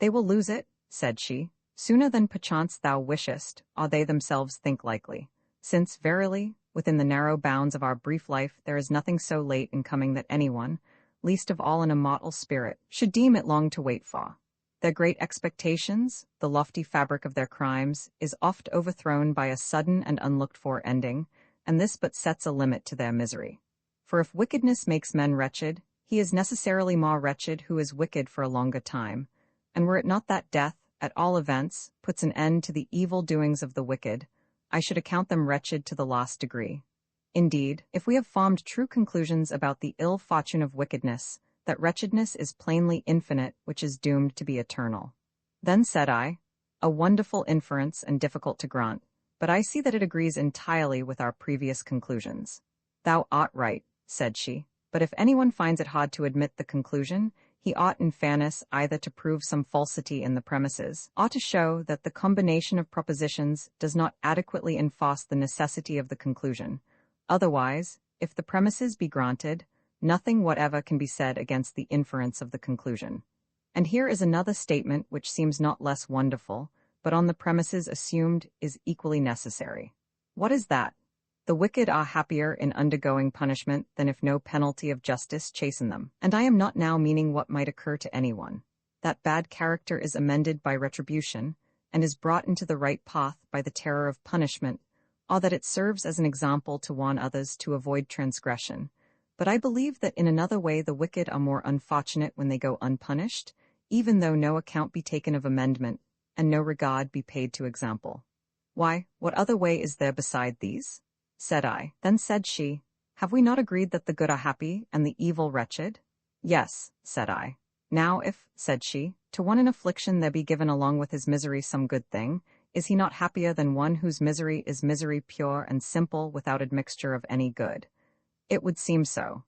They will lose it, said she, sooner than perchance thou wishest, or they themselves think likely, since, verily, within the narrow bounds of our brief life there is nothing so late in coming that anyone, least of all an immortal spirit, should deem it long to wait for. Their great expectations, the lofty fabric of their crimes, is oft overthrown by a sudden and unlooked-for ending, and this but sets a limit to their misery. For if wickedness makes men wretched, he is necessarily more wretched who is wicked for a longer time, and were it not that death, at all events, puts an end to the evil doings of the wicked, I should account them wretched to the last degree. Indeed, if we have formed true conclusions about the ill fortune of wickedness, that wretchedness is plainly infinite which is doomed to be eternal. Then said I, a wonderful inference and difficult to grant, but I see that it agrees entirely with our previous conclusions. Thou art right, said she, but if anyone finds it hard to admit the conclusion, he ought in fairness either to prove some falsity in the premises, or to show that the combination of propositions does not adequately enforce the necessity of the conclusion. Otherwise, if the premises be granted, nothing whatever can be said against the inference of the conclusion. And here is another statement which seems not less wonderful, but on the premises assumed is equally necessary. What is that? The wicked are happier in undergoing punishment than if no penalty of justice chasten them. And I am not now meaning what might occur to anyone. That bad character is amended by retribution, and is brought into the right path by the terror of punishment, or that it serves as an example to warn others to avoid transgression. But I believe that in another way the wicked are more unfortunate when they go unpunished, even though no account be taken of amendment, and no regard be paid to example. Why, what other way is there beside these? Said I. Then said she, have we not agreed that the good are happy, and the evil wretched? Yes, said I. Now if, said she, to one in affliction there be given along with his misery some good thing, is he not happier than one whose misery is misery pure and simple without admixture of any good? It would seem so.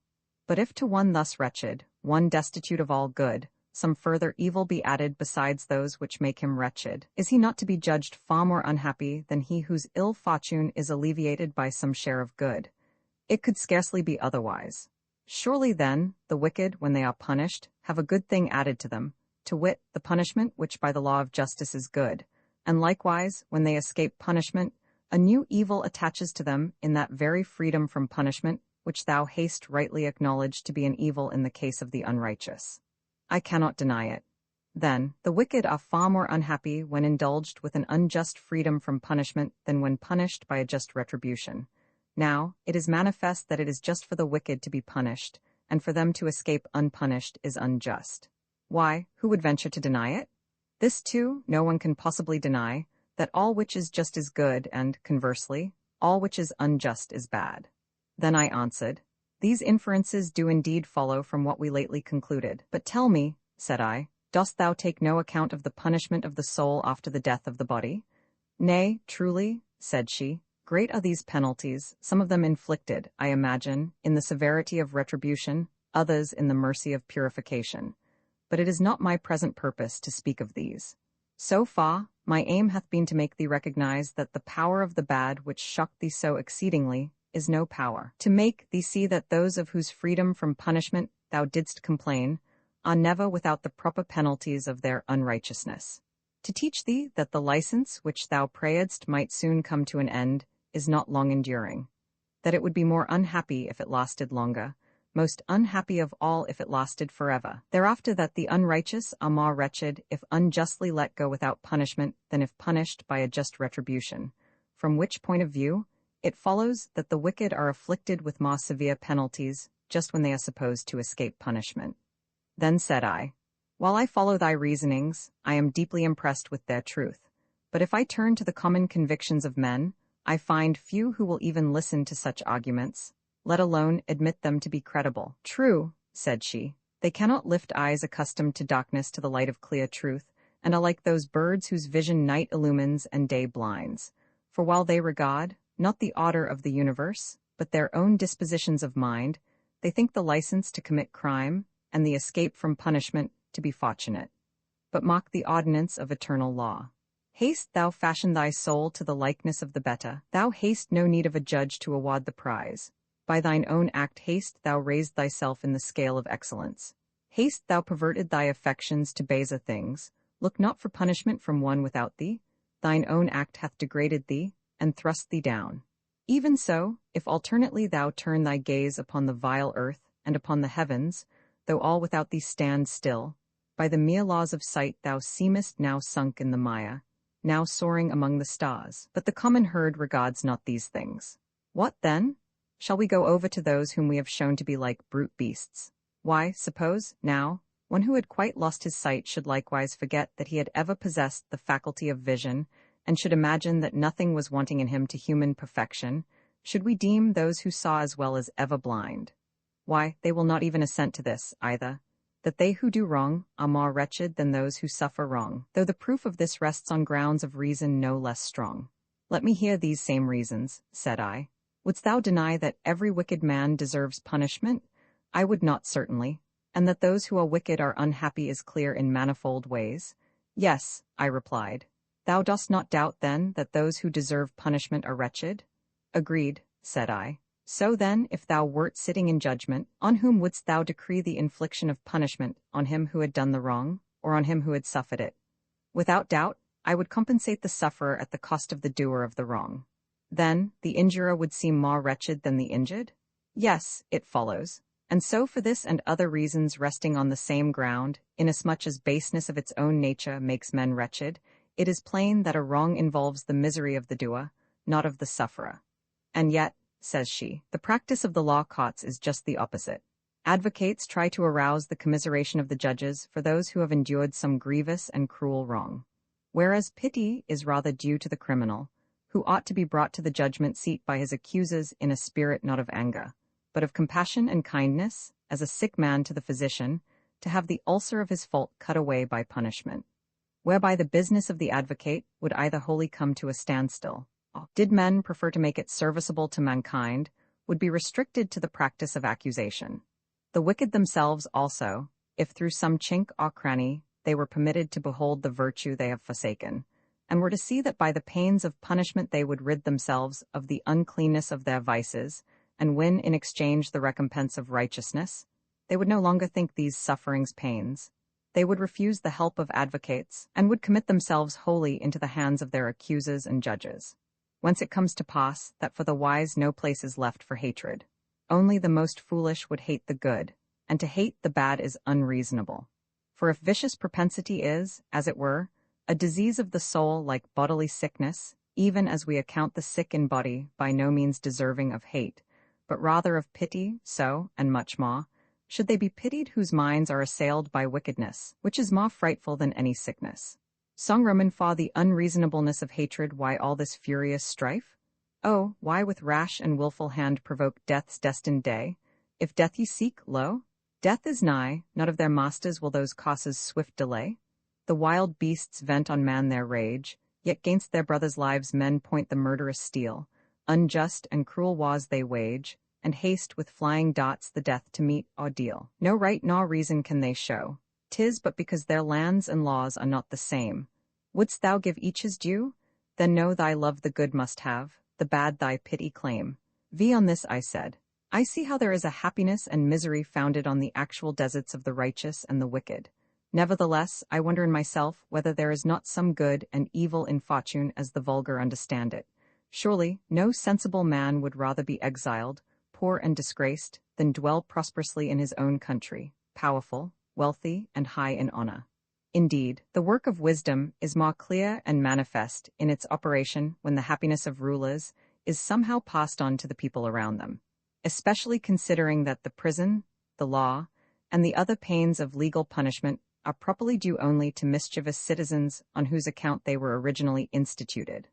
But if to one thus wretched, one destitute of all good, some further evil be added besides those which make him wretched, is he not to be judged far more unhappy than he whose ill fortune is alleviated by some share of good? It could scarcely be otherwise. Surely then, the wicked, when they are punished, have a good thing added to them, to wit, the punishment which by the law of justice is good, and likewise, when they escape punishment, a new evil attaches to them in that very freedom from punishment which thou hast rightly acknowledged to be an evil in the case of the unrighteous. I cannot deny it. Then, the wicked are far more unhappy when indulged with an unjust freedom from punishment than when punished by a just retribution. Now, it is manifest that it is just for the wicked to be punished, and for them to escape unpunished is unjust. Why, who would venture to deny it? This, too, no one can possibly deny, that all which is just is good, and, conversely, all which is unjust is bad. Then I answered, these inferences do indeed follow from what we lately concluded. But tell me, said I, dost thou take no account of the punishment of the soul after the death of the body? Nay, truly, said she, great are these penalties, some of them inflicted, I imagine, in the severity of retribution, others in the mercy of purification. But it is not my present purpose to speak of these. So far, my aim hath been to make thee recognize that the power of the bad which shocked thee so exceedingly is no power, to make thee see that those of whose freedom from punishment thou didst complain are never without the proper penalties of their unrighteousness. To teach thee that the license which thou prayedst might soon come to an end is not long enduring, that it would be more unhappy if it lasted longer, most unhappy of all if it lasted forever. Thereafter that the unrighteous are more wretched if unjustly let go without punishment than if punished by a just retribution, from which point of view, it follows that the wicked are afflicted with more severe penalties just when they are supposed to escape punishment. Then said I, while I follow thy reasonings, I am deeply impressed with their truth. But if I turn to the common convictions of men, I find few who will even listen to such arguments, let alone admit them to be credible. True, said she, they cannot lift eyes accustomed to darkness to the light of clear truth, and are like those birds whose vision night illumines and day blinds. For while they regard, not the order of the universe, but their own dispositions of mind, they think the license to commit crime, and the escape from punishment, to be fortunate, but mock the ordinance of eternal law. Haste thou fashion thy soul to the likeness of the better, thou hast no need of a judge to award the prize. By thine own act haste thou raised thyself in the scale of excellence. Haste thou perverted thy affections to baser things, look not for punishment from one without thee, thine own act hath degraded thee, and thrust thee down. Even so, if alternately thou turn thy gaze upon the vile earth and upon the heavens, though all without thee stand still, by the mere laws of sight thou seemest now sunk in the mire, now soaring among the stars. But the common herd regards not these things. What then? Shall we go over to those whom we have shown to be like brute beasts? Why, suppose, now, one who had quite lost his sight should likewise forget that he had ever possessed the faculty of vision, and should imagine that nothing was wanting in him to human perfection, should we deem those who saw as well as ever blind? Why, they will not even assent to this, either, that they who do wrong are more wretched than those who suffer wrong, though the proof of this rests on grounds of reason no less strong. Let me hear these same reasons, said I. Wouldst thou deny that every wicked man deserves punishment? I would not certainly, and that those who are wicked are unhappy is clear in manifold ways. Yes, I replied. Thou dost not doubt, then, that those who deserve punishment are wretched? Agreed, said I. So then, if thou wert sitting in judgment, on whom wouldst thou decree the infliction of punishment, on him who had done the wrong, or on him who had suffered it? Without doubt, I would compensate the sufferer at the cost of the doer of the wrong. Then, the injurer would seem more wretched than the injured? Yes, it follows. And so for this and other reasons resting on the same ground, inasmuch as baseness of its own nature makes men wretched, it is plain that a wrong involves the misery of the doer, not of the sufferer. And yet, says she, the practice of the law courts is just the opposite. Advocates try to arouse the commiseration of the judges for those who have endured some grievous and cruel wrong, whereas pity is rather due to the criminal, who ought to be brought to the judgment seat by his accusers in a spirit not of anger, but of compassion and kindness, as a sick man to the physician, to have the ulcer of his fault cut away by punishment, whereby the business of the advocate would either wholly come to a standstill, or, did men prefer to make it serviceable to mankind, would be restricted to the practice of accusation. The wicked themselves also, if through some chink or cranny they were permitted to behold the virtue they have forsaken, and were to see that by the pains of punishment they would rid themselves of the uncleanness of their vices, and win in exchange the recompense of righteousness, they would no longer think these sufferings pains. They would refuse the help of advocates, and would commit themselves wholly into the hands of their accusers and judges. Whence it comes to pass that for the wise no place is left for hatred. Only the most foolish would hate the good, and to hate the bad is unreasonable. For if vicious propensity is, as it were, a disease of the soul like bodily sickness, even as we account the sick in body by no means deserving of hate, but rather of pity, so, and much more, should they be pitied whose minds are assailed by wickedness, which is more frightful than any sickness. Song Roman for the unreasonableness of hatred, why all this furious strife? Oh, why with rash and wilful hand provoke death's destined day? If death ye seek, lo, death is nigh, not of their masters will those causes swift delay. The wild beasts vent on man their rage, yet gainst their brothers' lives men point the murderous steel. Unjust and cruel wars they wage, and haste with flying darts the death to meet or deal. No right nor reason can they show. 'Tis but because their lands and laws are not the same. Wouldst thou give each his due? Then know thy love the good must have, the bad thy pity claim. On this I said, I see how there is a happiness and misery founded on the actual deserts of the righteous and the wicked. Nevertheless, I wonder in myself whether there is not some good and evil in fortune as the vulgar understand it. Surely, no sensible man would rather be exiled, poor and disgraced, than dwell prosperously in his own country, powerful, wealthy, and high in honor. Indeed, the work of wisdom is more clear and manifest in its operation when the happiness of rulers is somehow passed on to the people around them, especially considering that the prison, the law, and the other pains of legal punishment are properly due only to mischievous citizens on whose account they were originally instituted.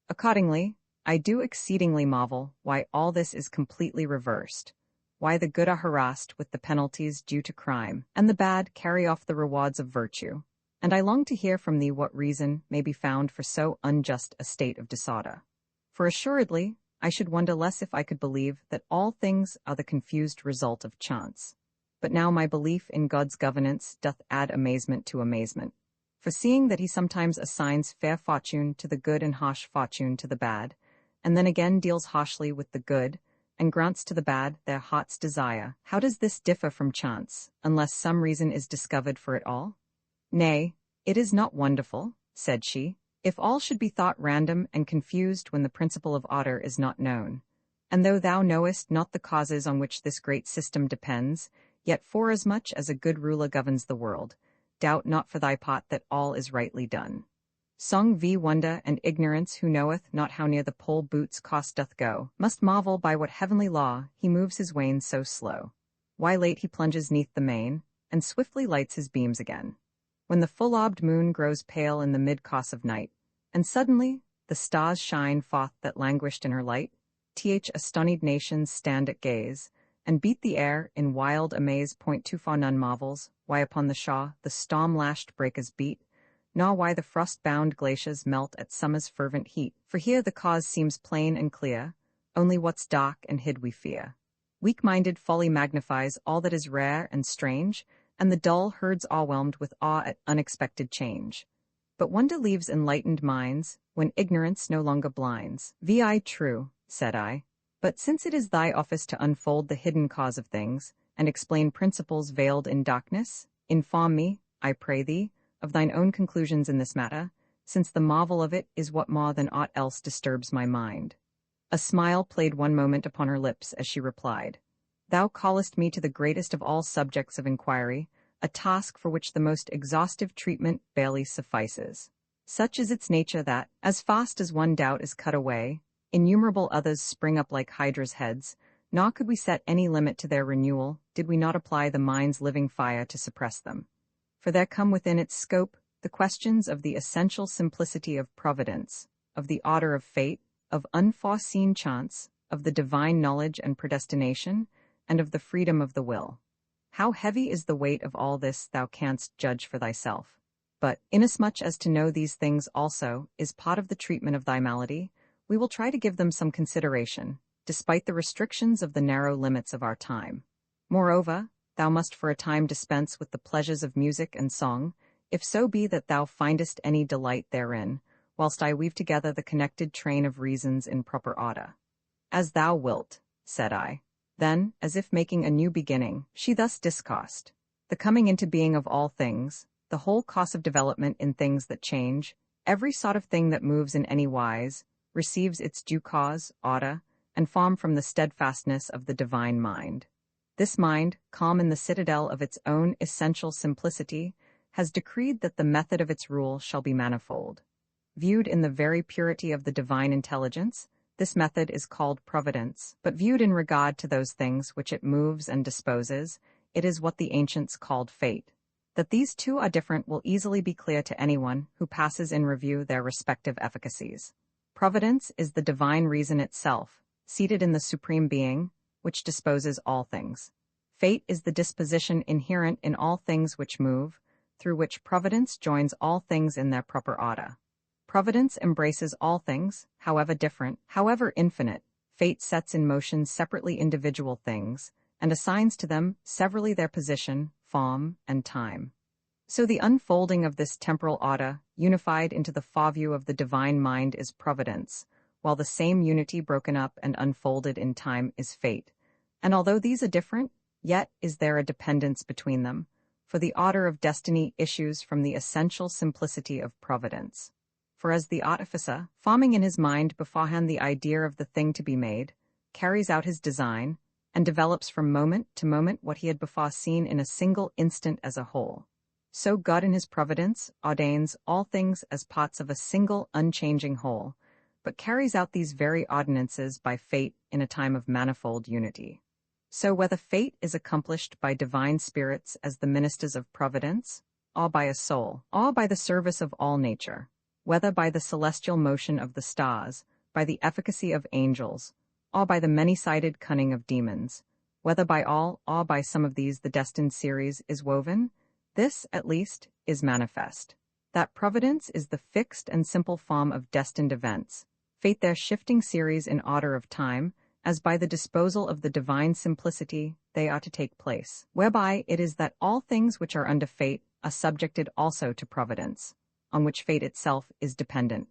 Accordingly, I do exceedingly marvel why all this is completely reversed, why the good are harassed with the penalties due to crime, and the bad carry off the rewards of virtue. And I long to hear from thee what reason may be found for so unjust a state of disorder. For assuredly, I should wonder less if I could believe that all things are the confused result of chance. But now my belief in God's governance doth add amazement to amazement. For seeing that he sometimes assigns fair fortune to the good and harsh fortune to the bad, and then again deals harshly with the good, and grants to the bad their heart's desire, how does this differ from chance, unless some reason is discovered for it all? Nay, it is not wonderful, said she, if all should be thought random and confused when the principle of order is not known. And though thou knowest not the causes on which this great system depends, yet forasmuch as a good ruler governs the world, doubt not for thy part that all is rightly done. Song v. Wonder and ignorance who knoweth not how near the pole boots cost doth go, must marvel by what heavenly law he moves his wain so slow. Why late he plunges neath the main, and swiftly lights his beams again. When the full-orbed moon grows pale in the mid-course of night, and suddenly the stars shine forth that languished in her light, astonied nations stand at gaze, and beat the air in wild amaze. Point too far none marvels, why upon the shore the storm-lashed breakers beat, nor why the frost-bound glaciers melt at summer's fervent heat, for here the cause seems plain and clear, only what's dark and hid we fear. Weak-minded folly magnifies all that is rare and strange, and the dull herds o'erwhelmed with awe at unexpected change. But wonder leaves enlightened minds, when ignorance no longer blinds. Vi true, said I. But since it is thy office to unfold the hidden cause of things, and explain principles veiled in darkness, inform me, I pray thee, of thine own conclusions in this matter, since the marvel of it is what more than aught else disturbs my mind. A smile played one moment upon her lips as she replied, Thou callest me to the greatest of all subjects of inquiry, a task for which the most exhaustive treatment barely suffices. Such is its nature that, as fast as one doubt is cut away, innumerable others spring up like Hydra's heads, nor could we set any limit to their renewal, did we not apply the mind's living fire to suppress them. For there come within its scope the questions of the essential simplicity of providence, of the order of fate, of unforeseen chance, of the divine knowledge and predestination, and of the freedom of the will. How heavy is the weight of all this thou canst judge for thyself. But, inasmuch as to know these things also is part of the treatment of thy malady, we will try to give them some consideration, despite the restrictions of the narrow limits of our time. Moreover, thou must for a time dispense with the pleasures of music and song, if so be that thou findest any delight therein, whilst I weave together the connected train of reasons in proper order. As thou wilt, said I. Then, as if making a new beginning, she thus discoursed. The coming into being of all things, the whole course of development in things that change, every sort of thing that moves in any wise, receives its due cause, order, and form from the steadfastness of the divine mind. This mind, calm in the citadel of its own essential simplicity, has decreed that the method of its rule shall be manifold. Viewed in the very purity of the divine intelligence, this method is called providence, but viewed in regard to those things which it moves and disposes, it is what the ancients called fate. That these two are different will easily be clear to anyone who passes in review their respective efficacies. Providence is the divine reason itself, seated in the supreme being, which disposes all things. Fate is the disposition inherent in all things which move, through which providence joins all things in their proper order. Providence embraces all things, however different, however infinite. Fate sets in motion separately individual things, and assigns to them severally their position, form, and time. So the unfolding of this temporal order, unified into the foreview of the divine mind, is providence, while the same unity broken up and unfolded in time is fate. And although these are different, yet is there a dependence between them, for the order of destiny issues from the essential simplicity of providence. For as the artificer, forming in his mind beforehand the idea of the thing to be made, carries out his design, and develops from moment to moment what he had before seen in a single instant as a whole, so God in his providence ordains all things as parts of a single unchanging whole, but carries out these very ordinances by fate in a time of manifold unity. So whether fate is accomplished by divine spirits as the ministers of providence, or by a soul, or by the service of all nature, whether by the celestial motion of the stars, by the efficacy of angels, or by the many-sided cunning of demons, whether by all or by some of these the destined series is woven, this, at least, is manifest, that providence is the fixed and simple form of destined events, fate their shifting series in order of time, as by the disposal of the divine simplicity they are to take place, whereby it is that all things which are under fate are subjected also to providence, on which fate itself is dependent,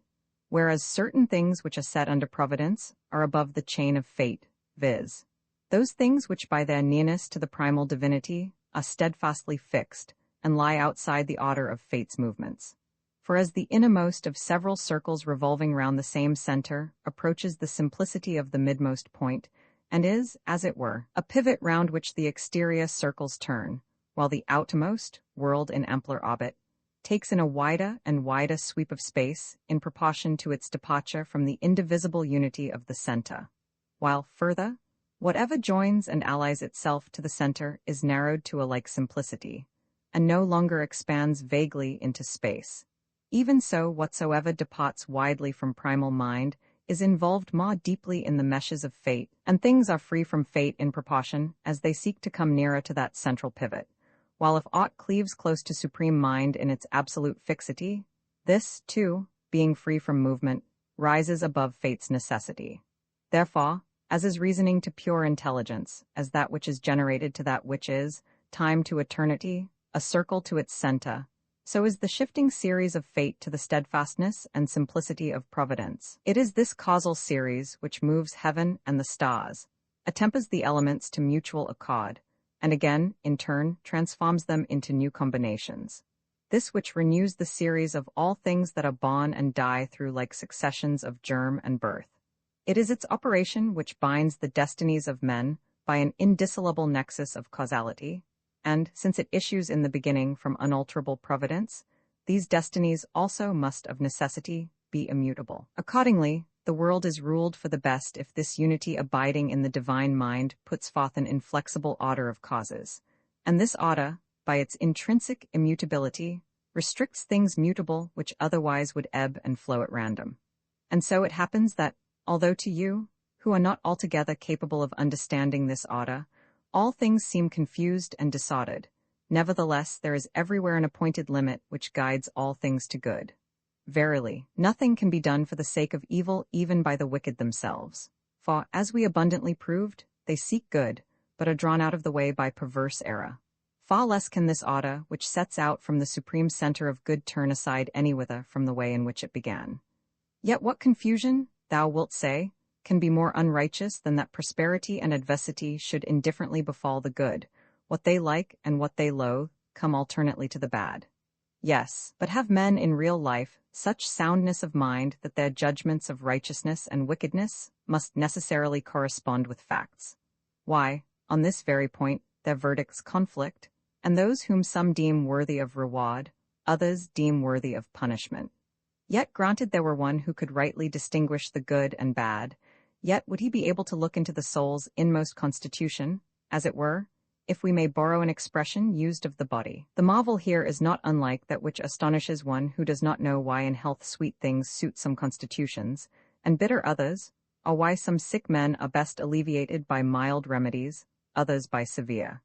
whereas certain things which are set under providence are above the chain of fate, viz., those things which by their nearness to the primal divinity are steadfastly fixed, and lie outside the order of fate's movements. For as the innermost of several circles revolving round the same center approaches the simplicity of the midmost point, and is, as it were, a pivot round which the exterior circles turn, while the outermost, whirled in ampler orbit, takes in a wider and wider sweep of space in proportion to its departure from the indivisible unity of the center, while, further, whatever joins and allies itself to the center is narrowed to a like simplicity, and no longer expands vaguely into space. Even so, whatsoever departs widely from primal mind is involved more deeply in the meshes of fate, and things are free from fate in proportion as they seek to come nearer to that central pivot, while if aught cleaves close to supreme mind in its absolute fixity, this, too, being free from movement, rises above fate's necessity. Therefore, as is reasoning to pure intelligence, as that which is generated to that which is, time to eternity, a circle to its center, so is the shifting series of fate to the steadfastness and simplicity of providence. It is this causal series which moves heaven and the stars, attempers the elements to mutual accord, and again, in turn, transforms them into new combinations. This which renews the series of all things that are born and die through like successions of germ and birth. It is its operation which binds the destinies of men by an indissoluble nexus of causality, and, since it issues in the beginning from unalterable providence, these destinies also must of necessity be immutable. Accordingly, the world is ruled for the best if this unity abiding in the divine mind puts forth an inflexible order of causes, and this order, by its intrinsic immutability, restricts things mutable which otherwise would ebb and flow at random. And so it happens that, although to you, who are not altogether capable of understanding this order, all things seem confused and disordered, nevertheless there is everywhere an appointed limit which guides all things to good. Verily, nothing can be done for the sake of evil even by the wicked themselves, for, as we abundantly proved, they seek good, but are drawn out of the way by perverse error. Far less can this order, which sets out from the supreme center of good, turn aside anywhither from the way in which it began. Yet what confusion, thou wilt say, can be more unrighteous than that prosperity and adversity should indifferently befall the good, what they like and what they loathe come alternately to the bad. Yes, but have men in real life such soundness of mind that their judgments of righteousness and wickedness must necessarily correspond with facts? Why, on this very point, their verdicts conflict, and those whom some deem worthy of reward, others deem worthy of punishment. Yet granted there were one who could rightly distinguish the good and bad, yet would he be able to look into the soul's inmost constitution, as it were, if we may borrow an expression used of the body. The marvel here is not unlike that which astonishes one who does not know why in health sweet things suit some constitutions, and bitter others, or why some sick men are best alleviated by mild remedies, others by severe.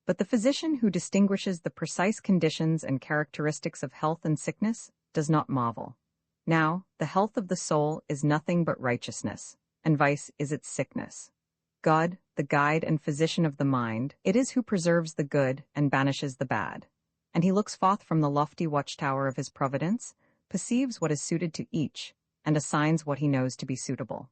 But the physician who distinguishes the precise conditions and characteristics of health and sickness does not marvel. Now, the health of the soul is nothing but righteousness, and vice is its sickness. God, the guide and physician of the mind, it is who preserves the good and banishes the bad. And he looks forth from the lofty watchtower of his providence, perceives what is suited to each, and assigns what he knows to be suitable.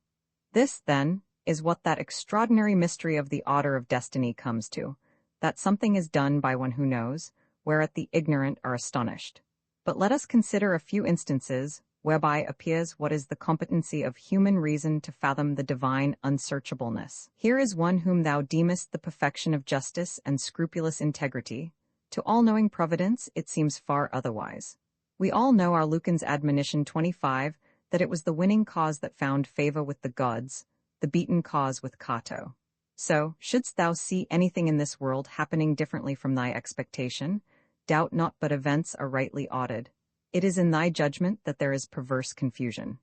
This, then, is what that extraordinary mystery of the order of destiny comes to, that something is done by one who knows, whereat the ignorant are astonished. But let us consider a few instances whereby appears what is the competency of human reason to fathom the divine unsearchableness. Here is one whom thou deemest the perfection of justice and scrupulous integrity. To all-knowing providence it seems far otherwise. We all know our Lucan's admonition 25, that it was the winning cause that found favor with the gods, the beaten cause with Cato. So, shouldst thou see anything in this world happening differently from thy expectation, doubt not but events are rightly ordered. It is in thy judgment that there is perverse confusion.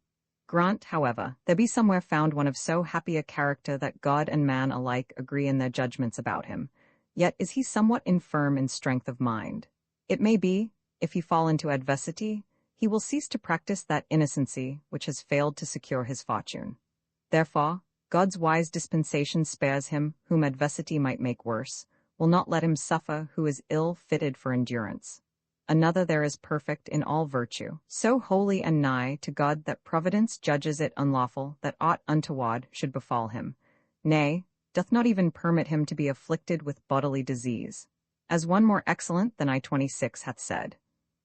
Grant, however, there be somewhere found one of so happy a character that God and man alike agree in their judgments about him, yet is he somewhat infirm in strength of mind. It may be, if he fall into adversity, he will cease to practice that innocency which has failed to secure his fortune. Therefore, God's wise dispensation spares him whom adversity might make worse, will not let him suffer who is ill-fitted for endurance. Another there is perfect in all virtue, so holy and nigh to God that providence judges it unlawful that aught untoward should befall him, nay, doth not even permit him to be afflicted with bodily disease. As one more excellent than I-26 hath said,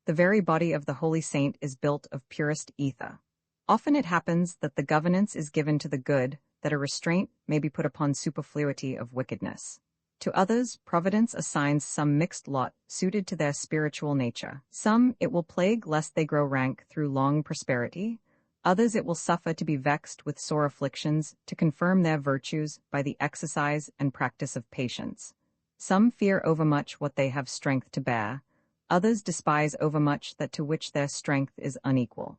the very body of the holy saint is built of purest ether. Often it happens that the governance is given to the good, that a restraint may be put upon superfluity of wickedness. To others, Providence assigns some mixed lot suited to their spiritual nature. Some it will plague lest they grow rank through long prosperity, others it will suffer to be vexed with sore afflictions to confirm their virtues by the exercise and practice of patience. Some fear overmuch what they have strength to bear, others despise overmuch that to which their strength is unequal.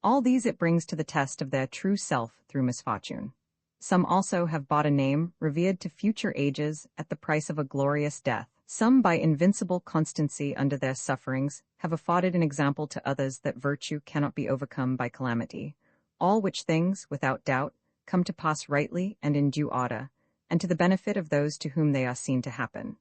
All these it brings to the test of their true self through misfortune. Some also have bought a name, revered to future ages, at the price of a glorious death. Some by invincible constancy under their sufferings have afforded an example to others that virtue cannot be overcome by calamity. All which things, without doubt, come to pass rightly and in due order, and to the benefit of those to whom they are seen to happen.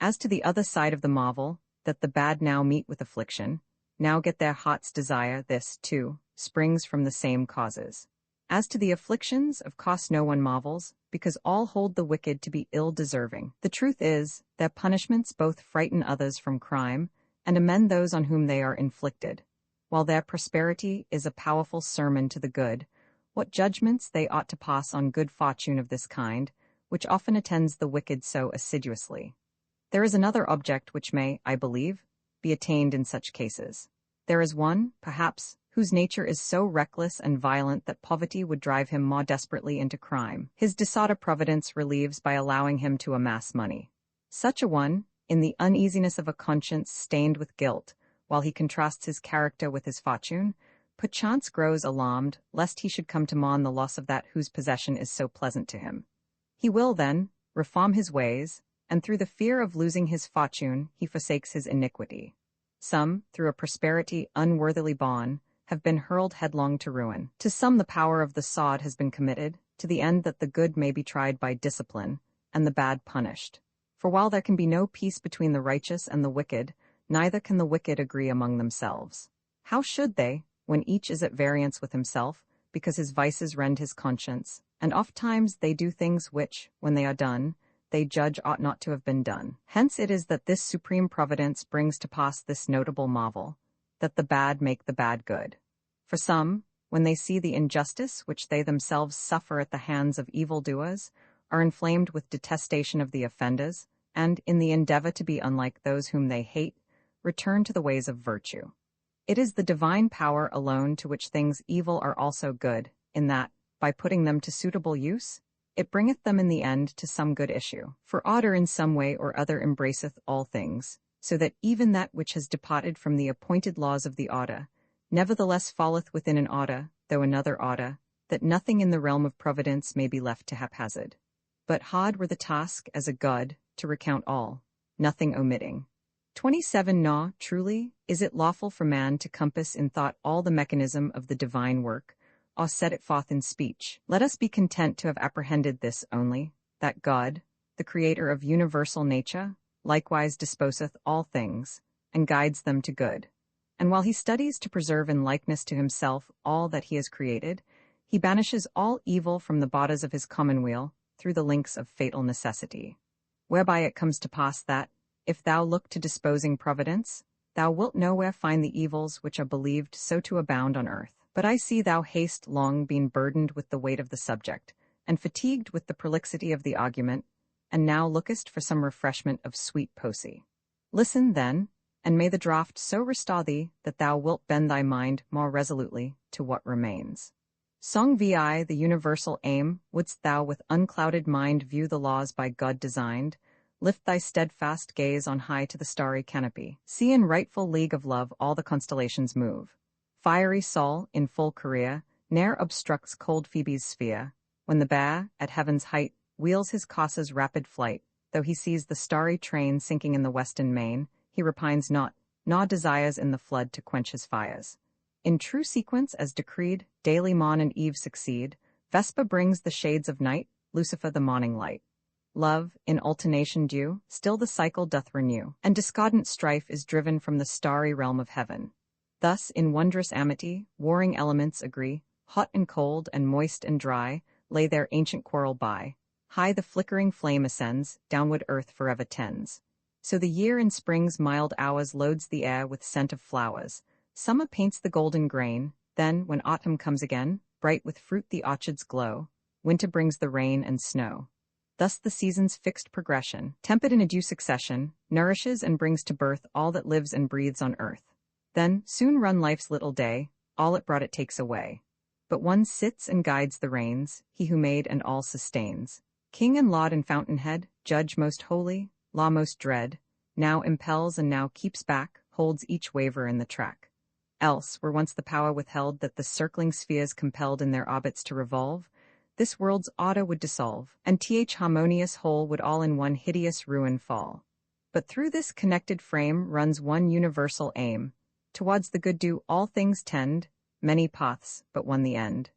As to the other side of the marvel, that the bad now meet with affliction, now get their heart's desire, this, too, springs from the same causes. As to the afflictions, of course no one marvels, because all hold the wicked to be ill-deserving. The truth is, their punishments both frighten others from crime, and amend those on whom they are inflicted, while their prosperity is a powerful sermon to the good, what judgments they ought to pass on good fortune of this kind, which often attends the wicked so assiduously. There is another object which may, I believe, be attained in such cases. There is one, perhaps, whose nature is so reckless and violent that poverty would drive him more desperately into crime. His disorder Providence relieves by allowing him to amass money. Such a one, in the uneasiness of a conscience stained with guilt, while he contrasts his character with his fortune, perchance grows alarmed, lest he should come to mourn the loss of that whose possession is so pleasant to him. He will, then, reform his ways, and through the fear of losing his fortune he forsakes his iniquity. Some, through a prosperity unworthily born, have been hurled headlong to ruin. To some the power of the sod has been committed, to the end that the good may be tried by discipline, and the bad punished. For while there can be no peace between the righteous and the wicked, neither can the wicked agree among themselves. How should they, when each is at variance with himself, because his vices rend his conscience, and ofttimes they do things which, when they are done, they judge ought not to have been done. Hence it is that this supreme providence brings to pass this notable marvel, that the bad make the bad good. For some, when they see the injustice which they themselves suffer at the hands of evildoers, are inflamed with detestation of the offenders, and, in the endeavor to be unlike those whom they hate, return to the ways of virtue. It is the divine power alone to which things evil are also good, in that, by putting them to suitable use, it bringeth them in the end to some good issue. For order in some way or other embraceth all things, so that even that which has departed from the appointed laws of the order, nevertheless falleth within an order, though another order, that nothing in the realm of providence may be left to haphazard. But hard were the task, as a god, to recount all, nothing omitting. 27 No, truly, is it lawful for man to compass in thought all the mechanism of the divine work, or set it forth in speech? Let us be content to have apprehended this only, that God, the creator of universal nature, likewise disposeth all things, and guides them to good. And while he studies to preserve in likeness to himself all that he has created, he banishes all evil from the borders of his commonweal through the links of fatal necessity. Whereby it comes to pass that, if thou look to disposing providence, thou wilt nowhere find the evils which are believed so to abound on earth. But I see thou hast long been burdened with the weight of the subject, and fatigued with the prolixity of the argument, and now lookest for some refreshment of sweet poesy. Listen, then, and may the draught so restore thee, that thou wilt bend thy mind more resolutely to what remains. Song vi the universal aim, wouldst thou with unclouded mind view the laws by God designed, lift thy steadfast gaze on high to the starry canopy, see in rightful league of love all the constellations move. Fiery Sol, in full career, ne'er obstructs cold Phoebe's sphere, when the bear, at heaven's height, wheels his courser's rapid flight, though he sees the starry train sinking in the western main, he repines not, nor desires in the flood to quench his fires. In true sequence as decreed, daily morn and eve succeed, Vesper brings the shades of night, Lucifer the morning light. Love, in alternation due, still the cycle doth renew, and discordant strife is driven from the starry realm of heaven. Thus, in wondrous amity, warring elements agree, hot and cold and moist and dry, lay their ancient quarrel by. High the flickering flame ascends, downward earth forever tends. So the year in spring's mild hours loads the air with scent of flowers. Summer paints the golden grain, then, when autumn comes again, bright with fruit the orchards glow, winter brings the rain and snow. Thus the season's fixed progression, tempered in a due succession, nourishes and brings to birth all that lives and breathes on earth. Then, soon run life's little day, all it brought it takes away. But one sits and guides the reins, he who made and all sustains. King and Lord and fountainhead, judge most holy, law most dread, now impels and now keeps back, holds each waver in the track. Else, were once the power withheld that the circling spheres compelled in their orbits to revolve, this world's order would dissolve, and harmonious whole would all in one hideous ruin fall. But through this connected frame runs one universal aim, towards the good do all things tend, many paths, but one the end.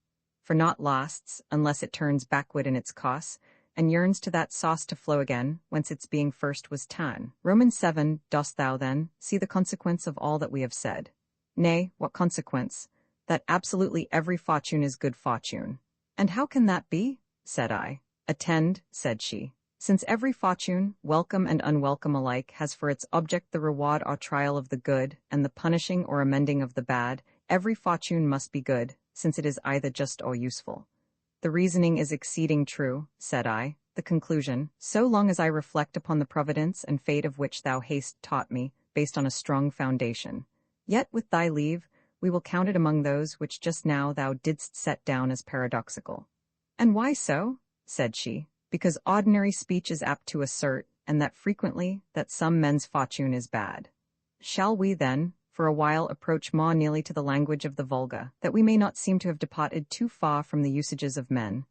For naught lasts, unless it turns backward in its course, and yearns to that source to flow again, whence its being first was ta'en. Romans 7, dost thou then see the consequence of all that we have said? Nay, what consequence? That absolutely every fortune is good fortune. And how can that be? Said I. Attend, said she. Since every fortune, welcome and unwelcome alike, has for its object the reward or trial of the good, and the punishing or amending of the bad, every fortune must be good, since it is either just or useful. The reasoning is exceeding true, said I. The conclusion, so long as I reflect upon the providence and fate of which thou hast taught me, based on a strong foundation. Yet, with thy leave, we will count it among those which just now thou didst set down as paradoxical. And why so? Said she. Because ordinary speech is apt to assert, and that frequently, that some men's fortune is bad. Shall we, then, for a while approach more nearly to the language of the vulgar, that we may not seem to have departed too far from the usages of men?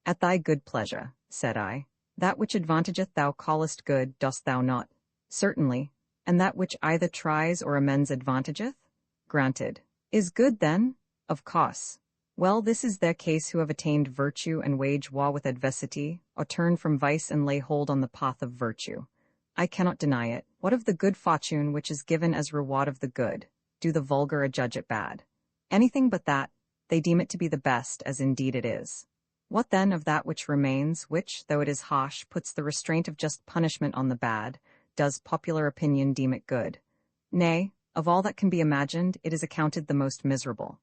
At thy good pleasure, said I. That which advantageth thou callest good, dost thou not? Certainly. And that which either tries or amends advantageth? Granted. Is good, then? Of course. Well, this is their case who have attained virtue and wage war with adversity, or turn from vice and lay hold on the path of virtue. I cannot deny it. What of the good fortune which is given as reward of the good? Do the vulgar adjudge it bad? Anything but that. They deem it to be the best, as indeed it is. What then of that which remains, which, though it is harsh, puts the restraint of just punishment on the bad? Does popular opinion deem it good? Nay, of all that can be imagined, it is accounted the most miserable.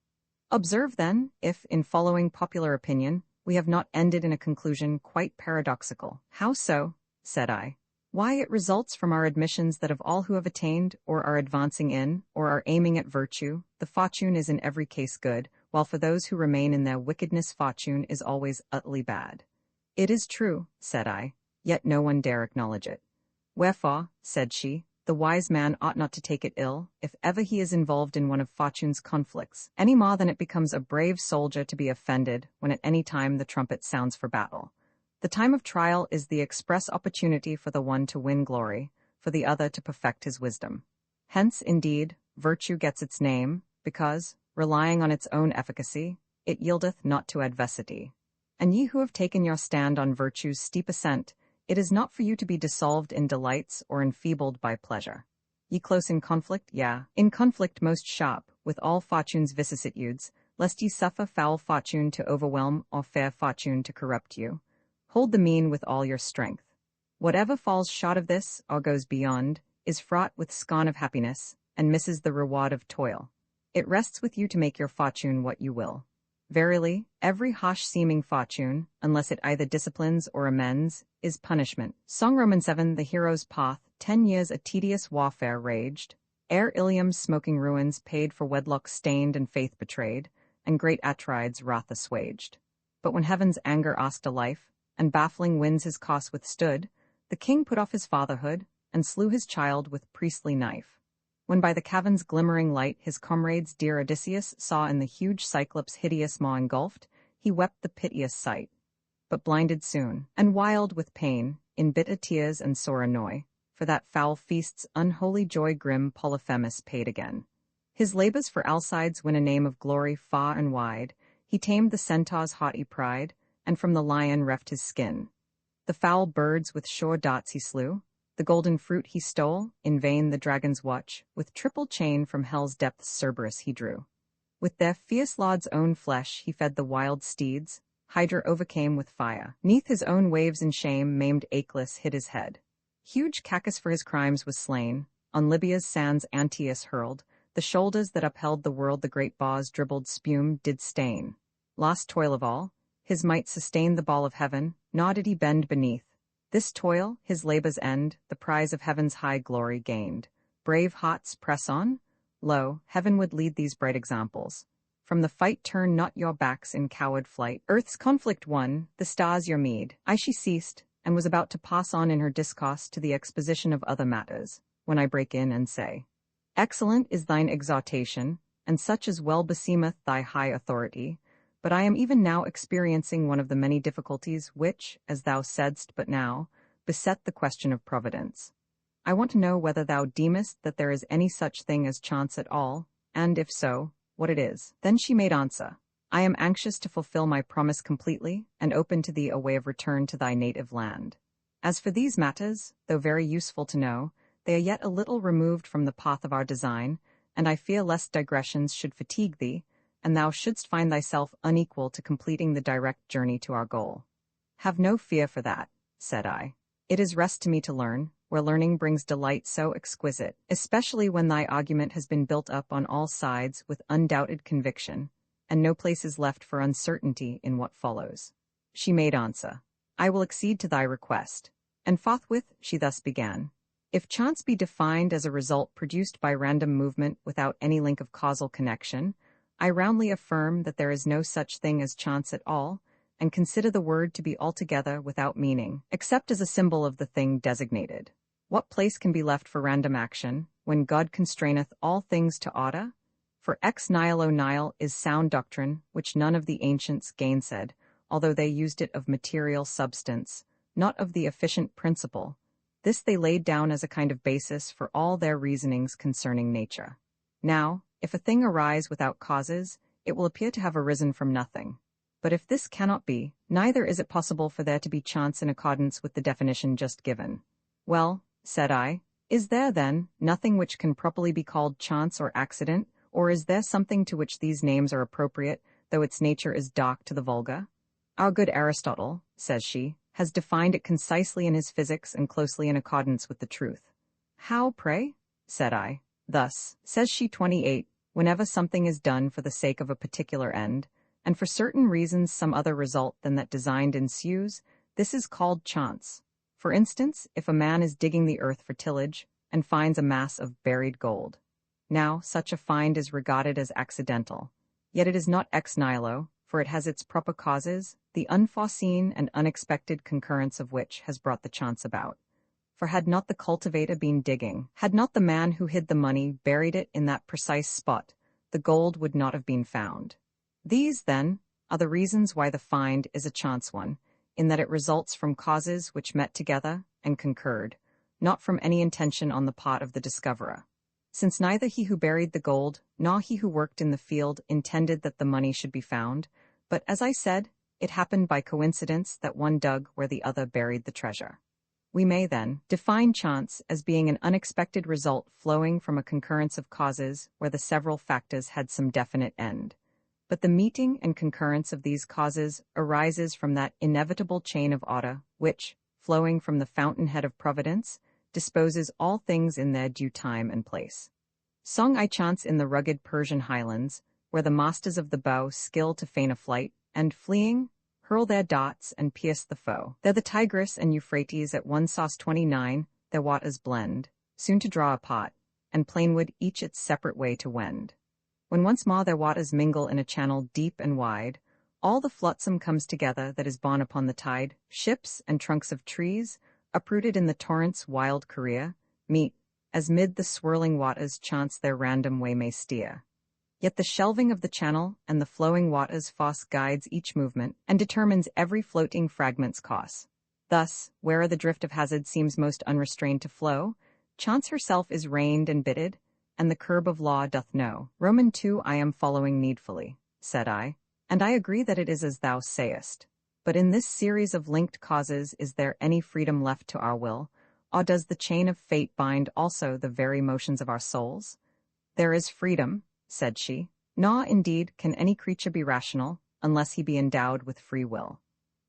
Observe, then, if, in following popular opinion, we have not ended in a conclusion quite paradoxical. How so? Said I. Why, it results from our admissions that of all who have attained, or are advancing in, or are aiming at virtue, the fortune is in every case good, while for those who remain in their wickedness fortune is always utterly bad. It is true, said I, yet no one dare acknowledge it. Wherefore, said she, the wise man ought not to take it ill, if ever he is involved in one of fortune's conflicts, any more than it becomes a brave soldier to be offended when at any time the trumpet sounds for battle. The time of trial is the express opportunity for the one to win glory, for the other to perfect his wisdom. Hence, indeed, virtue gets its name, because, relying on its own efficacy, it yieldeth not to adversity. And ye who have taken your stand on virtue's steep ascent, it is not for you to be dissolved in delights or enfeebled by pleasure. Ye close in conflict, in conflict most sharp, with all fortune's vicissitudes, lest ye suffer foul fortune to overwhelm or fair fortune to corrupt you. Hold the mean with all your strength. Whatever falls short of this, or goes beyond, is fraught with scorn of happiness, and misses the reward of toil. It rests with you to make your fortune what you will. Verily, every harsh-seeming fortune, unless it either disciplines or amends, is punishment. Song Romans 7 The hero's path, 10 years a tedious warfare raged, Ere Ilium's smoking ruins paid for wedlock stained and faith betrayed, and great Atrides' wrath assuaged. But when heaven's anger asked a life, and baffling winds his cause withstood, the king put off his fatherhood, and slew his child with priestly knife. When by the cavern's glimmering light his comrades dear Odysseus saw in the huge Cyclops' hideous maw engulfed, he wept the piteous sight. But blinded soon, and wild with pain, in bitter tears and sore annoy, for that foul feast's unholy joy grim Polyphemus paid again. His labors for Alcides win a name of glory far and wide, he tamed the centaur's haughty pride, and from the lion reft his skin. The foul birds with sure darts he slew, the golden fruit he stole, in vain the dragon's watch, with triple chain from hell's depths Cerberus he drew. With their fierce lord's own flesh he fed the wild steeds, Hydra overcame with fire. 'Neath his own waves in shame maimed Achelous hid his head. Huge Cacus for his crimes was slain, on Libya's sands Antaeus hurled, the shoulders that upheld the world the great bars dribbled spume did stain. Last toil of all, his might sustained the ball of heaven, nor did he bend beneath. This toil, his labor's end, the prize of heaven's high glory gained. Brave hearts, press on. Lo, heaven would lead these bright examples. From the fight turn not your backs in coward flight. Earth's conflict won, the stars your meed. She ceased, and was about to pass on in her discourse to the exposition of other matters, when I break in and say, Excellent is thine exhortation, and such as well beseemeth thy high authority, but I am even now experiencing one of the many difficulties which, as thou saidst but now, beset the question of providence. I want to know whether thou deemest that there is any such thing as chance at all, and if so, what it is. Then she made answer, I am anxious to fulfill my promise completely, and open to thee a way of return to thy native land. As for these matters, though very useful to know, they are yet a little removed from the path of our design, and I fear lest digressions should fatigue thee, and thou shouldst find thyself unequal to completing the direct journey to our goal. Have no fear for that, said I. It is rest to me to learn, where learning brings delight so exquisite, especially when thy argument has been built up on all sides with undoubted conviction, and no place is left for uncertainty in what follows. She made answer, I will accede to thy request. And forthwith she thus began. If chance be defined as a result produced by random movement without any link of causal connection, I roundly affirm that there is no such thing as chance at all, and consider the word to be altogether without meaning, except as a symbol of the thing designated. What place can be left for random action, when God constraineth all things to order? For ex nihilo nihil is sound doctrine, which none of the ancients gainsaid, although they used it of material substance, not of the efficient principle. This they laid down as a kind of basis for all their reasonings concerning nature. Now, if a thing arise without causes, it will appear to have arisen from nothing. But if this cannot be, neither is it possible for there to be chance in accordance with the definition just given. Well, said I, is there, then, nothing which can properly be called chance or accident, or is there something to which these names are appropriate, though its nature is dark to the vulgar? Our good Aristotle, says she, has defined it concisely in his Physics and closely in accordance with the truth. How, pray? Said I. Thus, says she 28, whenever something is done for the sake of a particular end, and for certain reasons some other result than that designed ensues, this is called chance. For instance, if a man is digging the earth for tillage, and finds a mass of buried gold. Now, such a find is regarded as accidental. Yet it is not ex nihilo, for it has its proper causes, the unforeseen and unexpected concurrence of which has brought the chance about. For had not the cultivator been digging, had not the man who hid the money buried it in that precise spot, the gold would not have been found. These, then, are the reasons why the find is a chance one, in that it results from causes which met together and concurred, not from any intention on the part of the discoverer. Since neither he who buried the gold, nor he who worked in the field intended that the money should be found, but, as I said, it happened by coincidence that one dug where the other buried the treasure. We may, then, define chance as being an unexpected result flowing from a concurrence of causes where the several factors had some definite end. But the meeting and concurrence of these causes arises from that inevitable chain of order which, flowing from the fountainhead of providence, disposes all things in their due time and place. Song I chance in the rugged Persian highlands, where the masters of the bow skill to feign a flight, and fleeing, hurl their darts and pierce the foe. There the Tigris and Euphrates at 1 sauce 29, their waters blend, soon to draw apart, and plainwood each its separate way to wend. When once more their waters mingle in a channel deep and wide, all the flotsam comes together that is borne upon the tide, ships and trunks of trees, uprooted in the torrent's wild career, meet, as mid the swirling waters chance their random way may steer. Yet the shelving of the channel and the flowing waters force guides each movement, and determines every floating fragment's course. Thus, where the drift of hazard seems most unrestrained to flow, chance herself is reined and bitted, and the curb of law doth know. Roman 2 I am following needfully, said I, and I agree that it is as thou sayest. But in this series of linked causes is there any freedom left to our will, or does the chain of fate bind also the very motions of our souls? There is freedom, said she. Nor, indeed, can any creature be rational, unless he be endowed with free will.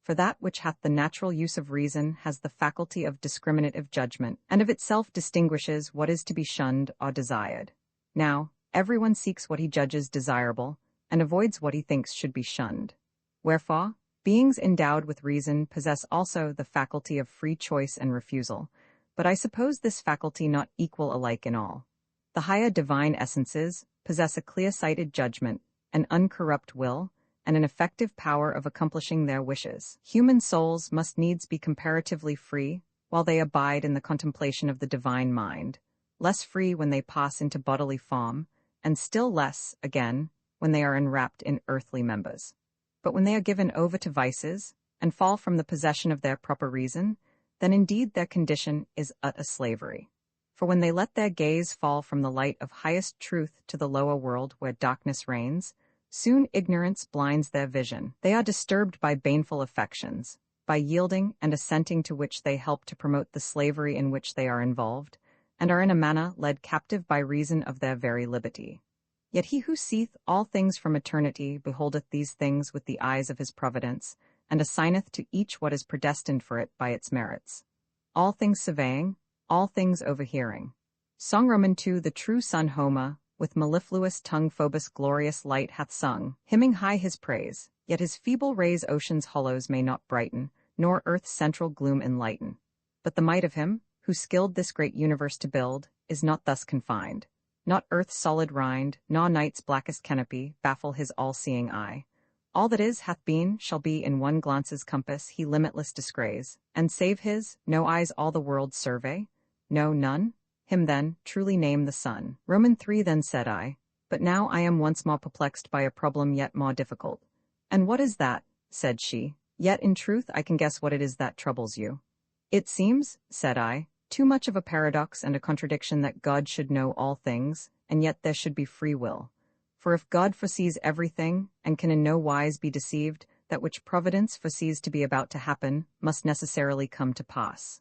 For that which hath the natural use of reason has the faculty of discriminative judgment, and of itself distinguishes what is to be shunned or desired. Now, everyone seeks what he judges desirable, and avoids what he thinks should be shunned. Wherefore, beings endowed with reason possess also the faculty of free choice and refusal, but I suppose this faculty not equal alike in all. The higher divine essences possess a clear-sighted judgment, an uncorrupt will, and an effective power of accomplishing their wishes. Human souls must needs be comparatively free, while they abide in the contemplation of the divine mind, less free when they pass into bodily form, and still less, again, when they are enwrapped in earthly members. But when they are given over to vices, and fall from the possession of their proper reason, then indeed their condition is utter slavery. For when they let their gaze fall from the light of highest truth to the lower world where darkness reigns, soon ignorance blinds their vision. They are disturbed by baneful affections, by yielding and assenting to which they help to promote the slavery in which they are involved, and are in a manner led captive by reason of their very liberty. Yet he who seeth all things from eternity beholdeth these things with the eyes of his providence, and assigneth to each what is predestined for it by its merits. All things surveying, all things overhearing. Song Roman 2 The true sun Homer, with mellifluous tongue Phoebus' glorious light hath sung, hymning high his praise, yet his feeble rays ocean's hollows may not brighten, nor earth's central gloom enlighten. But the might of him, who skilled this great universe to build, is not thus confined. Not earth's solid rind, nor night's blackest canopy, baffle his all-seeing eye. All that is, hath been, shall be in one glance's compass he limitless descries, and save his, no eyes all the world survey? No, none? Him then, truly name the sun. Roman 3 Then said I, but now I am once more perplexed by a problem yet more difficult. And what is that? Said she. Yet in truth I can guess what it is that troubles you. It seems, said I, too much of a paradox and a contradiction that God should know all things, and yet there should be free will. For if God foresees everything, and can in no wise be deceived, that which Providence foresees to be about to happen must necessarily come to pass.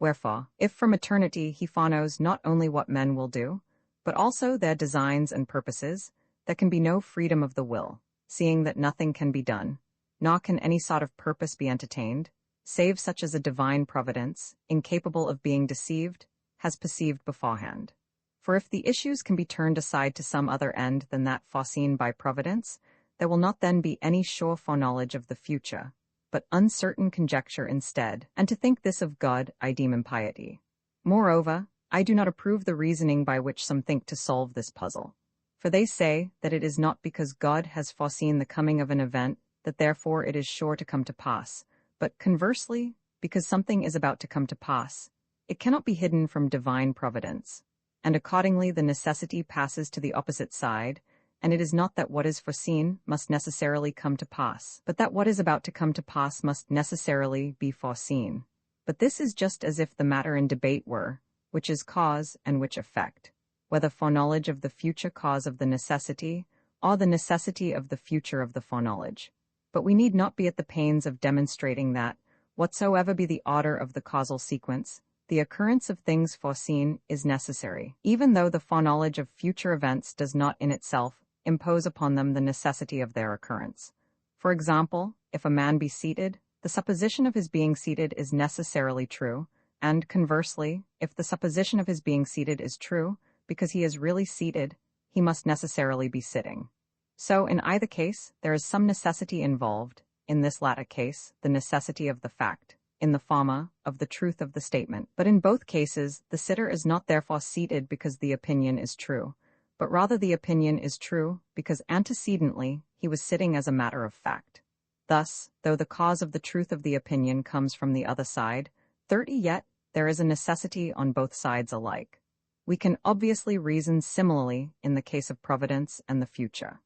Wherefore, if from eternity he foreknows not only what men will do, but also their designs and purposes, there can be no freedom of the will, seeing that nothing can be done, nor can any sort of purpose be entertained, save such as a divine providence, incapable of being deceived, has perceived beforehand. For if the issues can be turned aside to some other end than that foreseen by Providence, there will not then be any sure foreknowledge of the future, but uncertain conjecture instead, and to think this of God I deem impiety. Moreover, I do not approve the reasoning by which some think to solve this puzzle. For they say that it is not because God has foreseen the coming of an event that therefore it is sure to come to pass, but conversely, because something is about to come to pass, it cannot be hidden from divine providence, and accordingly the necessity passes to the opposite side, and it is not that what is foreseen must necessarily come to pass, but that what is about to come to pass must necessarily be foreseen. But this is just as if the matter in debate were, which is cause and which effect, whether foreknowledge of the future cause of the necessity, or the necessity of the future of the foreknowledge. But we need not be at the pains of demonstrating that, whatsoever be the order of the causal sequence, the occurrence of things foreseen is necessary, even though the foreknowledge of future events does not in itself impose upon them the necessity of their occurrence. For example, if a man be seated, the supposition of his being seated is necessarily true, and conversely, if the supposition of his being seated is true, because he is really seated, he must necessarily be sitting. So in either case, there is some necessity involved, in this latter case, the necessity of the fact, in the former, of the truth of the statement. But in both cases, the sitter is not therefore seated because the opinion is true, but rather the opinion is true because antecedently he was sitting as a matter of fact. Thus, though the cause of the truth of the opinion comes from the other side, 30 yet, there is a necessity on both sides alike. We can obviously reason similarly in the case of providence and the future.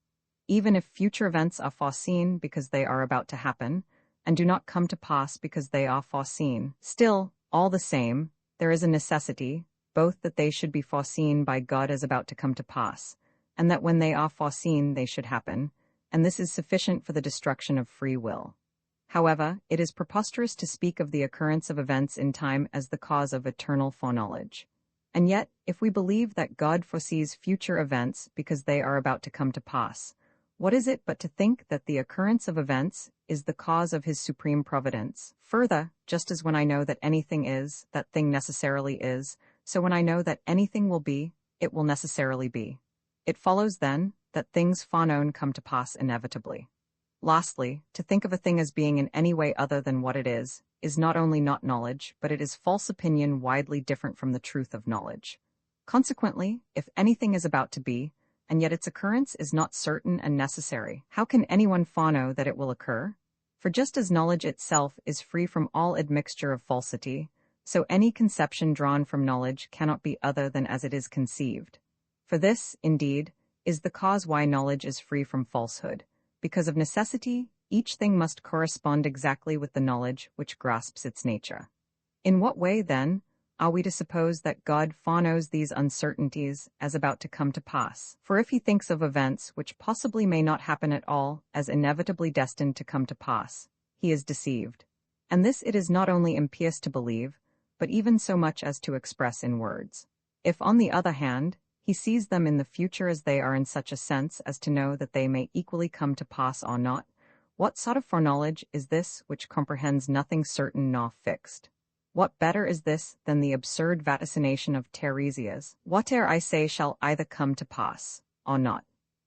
Even if future events are foreseen because they are about to happen, and do not come to pass because they are foreseen, still, all the same, there is a necessity, both that they should be foreseen by God as about to come to pass, and that when they are foreseen they should happen, and this is sufficient for the destruction of free will. However, it is preposterous to speak of the occurrence of events in time as the cause of eternal foreknowledge. And yet, if we believe that God foresees future events because they are about to come to pass, what is it but to think that the occurrence of events is the cause of his supreme providence? Further, just as when I know that anything is, that thing necessarily is, so when I know that anything will be, it will necessarily be. It follows, then, that things foreknown come to pass inevitably. Lastly, to think of a thing as being in any way other than what it is not only not knowledge, but it is false opinion widely different from the truth of knowledge. Consequently, if anything is about to be, and yet its occurrence is not certain and necessary, how can anyone foreknow that it will occur? For just as knowledge itself is free from all admixture of falsity, so any conception drawn from knowledge cannot be other than as it is conceived. For this, indeed, is the cause why knowledge is free from falsehood, because of necessity, each thing must correspond exactly with the knowledge which grasps its nature. In what way, then, are we to suppose that God foreknows these uncertainties as about to come to pass? For if he thinks of events which possibly may not happen at all as inevitably destined to come to pass, he is deceived. And this it is not only impious to believe, but even so much as to express in words. If, on the other hand, he sees them in the future as they are in such a sense as to know that they may equally come to pass or not, what sort of foreknowledge is this which comprehends nothing certain nor fixed? What better is this than the absurd vaticination of Tiresias? Whate'er I say shall either come to pass, or not.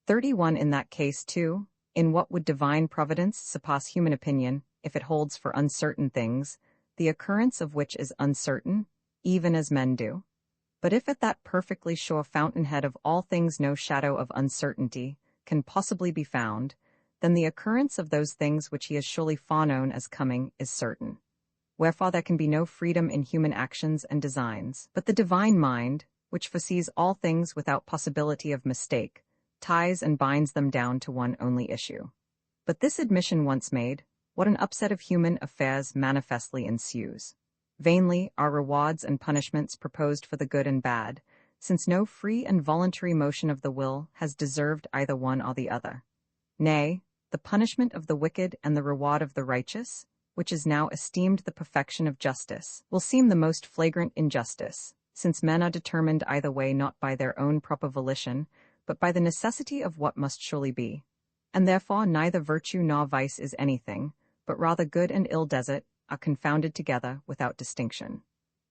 31 In that case, too, in what would divine providence surpass human opinion, if it holds for uncertain things, the occurrence of which is uncertain, even as men do? But if at that perfectly sure fountainhead of all things no shadow of uncertainty can possibly be found, then the occurrence of those things which he has surely foreknown as coming is certain. Wherefore there can be no freedom in human actions and designs. But the divine mind, which foresees all things without possibility of mistake, ties and binds them down to one only issue. But this admission once made, what an upset of human affairs manifestly ensues. Vainly are rewards and punishments proposed for the good and bad, since no free and voluntary motion of the will has deserved either one or the other. Nay, the punishment of the wicked and the reward of the righteous, which is now esteemed the perfection of justice, will seem the most flagrant injustice, since men are determined either way not by their own proper volition, but by the necessity of what must surely be. And therefore neither virtue nor vice is anything, but rather good and ill desert are confounded together without distinction.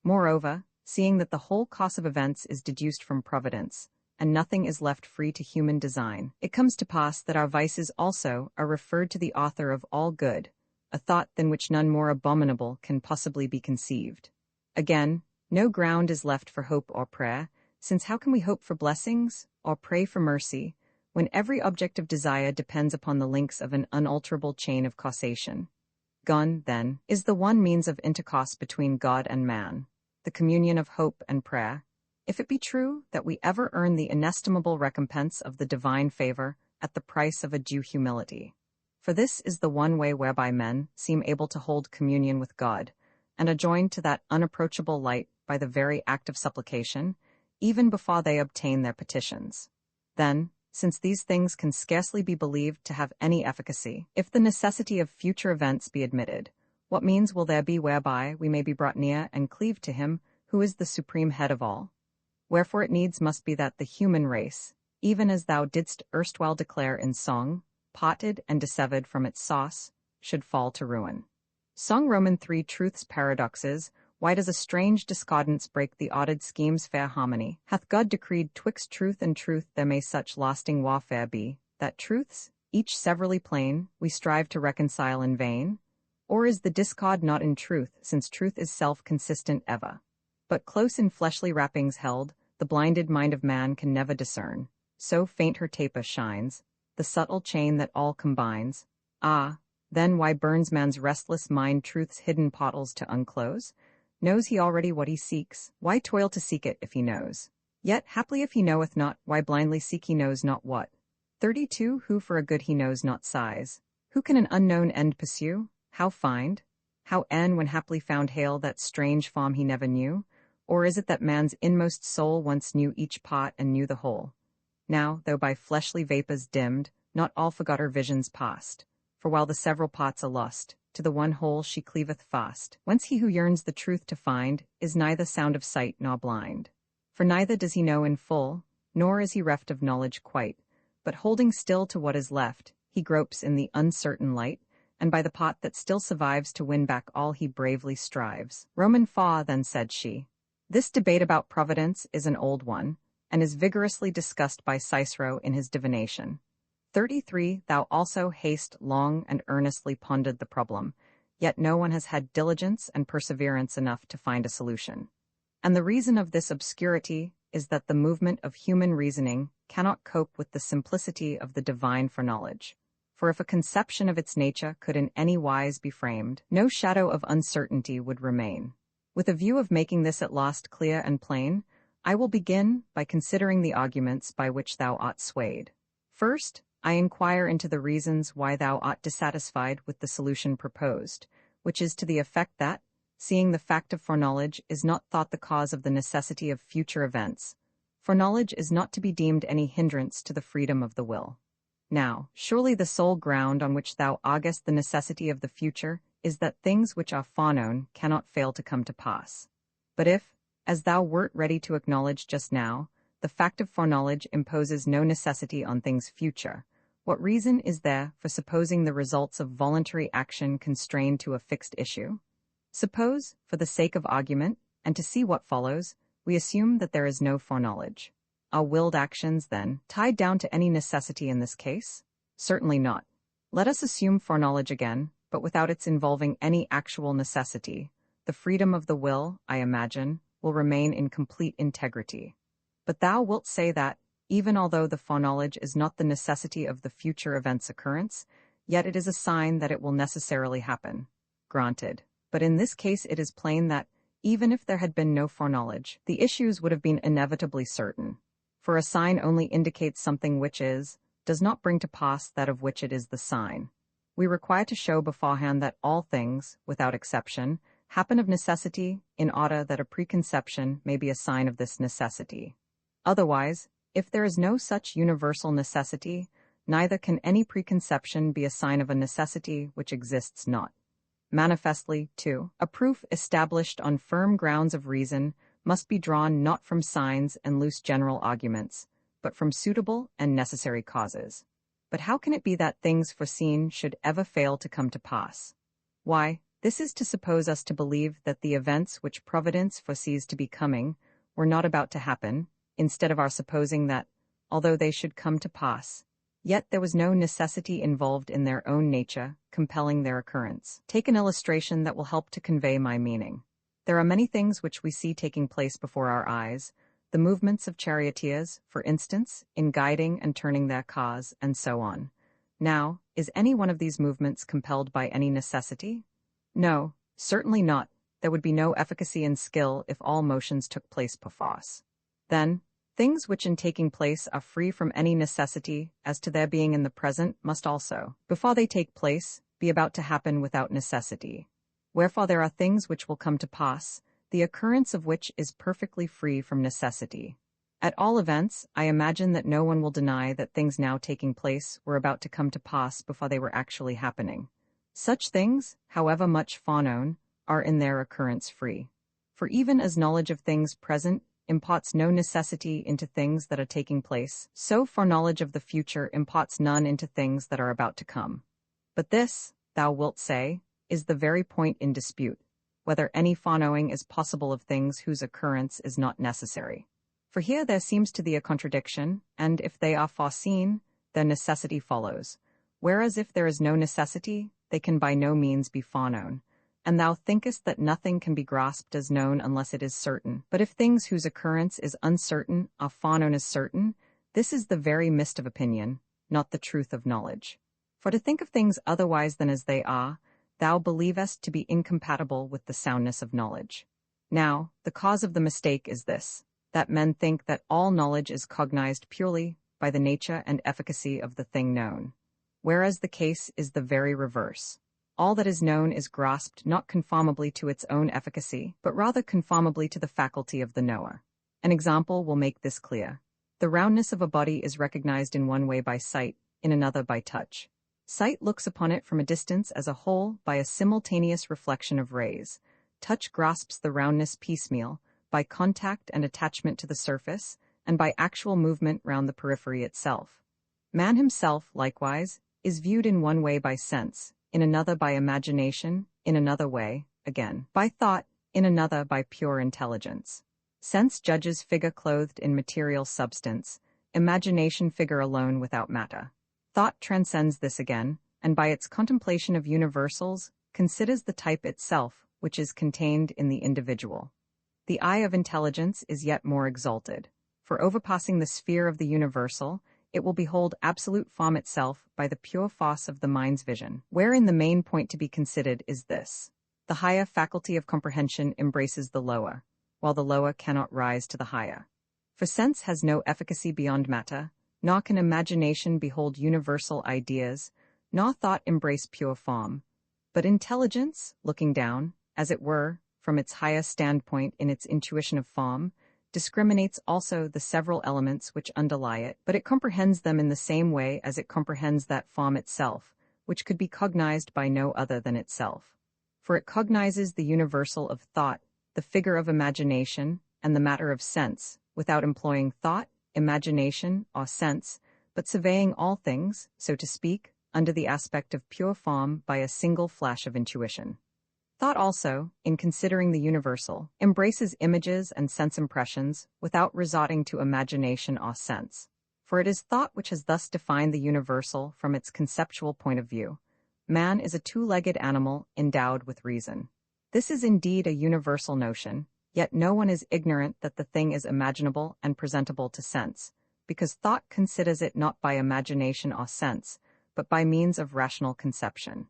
Moreover, seeing that the whole course of events is deduced from providence, and nothing is left free to human design, it comes to pass that our vices also are referred to the author of all good, a thought than which none more abominable can possibly be conceived. Again, no ground is left for hope or prayer, since how can we hope for blessings, or pray for mercy, when every object of desire depends upon the links of an unalterable chain of causation? Gone, then, is the one means of intercourse between God and man, the communion of hope and prayer, if it be true that we ever earn the inestimable recompense of the divine favor at the price of a due humility. For this is the one way whereby men seem able to hold communion with God, and are joined to that unapproachable light by the very act of supplication, even before they obtain their petitions. Then, since these things can scarcely be believed to have any efficacy, if the necessity of future events be admitted, what means will there be whereby we may be brought near and cleave to him who is the supreme head of all? Wherefore it needs must be that the human race, even as thou didst erstwhile declare in song, potted and dissevered from its sauce, should fall to ruin. Song Roman 3 Truth's paradoxes. Why does a strange discordance break the ordered scheme's fair harmony? Hath God decreed twixt truth and truth there may such lasting warfare be, that truths, each severally plain, we strive to reconcile in vain? Or is the discord not in truth, since truth is self-consistent ever? But close in fleshly wrappings held, the blinded mind of man can never discern. So faint her taper shines, the subtle chain that all combines. Ah, then why burns man's restless mind truth's hidden portals to unclose? Knows he already what he seeks? Why toil to seek it if he knows? Yet, haply if he knoweth not, why blindly seek he knows not what? 32 Who for a good he knows not sighs? Who can an unknown end pursue? How find? How end when haply found hail that strange form he never knew? Or is it that man's inmost soul once knew each part and knew the whole? Now, though by fleshly vapors dimmed, not all forgot her visions past. For while the several parts are lost, to the one whole she cleaveth fast. Whence he who yearns the truth to find is neither sound of sight nor blind. For neither does he know in full, nor is he reft of knowledge quite, but holding still to what is left, he gropes in the uncertain light, and by the part that still survives to win back all he bravely strives. Roman Fa then said she. This debate about providence is an old one, and is vigorously discussed by Cicero in his Divination. 33 Thou also hast long and earnestly pondered the problem, yet no one has had diligence and perseverance enough to find a solution. And the reason of this obscurity is that the movement of human reasoning cannot cope with the simplicity of the divine foreknowledge. For if a conception of its nature could in any wise be framed, no shadow of uncertainty would remain. With a view of making this at last clear and plain, I will begin by considering the arguments by which thou art swayed. First, I inquire into the reasons why thou art dissatisfied with the solution proposed, which is to the effect that, seeing the fact of foreknowledge is not thought the cause of the necessity of future events, foreknowledge is not to be deemed any hindrance to the freedom of the will. Now, surely the sole ground on which thou arguest the necessity of the future is that things which are foreknown cannot fail to come to pass. But if, as thou wert ready to acknowledge just now, the fact of foreknowledge imposes no necessity on things future, what reason is there for supposing the results of voluntary action constrained to a fixed issue? Suppose, for the sake of argument, and to see what follows, we assume that there is no foreknowledge. Are willed actions, then, tied down to any necessity in this case? Certainly not. Let us assume foreknowledge again, but without its involving any actual necessity. The freedom of the will, I imagine, will remain in complete integrity. But thou wilt say that, even although the foreknowledge is not the necessity of the future event's occurrence, yet it is a sign that it will necessarily happen. Granted. But in this case it is plain that, even if there had been no foreknowledge, the issues would have been inevitably certain. For a sign only indicates something which does not bring to pass that of which it is the sign. We require to show beforehand that all things, without exception, happen of necessity, in order that a preconception may be a sign of this necessity. Otherwise, if there is no such universal necessity, neither can any preconception be a sign of a necessity which exists not. Manifestly, too, a proof established on firm grounds of reason must be drawn not from signs and loose general arguments, but from suitable and necessary causes. But how can it be that things foreseen should ever fail to come to pass? Why, this is to suppose us to believe that the events which Providence foresees to be coming were not about to happen, instead of our supposing that, although they should come to pass, yet there was no necessity involved in their own nature, compelling their occurrence. Take an illustration that will help to convey my meaning. There are many things which we see taking place before our eyes, the movements of charioteers, for instance, in guiding and turning their cars, and so on. Now, is any one of these movements compelled by any necessity? No, certainly not. There would be no efficacy in skill if all motions took place perforce. Then, things which in taking place are free from any necessity as to their being in the present must also, before they take place, be about to happen without necessity. Wherefore there are things which will come to pass, the occurrence of which is perfectly free from necessity. At all events, I imagine that no one will deny that things now taking place were about to come to pass before they were actually happening. Such things, however much foreknown, are in their occurrence free. For even as knowledge of things present imparts no necessity into things that are taking place, so foreknowledge of the future imparts none into things that are about to come. But this, thou wilt say, is the very point in dispute, whether any foreknowing is possible of things whose occurrence is not necessary. For here there seems to thee a contradiction, and if they are foreseen, their necessity follows, whereas if there is no necessity, they can by no means be foreknown. And thou thinkest that nothing can be grasped as known unless it is certain. But if things whose occurrence is uncertain are foreknown as certain, this is the very mist of opinion, not the truth of knowledge. For to think of things otherwise than as they are, thou believest to be incompatible with the soundness of knowledge. Now, the cause of the mistake is this, that men think that all knowledge is cognized purely by the nature and efficacy of the thing known, whereas the case is the very reverse. All that is known is grasped not conformably to its own efficacy, but rather conformably to the faculty of the knower. An example will make this clear. The roundness of a body is recognized in one way by sight, in another by touch. Sight looks upon it from a distance as a whole by a simultaneous reflection of rays. Touch grasps the roundness piecemeal, by contact and attachment to the surface, and by actual movement round the periphery itself. Man himself, likewise, is viewed in one way by sense, in another by imagination, in another way, again, by thought, in another by pure intelligence. Sense judges figure clothed in material substance, imagination figure alone without matter. Thought transcends this again, and by its contemplation of universals, considers the type itself, which is contained in the individual. The eye of intelligence is yet more exalted, for overpassing the sphere of the universal, it will behold absolute form itself by the pure force of the mind's vision, wherein the main point to be considered is this. The higher faculty of comprehension embraces the lower, while the lower cannot rise to the higher. For sense has no efficacy beyond matter, nor can imagination behold universal ideas, nor thought embrace pure form. But intelligence, looking down, as it were, from its higher standpoint in its intuition of form, discriminates also the several elements which underlie it, but it comprehends them in the same way as it comprehends that form itself, which could be cognized by no other than itself. For it cognizes the universal of thought, the figure of imagination, and the matter of sense, without employing thought, imagination, or sense, but surveying all things, so to speak, under the aspect of pure form by a single flash of intuition. Thought also, in considering the universal, embraces images and sense impressions without resorting to imagination or sense. For it is thought which has thus defined the universal from its conceptual point of view. Man is a two-legged animal endowed with reason. This is indeed a universal notion, yet no one is ignorant that the thing is imaginable and presentable to sense, because thought considers it not by imagination or sense, but by means of rational conception.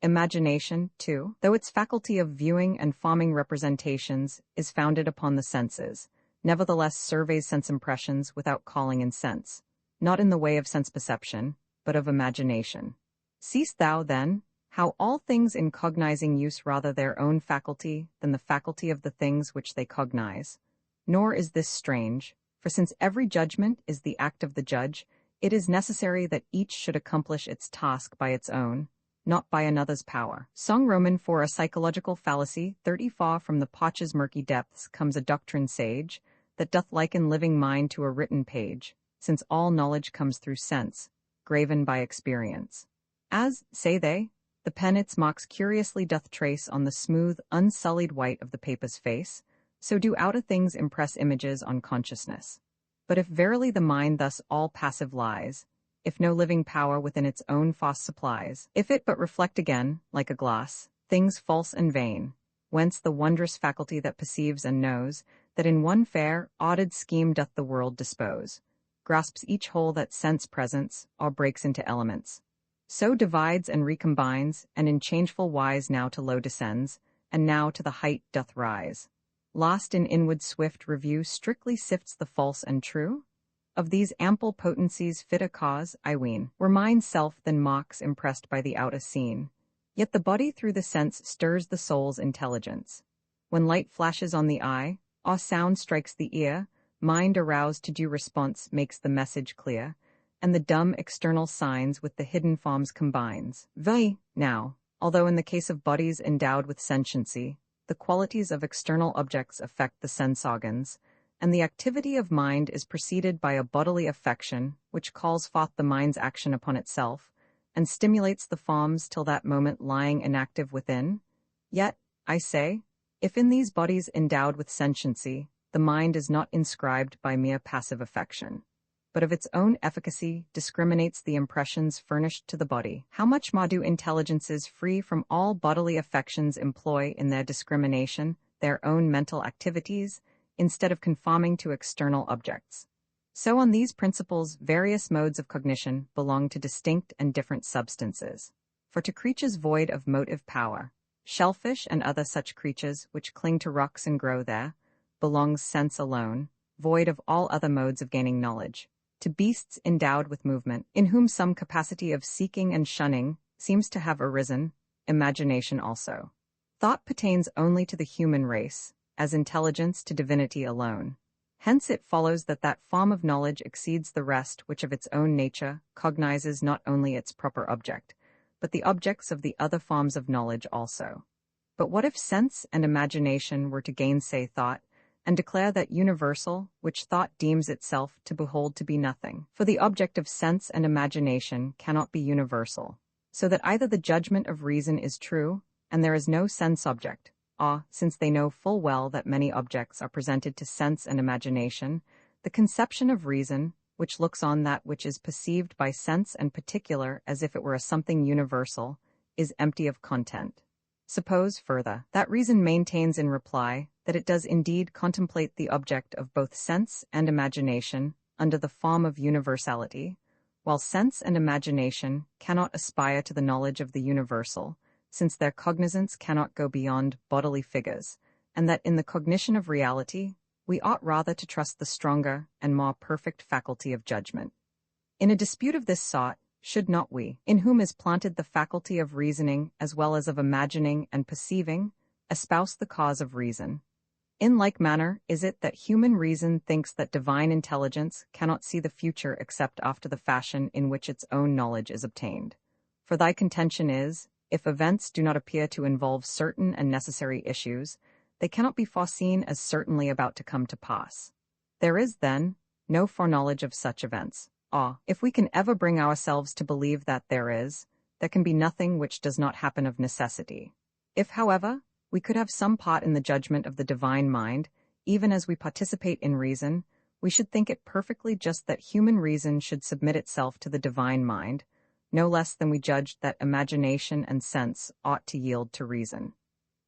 Imagination, too, though its faculty of viewing and forming representations is founded upon the senses, nevertheless surveys sense impressions without calling in sense, not in the way of sense perception, but of imagination. Seest thou, then, how all things in cognizing use rather their own faculty than the faculty of the things which they cognize? Nor is this strange, for since every judgment is the act of the judge, it is necessary that each should accomplish its task by its own, not by another's power. Song Roman for a psychological fallacy, 34 from the potch's murky depths comes a doctrine sage, that doth liken living mind to a written page, since all knowledge comes through sense, graven by experience. As, say they, the pen its marks curiously doth trace on the smooth, unsullied white of the paper's face, so do outer things impress images on consciousness. But if verily the mind thus all passive lies, if no living power within its own force supplies, if it but reflect again, like a glass, things false and vain, whence the wondrous faculty that perceives and knows, that in one fair, ordered scheme doth the world dispose, grasps each whole that sense presents, or breaks into elements. So divides and recombines, and in changeful wise now to low descends, and now to the height doth rise. Lost in inward swift review strictly sifts the false and true? Of these ample potencies fit a cause, I ween, were mind's self than mocks impressed by the outer scene. Yet the body through the sense stirs the soul's intelligence. When light flashes on the eye, or sound strikes the ear, mind aroused to due response makes the message clear, and the dumb external signs with the hidden forms combines. Now, although in the case of bodies endowed with sentiency, the qualities of external objects affect the sense organs, and the activity of mind is preceded by a bodily affection, which calls forth the mind's action upon itself, and stimulates the forms till that moment lying inactive within. Yet, I say, if in these bodies endowed with sentiency, the mind is not inscribed by mere passive affection, but of its own efficacy discriminates the impressions furnished to the body. How much more do intelligences free from all bodily affections employ in their discrimination their own mental activities, instead of conforming to external objects? So on these principles various modes of cognition belong to distinct and different substances. For to creatures void of motive power, shellfish and other such creatures which cling to rocks and grow there, belongs sense alone, void of all other modes of gaining knowledge. To beasts endowed with movement, in whom some capacity of seeking and shunning seems to have arisen, imagination also. Thought pertains only to the human race, as intelligence to divinity alone. Hence it follows that that form of knowledge exceeds the rest which of its own nature cognizes not only its proper object, but the objects of the other forms of knowledge also. But what if sense and imagination were to gainsay thought, and declare that universal which thought deems itself to behold to be nothing? For the object of sense and imagination cannot be universal, so that either the judgment of reason is true, and there is no sense object, or, since they know full well that many objects are presented to sense and imagination, the conception of reason, which looks on that which is perceived by sense and particular as if it were a something universal, is empty of content. Suppose, further, that reason maintains in reply that it does indeed contemplate the object of both sense and imagination under the form of universality, while sense and imagination cannot aspire to the knowledge of the universal, since their cognizance cannot go beyond bodily figures, and that in the cognition of reality, we ought rather to trust the stronger and more perfect faculty of judgment. In a dispute of this sort, should not we, in whom is planted the faculty of reasoning as well as of imagining and perceiving, espouse the cause of reason? In like manner is it that human reason thinks that divine intelligence cannot see the future except after the fashion in which its own knowledge is obtained. For thy contention is, if events do not appear to involve certain and necessary issues, they cannot be foreseen as certainly about to come to pass. There is, then, no foreknowledge of such events. If we can ever bring ourselves to believe that there can be nothing which does not happen of necessity. If, however, we could have some part in the judgment of the divine mind, even as we participate in reason, we should think it perfectly just that human reason should submit itself to the divine mind, no less than we judged that imagination and sense ought to yield to reason.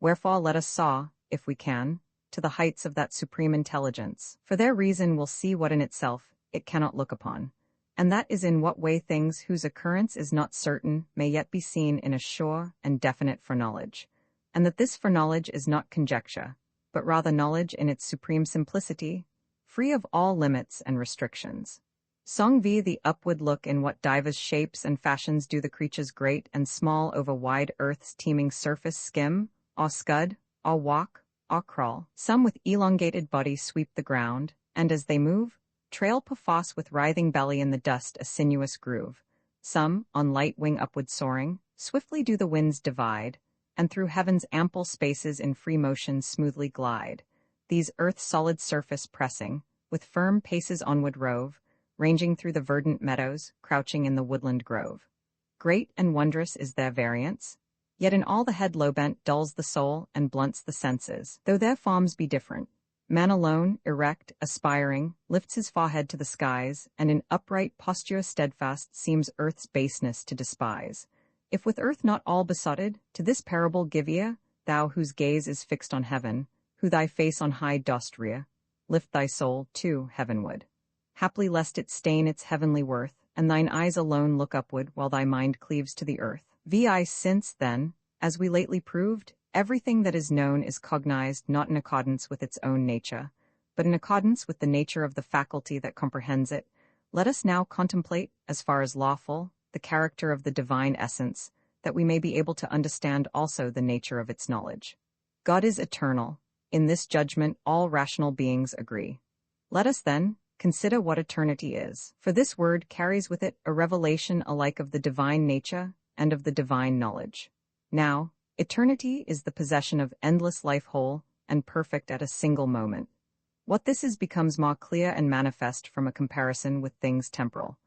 Wherefore let us soar, if we can, to the heights of that supreme intelligence, for their reason will see what in itself it cannot look upon, and that is in what way things whose occurrence is not certain may yet be seen in a sure and definite foreknowledge, and that this foreknowledge is not conjecture, but rather knowledge in its supreme simplicity, free of all limits and restrictions. Song v. The upward look in what divers shapes and fashions do the creatures great and small over wide earth's teeming surface skim, or scud, or walk, or crawl. Some with elongated body sweep the ground, and as they move, trail perforce with writhing belly in the dust a sinuous groove. Some, on light wing upward soaring, swiftly do the winds divide, and through heaven's ample spaces in free motion smoothly glide. These earth's solid surface pressing, with firm paces onward rove, ranging through the verdant meadows, crouching in the woodland grove. Great and wondrous is their variance, yet in all the head low bent dulls the soul and blunts the senses, though their forms be different. Man alone, erect, aspiring, lifts his forehead to the skies, and in upright posture steadfast seems earth's baseness to despise. If with earth not all besotted, to this parable give ear, thou whose gaze is fixed on heaven, who thy face on high dost rear, lift thy soul, too, heavenward. Haply lest it stain its heavenly worth, and thine eyes alone look upward while thy mind cleaves to the earth. Since, then, as we lately proved, everything that is known is cognized not in accordance with its own nature, but in accordance with the nature of the faculty that comprehends it, let us now contemplate, as far as lawful, the character of the divine essence, that we may be able to understand also the nature of its knowledge. God is eternal. In this judgment all rational beings agree. Let us, then, consider what eternity is, for this word carries with it a revelation alike of the divine nature and of the divine knowledge. Now, eternity is the possession of endless life whole and perfect at a single moment. What this is becomes more clear and manifest from a comparison with things temporal.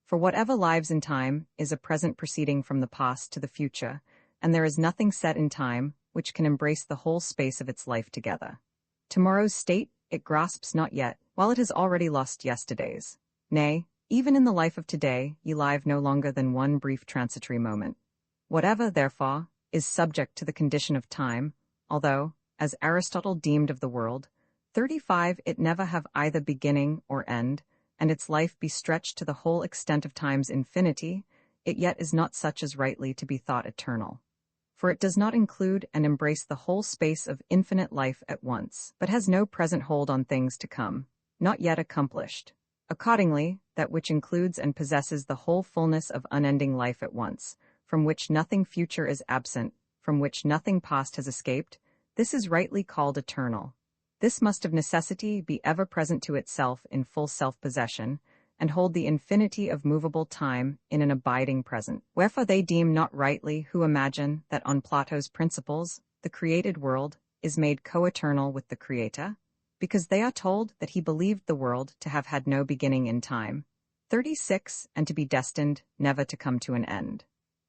For whatever lives in time is a present proceeding from the past to the future, and there is nothing set in time which can embrace the whole space of its life together. Tomorrow's state it grasps not yet, while it has already lost yesterday's. Nay, Even in the life of today, ye live no longer than one brief transitory moment. Whatever, therefore, is subject to the condition of time, although, as Aristotle deemed of the world, 35 it never have either beginning or end, and its life be stretched to the whole extent of time's infinity, it yet is not such as rightly to be thought eternal. For it does not include and embrace the whole space of infinite life at once, but has no present hold on things to come, not yet accomplished. Accordingly, that which includes and possesses the whole fullness of unending life at once, from which nothing future is absent, from which nothing past has escaped, this is rightly called eternal. This must of necessity be ever present to itself in full self-possession, and hold the infinity of movable time in an abiding present. Wherefore they deem not rightly who imagine that on Plato's principles the created world is made co-eternal with the Creator, because they are told that he believed the world to have had no beginning in time, 36, and to be destined never to come to an end.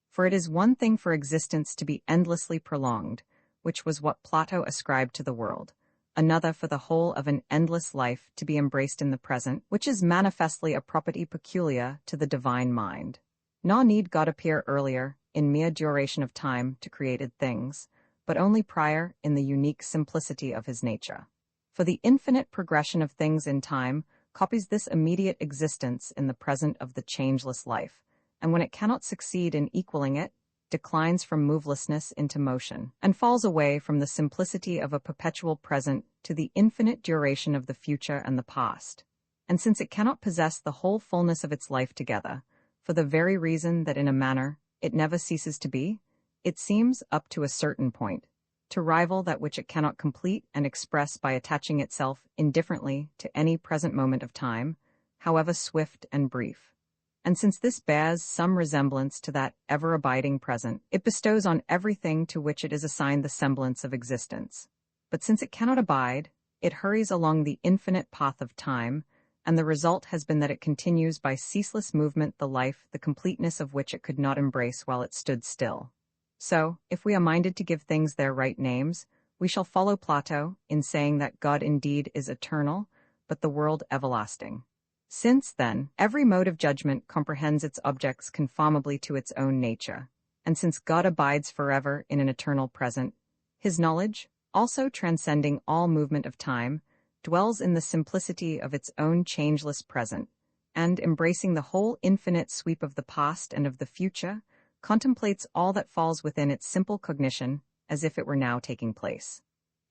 For it is one thing for existence to be endlessly prolonged, which was what Plato ascribed to the world, another for the whole of an endless life to be embraced in the present, which is manifestly a property peculiar to the divine mind. Nor need God appear earlier, in mere duration of time, to created things, but only prior in the unique simplicity of his nature. For the infinite progression of things in time copies this immediate existence in the present of the changeless life, and when it cannot succeed in equaling it, declines from movelessness into motion, and falls away from the simplicity of a perpetual present to the infinite duration of the future and the past. And since it cannot possess the whole fullness of its life together, for the very reason that in a manner it never ceases to be, it seems, up to a certain point, to rival that which it cannot complete and express by attaching itself indifferently to any present moment of time, however swift and brief. And since this bears some resemblance to that ever-abiding present, it bestows on everything to which it is assigned the semblance of existence. But since it cannot abide, it hurries along the infinite path of time, and the result has been that it continues by ceaseless movement the life, the completeness of which it could not embrace while it stood still. So, if we are minded to give things their right names, we shall follow Plato in saying that God indeed is eternal, but the world everlasting. Since, then, every mode of judgment comprehends its objects conformably to its own nature, and since God abides forever in an eternal present, his knowledge, also transcending all movement of time, dwells in the simplicity of its own changeless present, and, embracing the whole infinite sweep of the past and of the future, contemplates all that falls within its simple cognition as if it were now taking place.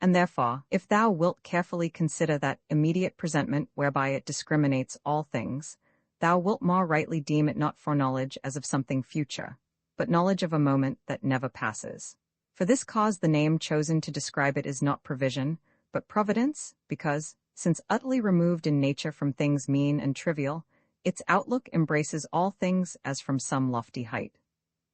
And therefore, if thou wilt carefully consider that immediate presentment whereby it discriminates all things, thou wilt more rightly deem it not foreknowledge as of something future, but knowledge of a moment that never passes. For this cause the name chosen to describe it is not provision, but providence, because, since utterly removed in nature from things mean and trivial, its outlook embraces all things as from some lofty height.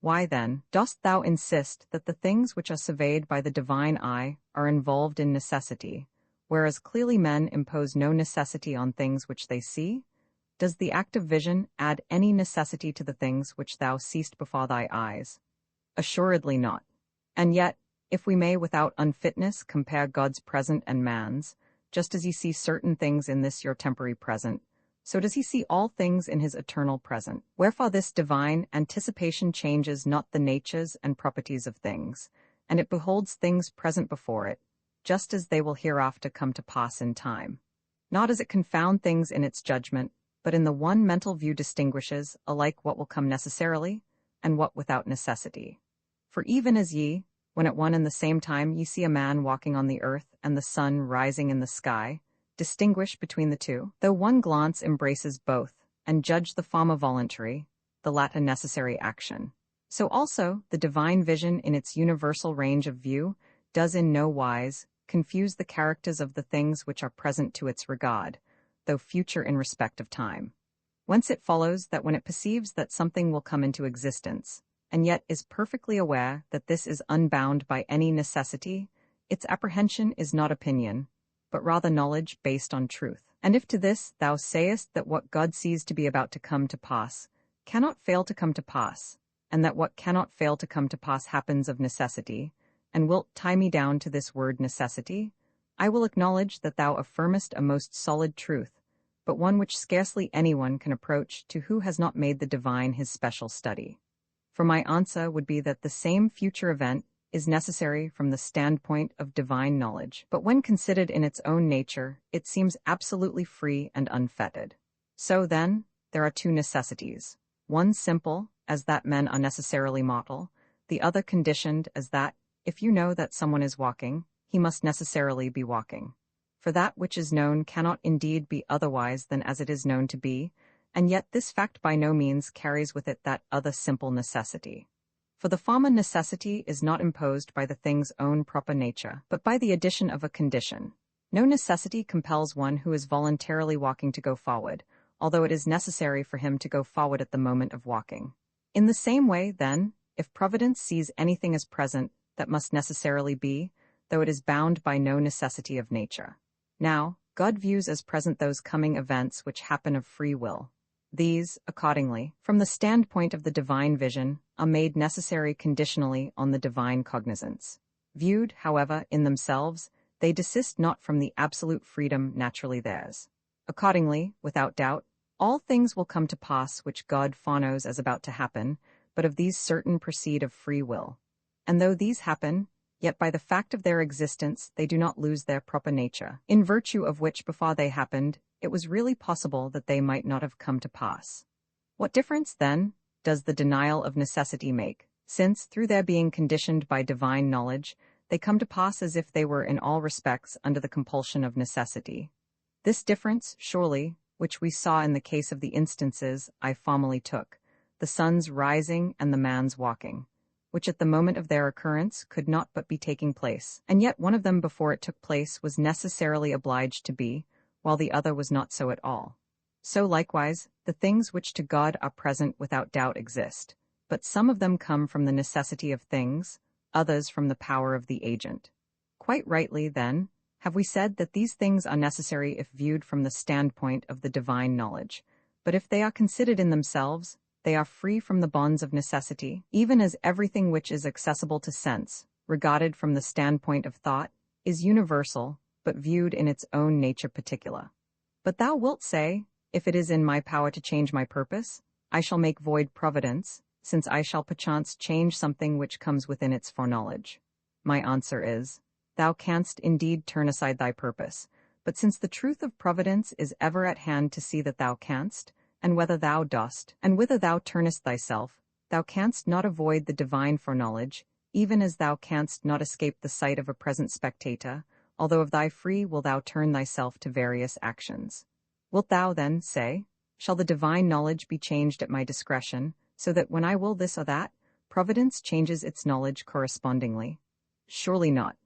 Why, then, dost thou insist that the things which are surveyed by the divine eye are involved in necessity, whereas clearly men impose no necessity on things which they see? Does the act of vision add any necessity to the things which thou seest before thy eyes? Assuredly not. And yet, if we may without unfitness compare God's present and man's, just as ye see certain things in this your temporary present, so does he see all things in his eternal present. Wherefore this divine anticipation changes not the natures and properties of things, and it beholds things present before it, just as they will hereafter come to pass in time. Not as it confound things in its judgment, but in the one mental view distinguishes alike what will come necessarily, and what without necessity. For even as ye, when at one and the same time ye see a man walking on the earth and the sun rising in the sky, distinguish between the two, though one glance embraces both, and judge the former voluntary, the latter necessary action. So also the divine vision in its universal range of view does in no wise confuse the characters of the things which are present to its regard, though future in respect of time. Whence it follows that when it perceives that something will come into existence, and yet is perfectly aware that this is unbound by any necessity, its apprehension is not opinion, but rather knowledge based on truth. And if to this thou sayest that what God sees to be about to come to pass cannot fail to come to pass, and that what cannot fail to come to pass happens of necessity, and wilt tie me down to this word necessity, I will acknowledge that thou affirmest a most solid truth, but one which scarcely anyone can approach to who has not made the divine his special study. For my answer would be that the same future event is necessary from the standpoint of divine knowledge, but when considered in its own nature, it seems absolutely free and unfettered. So then, there are two necessities, one simple, as that men are necessarily mortal, the other conditioned as that, if you know that someone is walking, he must necessarily be walking. For that which is known cannot indeed be otherwise than as it is known to be, and yet this fact by no means carries with it that other simple necessity. For the former necessity is not imposed by the thing's own proper nature, but by the addition of a condition. No necessity compels one who is voluntarily walking to go forward, although it is necessary for him to go forward at the moment of walking. In the same way, then, if Providence sees anything as present, that must necessarily be, though it is bound by no necessity of nature. Now, God views as present those coming events which happen of free will. These, accordingly, from the standpoint of the divine vision, are made necessary conditionally on the divine cognizance. Viewed, however, in themselves, they desist not from the absolute freedom naturally theirs. Accordingly, without doubt, all things will come to pass which God foreknows as about to happen, but of these certain proceed of free will. And though these happen, yet by the fact of their existence they do not lose their proper nature, in virtue of which before they happened, it was really possible that they might not have come to pass. What difference, then, does the denial of necessity make, since, through their being conditioned by divine knowledge, they come to pass as if they were in all respects under the compulsion of necessity? This difference, surely, which we saw in the case of the instances I formerly took, the sun's rising and the man's walking, which at the moment of their occurrence could not but be taking place, and yet one of them before it took place was necessarily obliged to be, while the other was not so at all. So likewise, the things which to God are present without doubt exist, but some of them come from the necessity of things, others from the power of the agent. Quite rightly, then, have we said that these things are necessary if viewed from the standpoint of the divine knowledge, but if they are considered in themselves, they are free from the bonds of necessity, even as everything which is accessible to sense, regarded from the standpoint of thought, is universal, but viewed in its own nature particular. But thou wilt say, if it is in my power to change my purpose, I shall make void providence, since I shall perchance change something which comes within its foreknowledge. My answer is, thou canst indeed turn aside thy purpose, but since the truth of providence is ever at hand to see that thou canst, and whether thou dost, and whither thou turnest thyself, thou canst not avoid the divine foreknowledge, even as thou canst not escape the sight of a present spectator, although of thy free will thou turn thyself to various actions. Wilt thou then say, shall the divine knowledge be changed at my discretion, so that when I will this or that, providence changes its knowledge correspondingly? Surely not.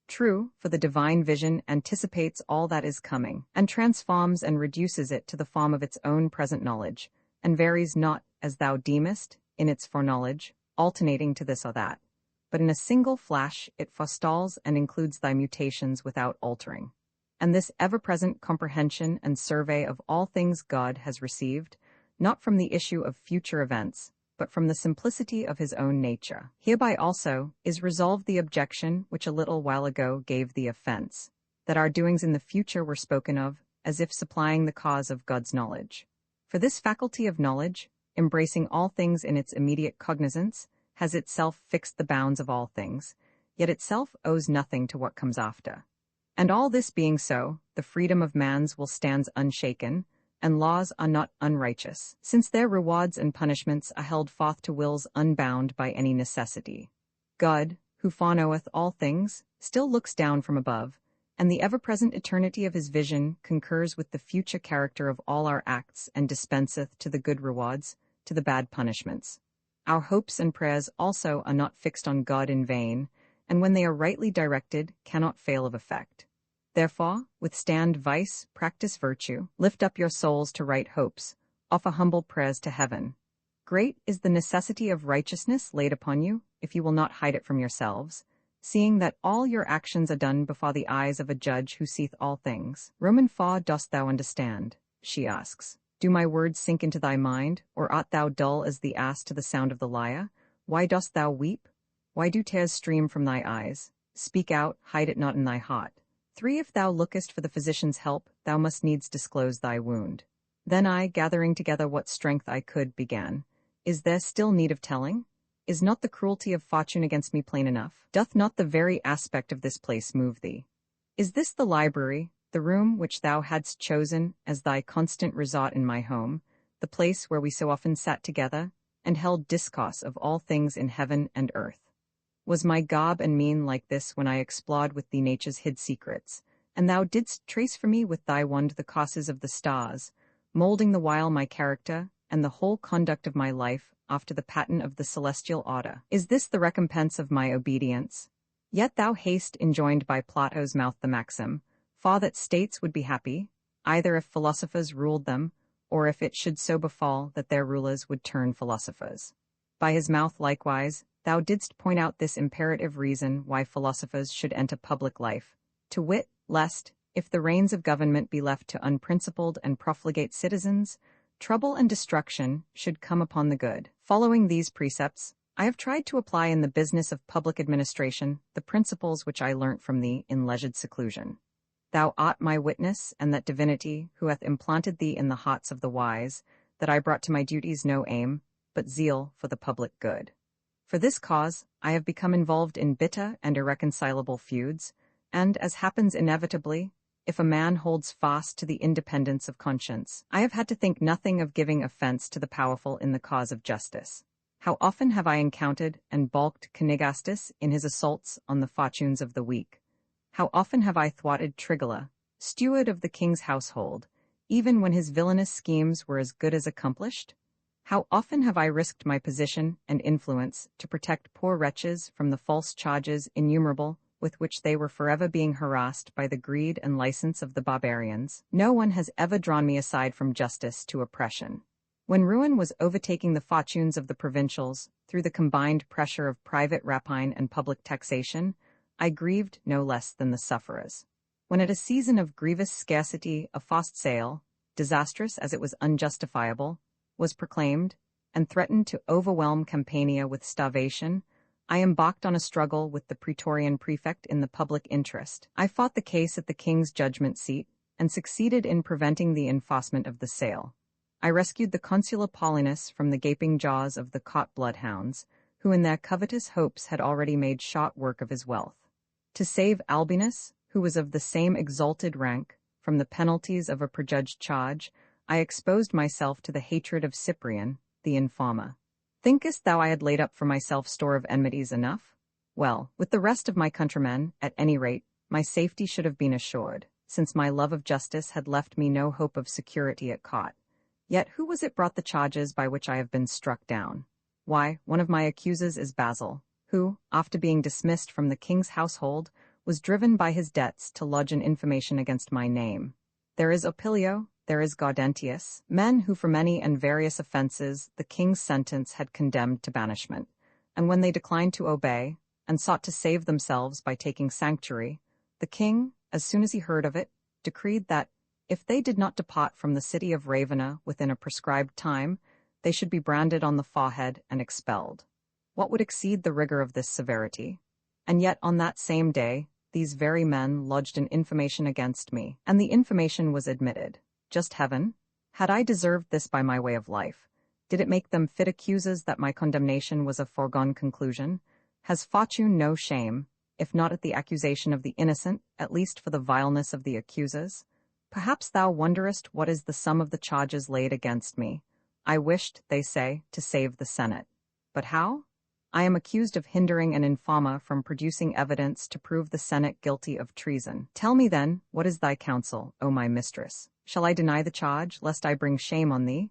True, for the divine vision anticipates all that is coming, and transforms and reduces it to the form of its own present knowledge, and varies not, as thou deemest, in its foreknowledge, alternating to this or that, but in a single flash it forestalls and includes thy mutations without altering. And this ever-present comprehension and survey of all things God has received, not from the issue of future events, but from the simplicity of his own nature. Hereby also is resolved the objection which a little while ago gave the offense, that our doings in the future were spoken of, as if supplying the cause of God's knowledge. For this faculty of knowledge, embracing all things in its immediate cognizance, has itself fixed the bounds of all things, yet itself owes nothing to what comes after. And all this being so, the freedom of man's will stands unshaken, and laws are not unrighteous, since their rewards and punishments are held forth to wills unbound by any necessity. God, who foreknoweth all things, still looks down from above, and the ever-present eternity of his vision concurs with the future character of all our acts and dispenseth to the good rewards, to the bad punishments. Our hopes and prayers also are not fixed on God in vain, and when they are rightly directed, cannot fail of effect. Therefore, withstand vice, practice virtue, lift up your souls to right hopes, offer humble prayers to heaven. Great is the necessity of righteousness laid upon you, if you will not hide it from yourselves, seeing that all your actions are done before the eyes of a judge who seeth all things. Roman 4. Dost thou understand? She asks. Do my words sink into thy mind, or art thou dull as the ass to the sound of the lyre? Why dost thou weep? Why do tears stream from thy eyes? Speak out, hide it not in thy heart. 3. If thou lookest for the physician's help, thou must needs disclose thy wound. Then I, gathering together what strength I could, began. Is there still need of telling? Is not the cruelty of fortune against me plain enough? Doth not the very aspect of this place move thee? Is this the library, the room which thou hadst chosen as thy constant resort in my home, the place where we so often sat together, and held discourse of all things in heaven and earth? Was my garb and mien like this when I explored with thee nature's hid secrets, and thou didst trace for me with thy wand the courses of the stars, moulding the while my character, and the whole conduct of my life, after the pattern of the celestial order? Is this the recompense of my obedience? Yet thou hast enjoined by Plato's mouth the maxim, for that states would be happy, either if philosophers ruled them, or if it should so befall that their rulers would turn philosophers. By his mouth likewise, thou didst point out this imperative reason why philosophers should enter public life, to wit, lest, if the reins of government be left to unprincipled and profligate citizens, trouble and destruction should come upon the good. Following these precepts, I have tried to apply in the business of public administration the principles which I learnt from thee in leisured seclusion. Thou art my witness, and that divinity, who hath implanted thee in the hearts of the wise, that I brought to my duties no aim, but zeal for the public good. For this cause, I have become involved in bitter and irreconcilable feuds, and, as happens inevitably, if a man holds fast to the independence of conscience, I have had to think nothing of giving offense to the powerful in the cause of justice. How often have I encountered and balked Canigastus in his assaults on the fortunes of the weak? How often have I thwarted Trigilla, steward of the king's household, even when his villainous schemes were as good as accomplished? How often have I risked my position and influence to protect poor wretches from the false charges innumerable with which they were forever being harassed by the greed and license of the barbarians? No one has ever drawn me aside from justice to oppression. When ruin was overtaking the fortunes of the provincials through the combined pressure of private rapine and public taxation, I grieved no less than the sufferers. When at a season of grievous scarcity a forced sale, disastrous as it was unjustifiable, was proclaimed, and threatened to overwhelm Campania with starvation, I embarked on a struggle with the Praetorian prefect in the public interest. I fought the case at the king's judgment seat, and succeeded in preventing the enforcement of the sale. I rescued the consular Paulinus from the gaping jaws of the caught bloodhounds, who in their covetous hopes had already made short work of his wealth. To save Albinus, who was of the same exalted rank, from the penalties of a prejudged charge, I exposed myself to the hatred of Cyprian, the informer. Thinkest thou I had laid up for myself store of enmities enough? Well, with the rest of my countrymen, at any rate, my safety should have been assured, since my love of justice had left me no hope of security at court. Yet who was it brought the charges by which I have been struck down? Why, one of my accusers is Basil, who, after being dismissed from the king's household, was driven by his debts to lodge an information against my name. There is Opilio, there is Gaudentius, men who for many and various offences the king's sentence had condemned to banishment, and when they declined to obey, and sought to save themselves by taking sanctuary, the king, as soon as he heard of it, decreed that, if they did not depart from the city of Ravenna within a prescribed time, they should be branded on the forehead and expelled. What would exceed the rigor of this severity? And yet on that same day, these very men lodged an information against me, and the information was admitted. Just heaven? Had I deserved this by my way of life? Did it make them fit accusers that my condemnation was a foregone conclusion? Has fortune no shame, if not at the accusation of the innocent, at least for the vileness of the accusers? Perhaps thou wonderest what is the sum of the charges laid against me. I wished, they say, to save the Senate. But how? I am accused of hindering an informer from producing evidence to prove the Senate guilty of treason. Tell me then, what is thy counsel, O my mistress? Shall I deny the charge, lest I bring shame on thee?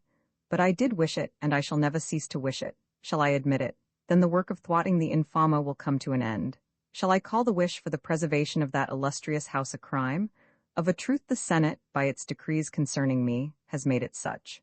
But I did wish it, and I shall never cease to wish it. Shall I admit it? Then the work of thwarting the informer will come to an end. Shall I call the wish for the preservation of that illustrious house a crime? Of a truth the Senate, by its decrees concerning me, has made it such.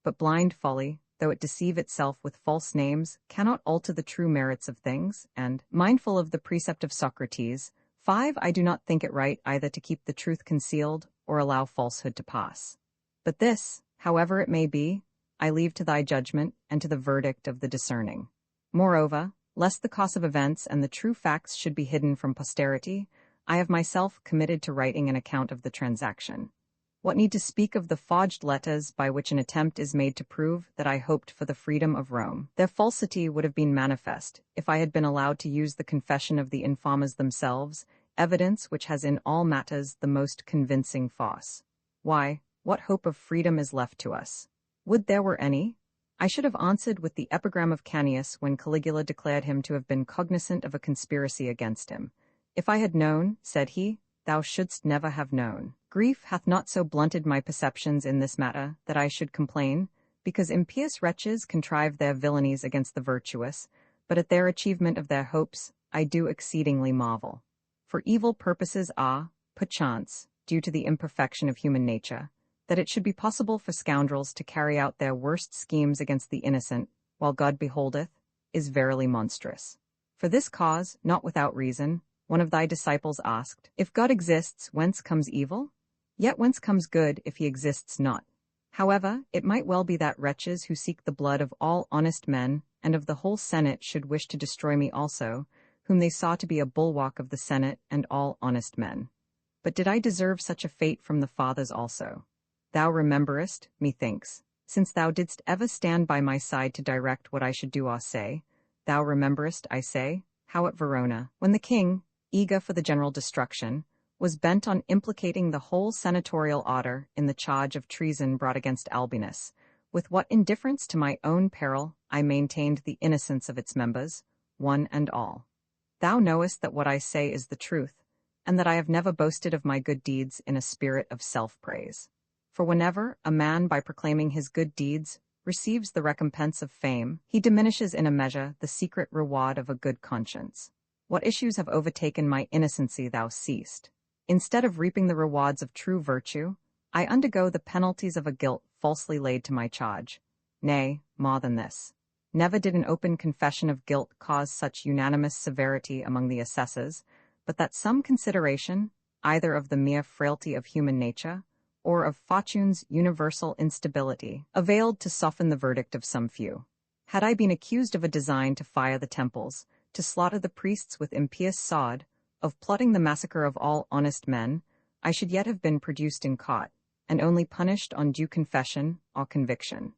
But blind folly, though it deceive itself with false names, cannot alter the true merits of things, and, mindful of the precept of Socrates, 5. I do not think it right either to keep the truth concealed or allow falsehood to pass. But this, however it may be, I leave to thy judgment and to the verdict of the discerning. Moreover, lest the cause of events and the true facts should be hidden from posterity, I have myself committed to writing an account of the transaction. What need to speak of the forged letters by which an attempt is made to prove that I hoped for the freedom of Rome? Their falsity would have been manifest if I had been allowed to use the confession of the informers themselves, evidence which has in all matters the most convincing force. Why, what hope of freedom is left to us? Would there were any? I should have answered with the epigram of Canius when Caligula declared him to have been cognizant of a conspiracy against him. If I had known, said he, thou shouldst never have known. Grief hath not so blunted my perceptions in this matter that I should complain, because impious wretches contrive their villainies against the virtuous, but at their achievement of their hopes I do exceedingly marvel. For evil purposes are, perchance, due to the imperfection of human nature, that it should be possible for scoundrels to carry out their worst schemes against the innocent, while God beholdeth, is verily monstrous. For this cause, not without reason, one of thy disciples asked, if God exists, whence comes evil? Yet whence comes good if he exists not? However, it might well be that wretches who seek the blood of all honest men and of the whole Senate should wish to destroy me also, whom they saw to be a bulwark of the Senate and all honest men. But did I deserve such a fate from the fathers also? Thou rememberest, methinks, since thou didst ever stand by my side to direct what I should do or say, thou rememberest, I say, how at Verona, when the king, eager for the general destruction, was bent on implicating the whole senatorial order in the charge of treason brought against Albinus, with what indifference to my own peril I maintained the innocence of its members, one and all. Thou knowest that what I say is the truth, and that I have never boasted of my good deeds in a spirit of self-praise. For whenever a man by proclaiming his good deeds receives the recompense of fame, he diminishes in a measure the secret reward of a good conscience. What issues have overtaken my innocency thou seest. Instead of reaping the rewards of true virtue, I undergo the penalties of a guilt falsely laid to my charge. Nay, more than this. Never did an open confession of guilt cause such unanimous severity among the assessors, but that some consideration, either of the mere frailty of human nature, or of fortune's universal instability, availed to soften the verdict of some few. Had I been accused of a design to fire the temples, to slaughter the priests with impious sword, of plotting the massacre of all honest men, I should yet have been produced in court, and only punished on due confession or conviction.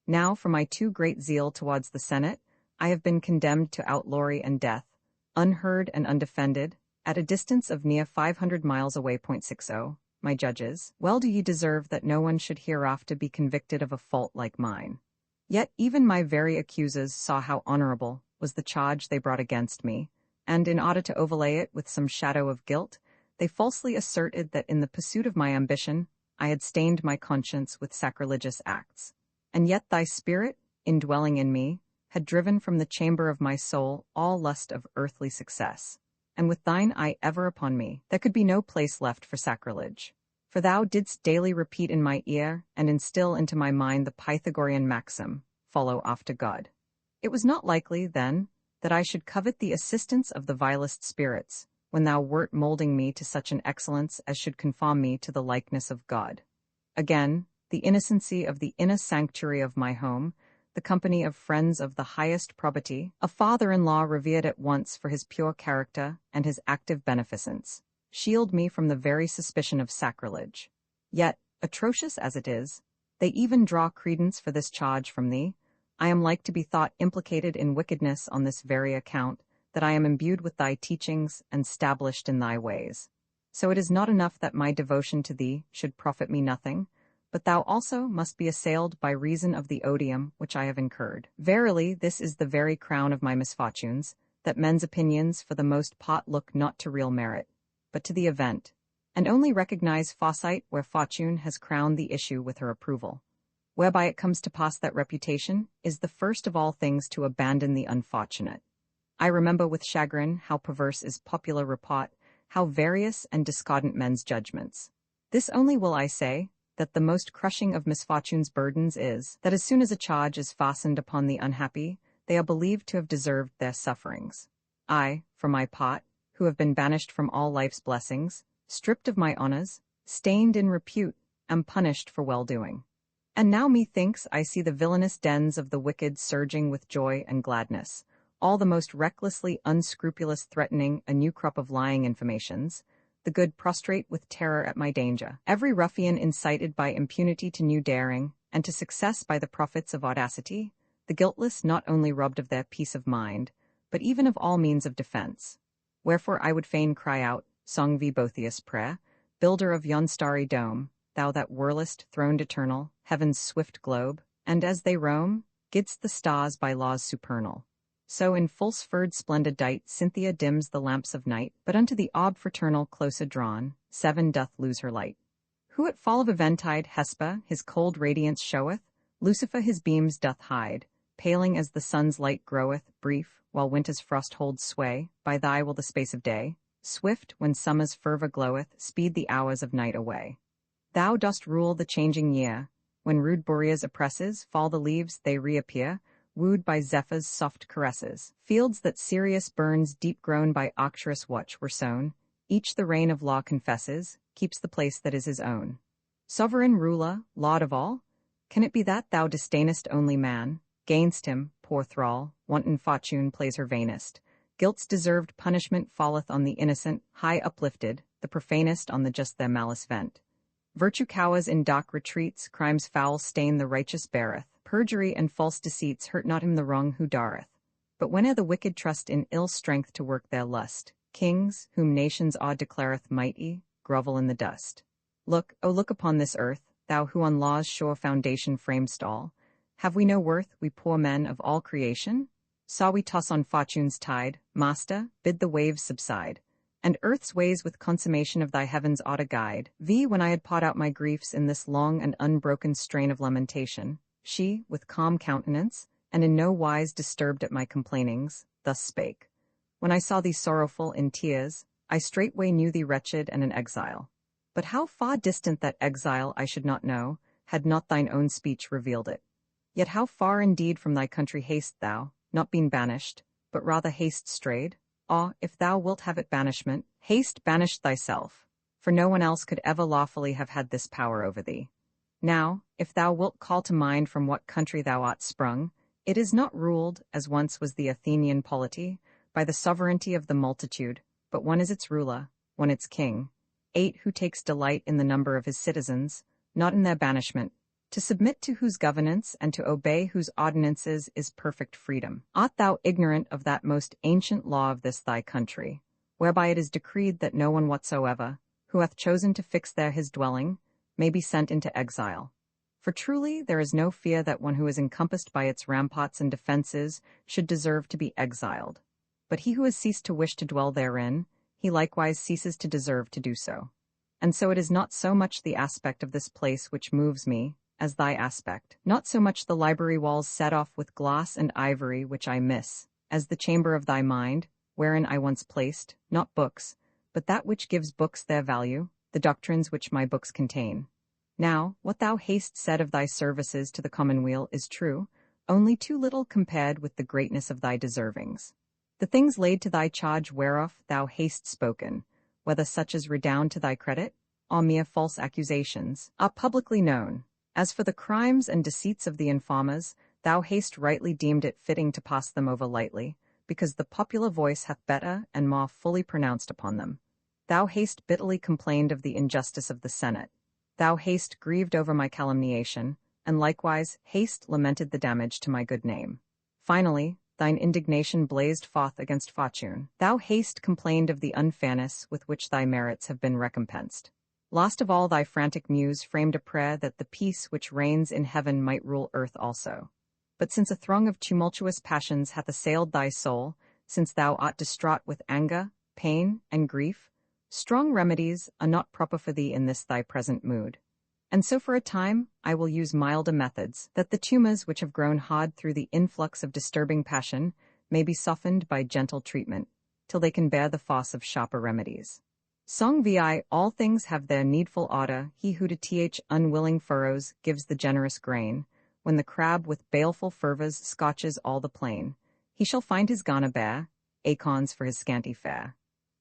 Now, for my too great zeal towards the Senate, I have been condemned to outlawry and death, unheard and undefended, at a distance of near 500 miles away. 60. My judges, well do ye deserve that no one should hereafter be convicted of a fault like mine. Yet even my very accusers saw how honorable was the charge they brought against me, and in order to overlay it with some shadow of guilt, they falsely asserted that in the pursuit of my ambition I had stained my conscience with sacrilegious acts. And yet thy spirit, indwelling in me, had driven from the chamber of my soul all lust of earthly success. And with thine eye ever upon me, there could be no place left for sacrilege. For thou didst daily repeat in my ear and instill into my mind the Pythagorean maxim, follow after God. It was not likely, then, that I should covet the assistance of the vilest spirits, when thou wert moulding me to such an excellence as should conform me to the likeness of God. Again, the innocency of the inner sanctuary of my home, the company of friends of the highest probity, a father-in-law revered at once for his pure character and his active beneficence, shield me from the very suspicion of sacrilege. Yet, atrocious as it is, they even draw credence for this charge from thee. I am like to be thought implicated in wickedness on this very account, that I am imbued with thy teachings and stablished in thy ways. So it is not enough that my devotion to thee should profit me nothing, but thou also must be assailed by reason of the odium which I have incurred. Verily, this is the very crown of my misfortunes, that men's opinions for the most part look not to real merit, but to the event, and only recognize foresight where fortune has crowned the issue with her approval. Whereby it comes to pass that reputation is the first of all things to abandon the unfortunate. I remember with chagrin how perverse is popular report, how various and discordant men's judgments. This only will I say, that the most crushing of misfortune's burdens is, that as soon as a charge is fastened upon the unhappy, they are believed to have deserved their sufferings. I, for my part, who have been banished from all life's blessings, stripped of my honors, stained in repute, am punished for well-doing. And now methinks I see the villainous dens of the wicked surging with joy and gladness, all the most recklessly unscrupulous threatening a new crop of lying informations, the good prostrate with terror at my danger. Every ruffian incited by impunity to new daring, and to success by the profits of audacity, the guiltless not only robbed of their peace of mind, but even of all means of defense. Wherefore I would fain cry out, Song v. Boethius prayer, builder of yon starry dome, thou that whirlest, throned eternal, heaven's swift globe, and as they roam, gidst the stars by laws supernal. So in full sphered splendid dight Cynthia dims the lamps of night, but unto the orb fraternal close adrawn, seven doth lose her light. Who at fall of eventide Hesper his cold radiance showeth, Lucifer his beams doth hide, paling as the sun's light groweth, brief, while winter's frost holds sway, by thy will the space of day, swift, when summer's fervor gloweth, speed the hours of night away. Thou dost rule the changing year, when rude Boreas oppresses, fall the leaves, they reappear, wooed by Zephyr's soft caresses. Fields that Sirius burns deep grown by Arcturus' watch were sown, each the reign of law confesses, keeps the place that is his own. Sovereign ruler, lord of all, can it be that thou disdainest only man? Gainst him, poor thrall, wanton fortune plays her vainest. Guilt's deserved punishment falleth on the innocent, high uplifted, the profanest on the just their malice vent. Virtue cowers in dark retreats, crime's foul stain the righteous beareth, perjury and false deceits hurt not him the wrong who dareth. But whene'er the wicked trust in ill strength to work their lust, kings, whom nations awe declareth mighty, grovel in the dust. Look, O look upon this earth, thou who on law's sure foundation framedst all. Have we no worth, we poor men of all creation? Saw we toss on fortune's tide, Master, bid the waves subside, and earth's ways with consummation of thy heavens ought to guide. When I had poured out my griefs in this long and unbroken strain of lamentation, she, with calm countenance, and in no wise disturbed at my complainings, thus spake. When I saw thee sorrowful in tears, I straightway knew thee wretched and an exile. But how far distant that exile I should not know, had not thine own speech revealed it. Yet how far indeed from thy country haste thou, not been banished, but rather haste strayed? Ah, if thou wilt have it banishment, haste banished thyself, for no one else could ever lawfully have had this power over thee. Now, if thou wilt call to mind from what country thou art sprung, it is not ruled, as once was the Athenian polity, by the sovereignty of the multitude, but one is its ruler, one its king, 8 who takes delight in the number of his citizens, not in their banishment, to submit to whose governance and to obey whose ordinances is perfect freedom. Art thou ignorant of that most ancient law of this thy country, whereby it is decreed that no one whatsoever, who hath chosen to fix there his dwelling, may be sent into exile? For truly there is no fear that one who is encompassed by its ramparts and defenses should deserve to be exiled. But he who has ceased to wish to dwell therein, he likewise ceases to deserve to do so. And so it is not so much the aspect of this place which moves me, as thy aspect, not so much the library walls set off with glass and ivory which I miss, as the chamber of thy mind, wherein I once placed, not books, but that which gives books their value, the doctrines which my books contain. Now, what thou hast said of thy services to the commonweal is true, only too little compared with the greatness of thy deservings. The things laid to thy charge whereof thou hast spoken, whether such as redound to thy credit, or mere false accusations, are publicly known. As for the crimes and deceits of the informers, thou hast rightly deemed it fitting to pass them over lightly, because the popular voice hath better and more fully pronounced upon them. Thou hast bitterly complained of the injustice of the Senate. Thou hast grieved over my calumniation, and likewise hast lamented the damage to my good name. Finally, thine indignation blazed forth against fortune. Thou hast complained of the unfairness with which thy merits have been recompensed. Last of all, thy frantic muse framed a prayer that the peace which reigns in heaven might rule earth also. But since a throng of tumultuous passions hath assailed thy soul, since thou art distraught with anger, pain, and grief, strong remedies are not proper for thee in this thy present mood. And so for a time I will use milder methods, that the tumors which have grown hard through the influx of disturbing passion may be softened by gentle treatment, till they can bear the force of sharper remedies. Song vi. All things have their needful order, he who to th unwilling furrows gives the generous grain, when the crab with baleful fervours scotches all the plain, he shall find his garner bare, acorns for his scanty fare.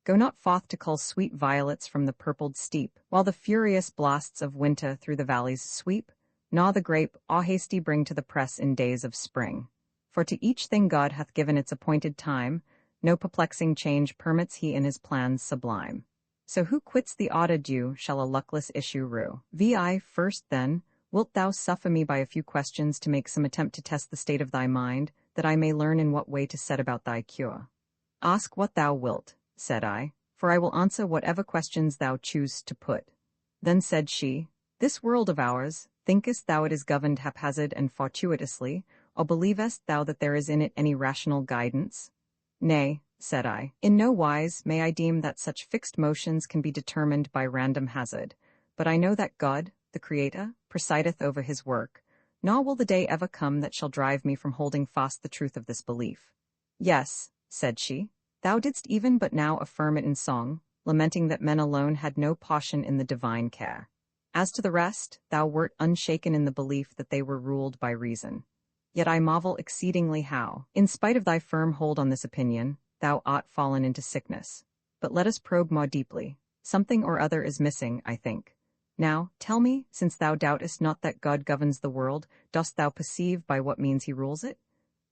Go not forth to cull sweet violets from the purpled steep, while the furious blasts of winter through the valleys sweep, nor the grape or hasty bring to the press in days of spring. For to each thing God hath given its appointed time, no perplexing change permits he in his plans sublime. So who quits the odd adieu shall a luckless issue rue. Vi, first then, wilt thou suffer me by a few questions to make some attempt to test the state of thy mind, that I may learn in what way to set about thy cure? Ask what thou wilt, said I, for I will answer whatever questions thou choose to put. Then said she, this world of ours, thinkest thou it is governed haphazard and fortuitously, or believest thou that there is in it any rational guidance? Nay, said I, in no wise may I deem that such fixed motions can be determined by random hazard, but I know that God, the Creator, presideth over his work, nor will the day ever come that shall drive me from holding fast the truth of this belief. Yes, said she, thou didst even but now affirm it in song, lamenting that men alone had no portion in the divine care. As to the rest, thou wert unshaken in the belief that they were ruled by reason. Yet I marvel exceedingly how, in spite of thy firm hold on this opinion, thou art fallen into sickness. But let us probe more deeply. Something or other is missing, I think. Now, tell me, since thou doubtest not that God governs the world, dost thou perceive by what means he rules it?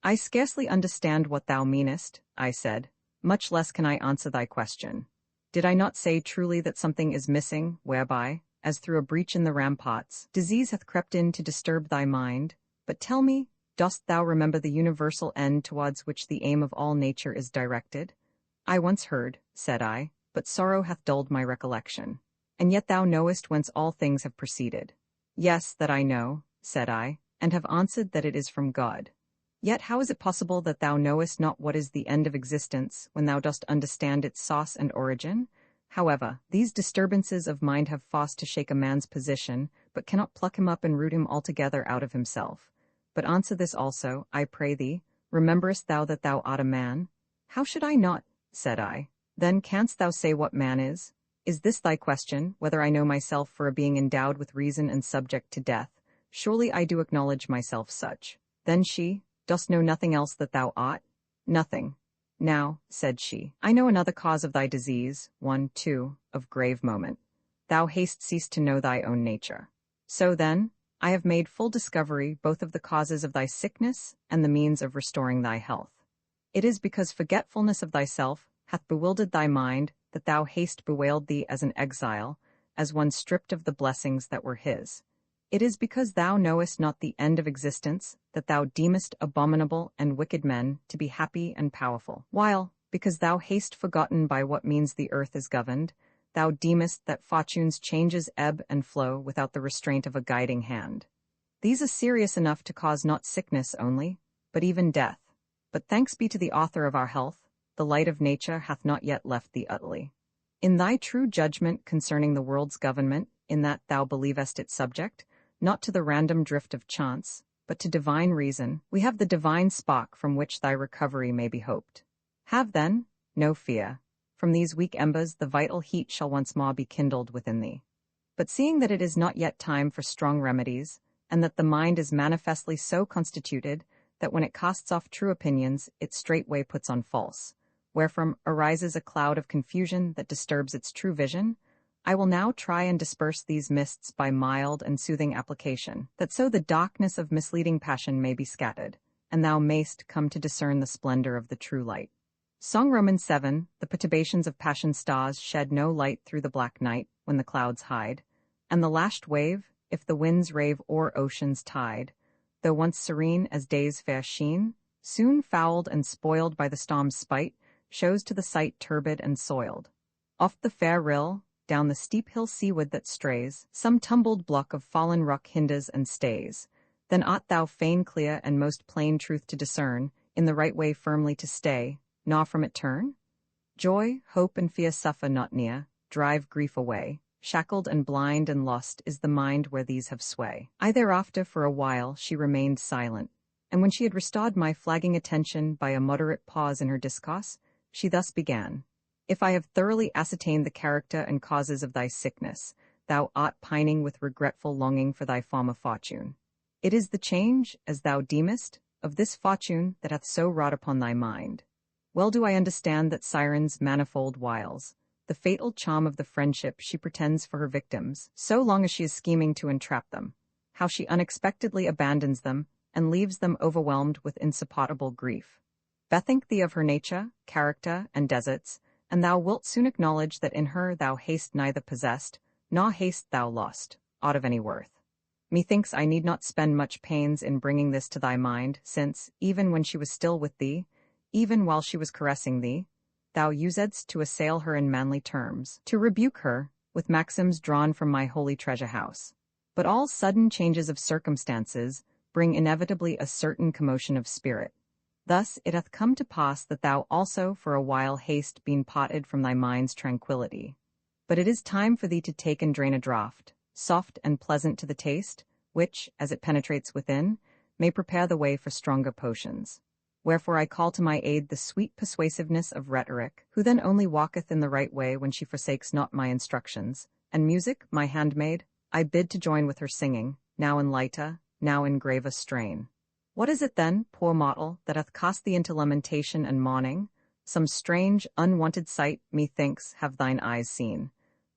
I scarcely understand what thou meanest, I said, much less can I answer thy question. Did I not say truly that something is missing, whereby, as through a breach in the ramparts, disease hath crept in to disturb thy mind? But tell me, dost thou remember the universal end towards which the aim of all nature is directed? I once heard, said I, but sorrow hath dulled my recollection. And yet thou knowest whence all things have proceeded. Yes, that I know, said I, and have answered that it is from God. Yet how is it possible that thou knowest not what is the end of existence, when thou dost understand its source and origin? However, these disturbances of mind have force to shake a man's position, but cannot pluck him up and root him altogether out of himself. But answer this also, I pray thee, rememberest thou that thou art a man? How should I not? Said I. Then canst thou say what man is? Is this thy question, whether I know myself for a being endowed with reason and subject to death? Surely I do acknowledge myself such. Then she, dost know nothing else that thou art? Nothing. Now, said she, I know another cause of thy disease, one, too, of grave moment. Thou hast ceased to know thy own nature. So then, I have made full discovery both of the causes of thy sickness and the means of restoring thy health. It is because forgetfulness of thyself hath bewildered thy mind that thou hast bewailed thee as an exile, as one stripped of the blessings that were his. It is because thou knowest not the end of existence that thou deemest abominable and wicked men to be happy and powerful, while, because thou hast forgotten by what means the earth is governed, thou deemest that fortune's changes ebb and flow without the restraint of a guiding hand. These are serious enough to cause not sickness only, but even death. But thanks be to the author of our health, the light of nature hath not yet left thee utterly. In thy true judgment concerning the world's government, in that thou believest it subject, not to the random drift of chance, but to divine reason, we have the divine spark from which thy recovery may be hoped. Have, then, no fear. From these weak embers the vital heat shall once more be kindled within thee. But seeing that it is not yet time for strong remedies, and that the mind is manifestly so constituted that when it casts off true opinions it straightway puts on false, wherefrom arises a cloud of confusion that disturbs its true vision, I will now try and disperse these mists by mild and soothing application, that so the darkness of misleading passion may be scattered, and thou mayst come to discern the splendor of the true light. Song Romans 7, the perturbations of passion stars shed no light through the black night, when the clouds hide, and the lashed wave, if the winds rave o'er ocean's tide, though once serene as day's fair sheen, soon fouled and spoiled by the storm's spite, shows to the sight turbid and soiled. Oft the fair rill, down the steep hill seaward that strays, some tumbled block of fallen rock hinders and stays. Then art thou fain clear and most plain truth to discern, in the right way firmly to stay, nor from it turn? Joy, hope, and fear suffer not near, drive grief away. Shackled and blind and lost is the mind where these have sway. I thereafter for a while she remained silent, and when she had restored my flagging attention by a moderate pause in her discourse, she thus began. If I have thoroughly ascertained the character and causes of thy sickness, thou art pining with regretful longing for thy former fortune. It is the change, as thou deemest, of this fortune that hath so wrought upon thy mind. Well do I understand that Siren's manifold wiles, the fatal charm of the friendship she pretends for her victims, so long as she is scheming to entrap them, how she unexpectedly abandons them, and leaves them overwhelmed with insupportable grief. Bethink thee of her nature, character, and deserts, and thou wilt soon acknowledge that in her thou hast neither possessed, nor hast thou lost, aught of any worth. Methinks I need not spend much pains in bringing this to thy mind, since, even when she was still with thee, even while she was caressing thee, thou usedst to assail her in manly terms, to rebuke her, with maxims drawn from my holy treasure house. But all sudden changes of circumstances bring inevitably a certain commotion of spirit. Thus it hath come to pass that thou also for a while hast been parted from thy mind's tranquillity. But it is time for thee to take and drain a draught, soft and pleasant to the taste, which, as it penetrates within, may prepare the way for stronger potions. Wherefore I call to my aid the sweet persuasiveness of rhetoric, who then only walketh in the right way when she forsakes not my instructions, and music, my handmaid, I bid to join with her singing, now in lighter, now in graver strain. What is it then, poor mortal, that hath cast thee into lamentation and mourning? Some strange, unwonted sight, methinks, have thine eyes seen.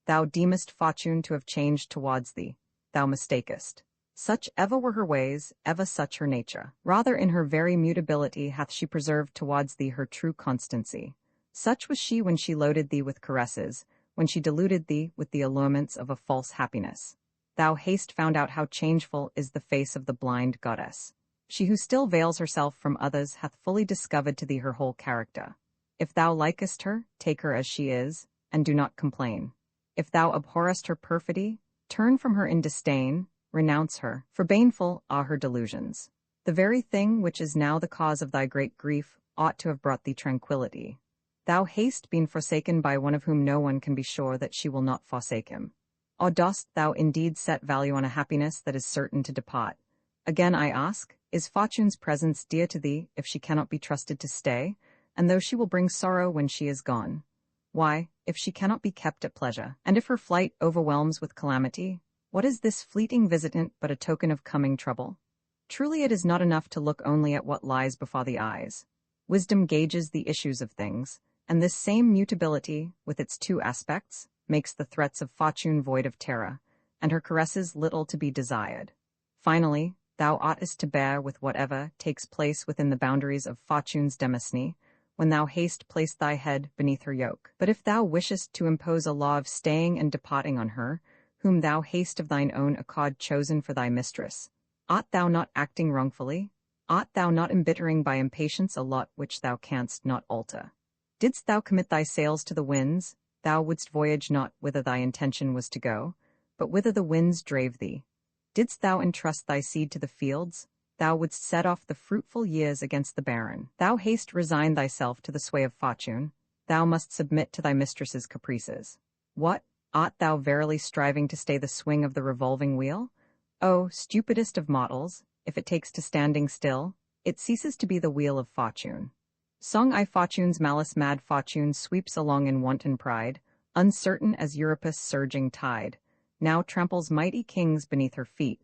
Thou deemest fortune to have changed towards thee. Thou mistakest. Such ever were her ways, ever such her nature. Rather in her very mutability hath she preserved towards thee her true constancy. Such was she when she loaded thee with caresses, when she deluded thee with the allurements of a false happiness. Thou hast found out how changeful is the face of the blind goddess. She who still veils herself from others hath fully discovered to thee her whole character. If thou likest her, take her as she is, and do not complain. If thou abhorrest her perfidy, turn from her in disdain, renounce her, for baneful are her delusions. The very thing which is now the cause of thy great grief ought to have brought thee tranquillity. Thou hast been forsaken by one of whom no one can be sure that she will not forsake him. Or dost thou indeed set value on a happiness that is certain to depart? Again I ask, is fortune's presence dear to thee if she cannot be trusted to stay, and though she will bring sorrow when she is gone? Why, if she cannot be kept at pleasure, and if her flight overwhelms with calamity, what is this fleeting visitant but a token of coming trouble? Truly it is not enough to look only at what lies before the eyes. Wisdom gauges the issues of things, and this same mutability, with its two aspects, makes the threats of fortune void of terror, and her caresses little to be desired. Finally, thou oughtest to bear with whatever takes place within the boundaries of fortune's demesne, when thou hast placed thy head beneath her yoke. But if thou wishest to impose a law of staying and departing on her, whom thou hast of thine own accord chosen for thy mistress, art thou not acting wrongfully? Art thou not embittering by impatience a lot which thou canst not alter? Didst thou commit thy sails to the winds, thou wouldst voyage not whither thy intention was to go, but whither the winds drave thee. Didst thou entrust thy seed to the fields, thou wouldst set off the fruitful years against the barren. Thou hast resigned thyself to the sway of fortune, thou must submit to thy mistress's caprices. What? Art thou verily striving to stay the swing of the revolving wheel? O, stupidest of mortals, if it takes to standing still, it ceases to be the wheel of fortune. Song I fortune's malice mad fortune sweeps along in wanton pride, uncertain as Euripus' surging tide, now tramples mighty kings beneath her feet,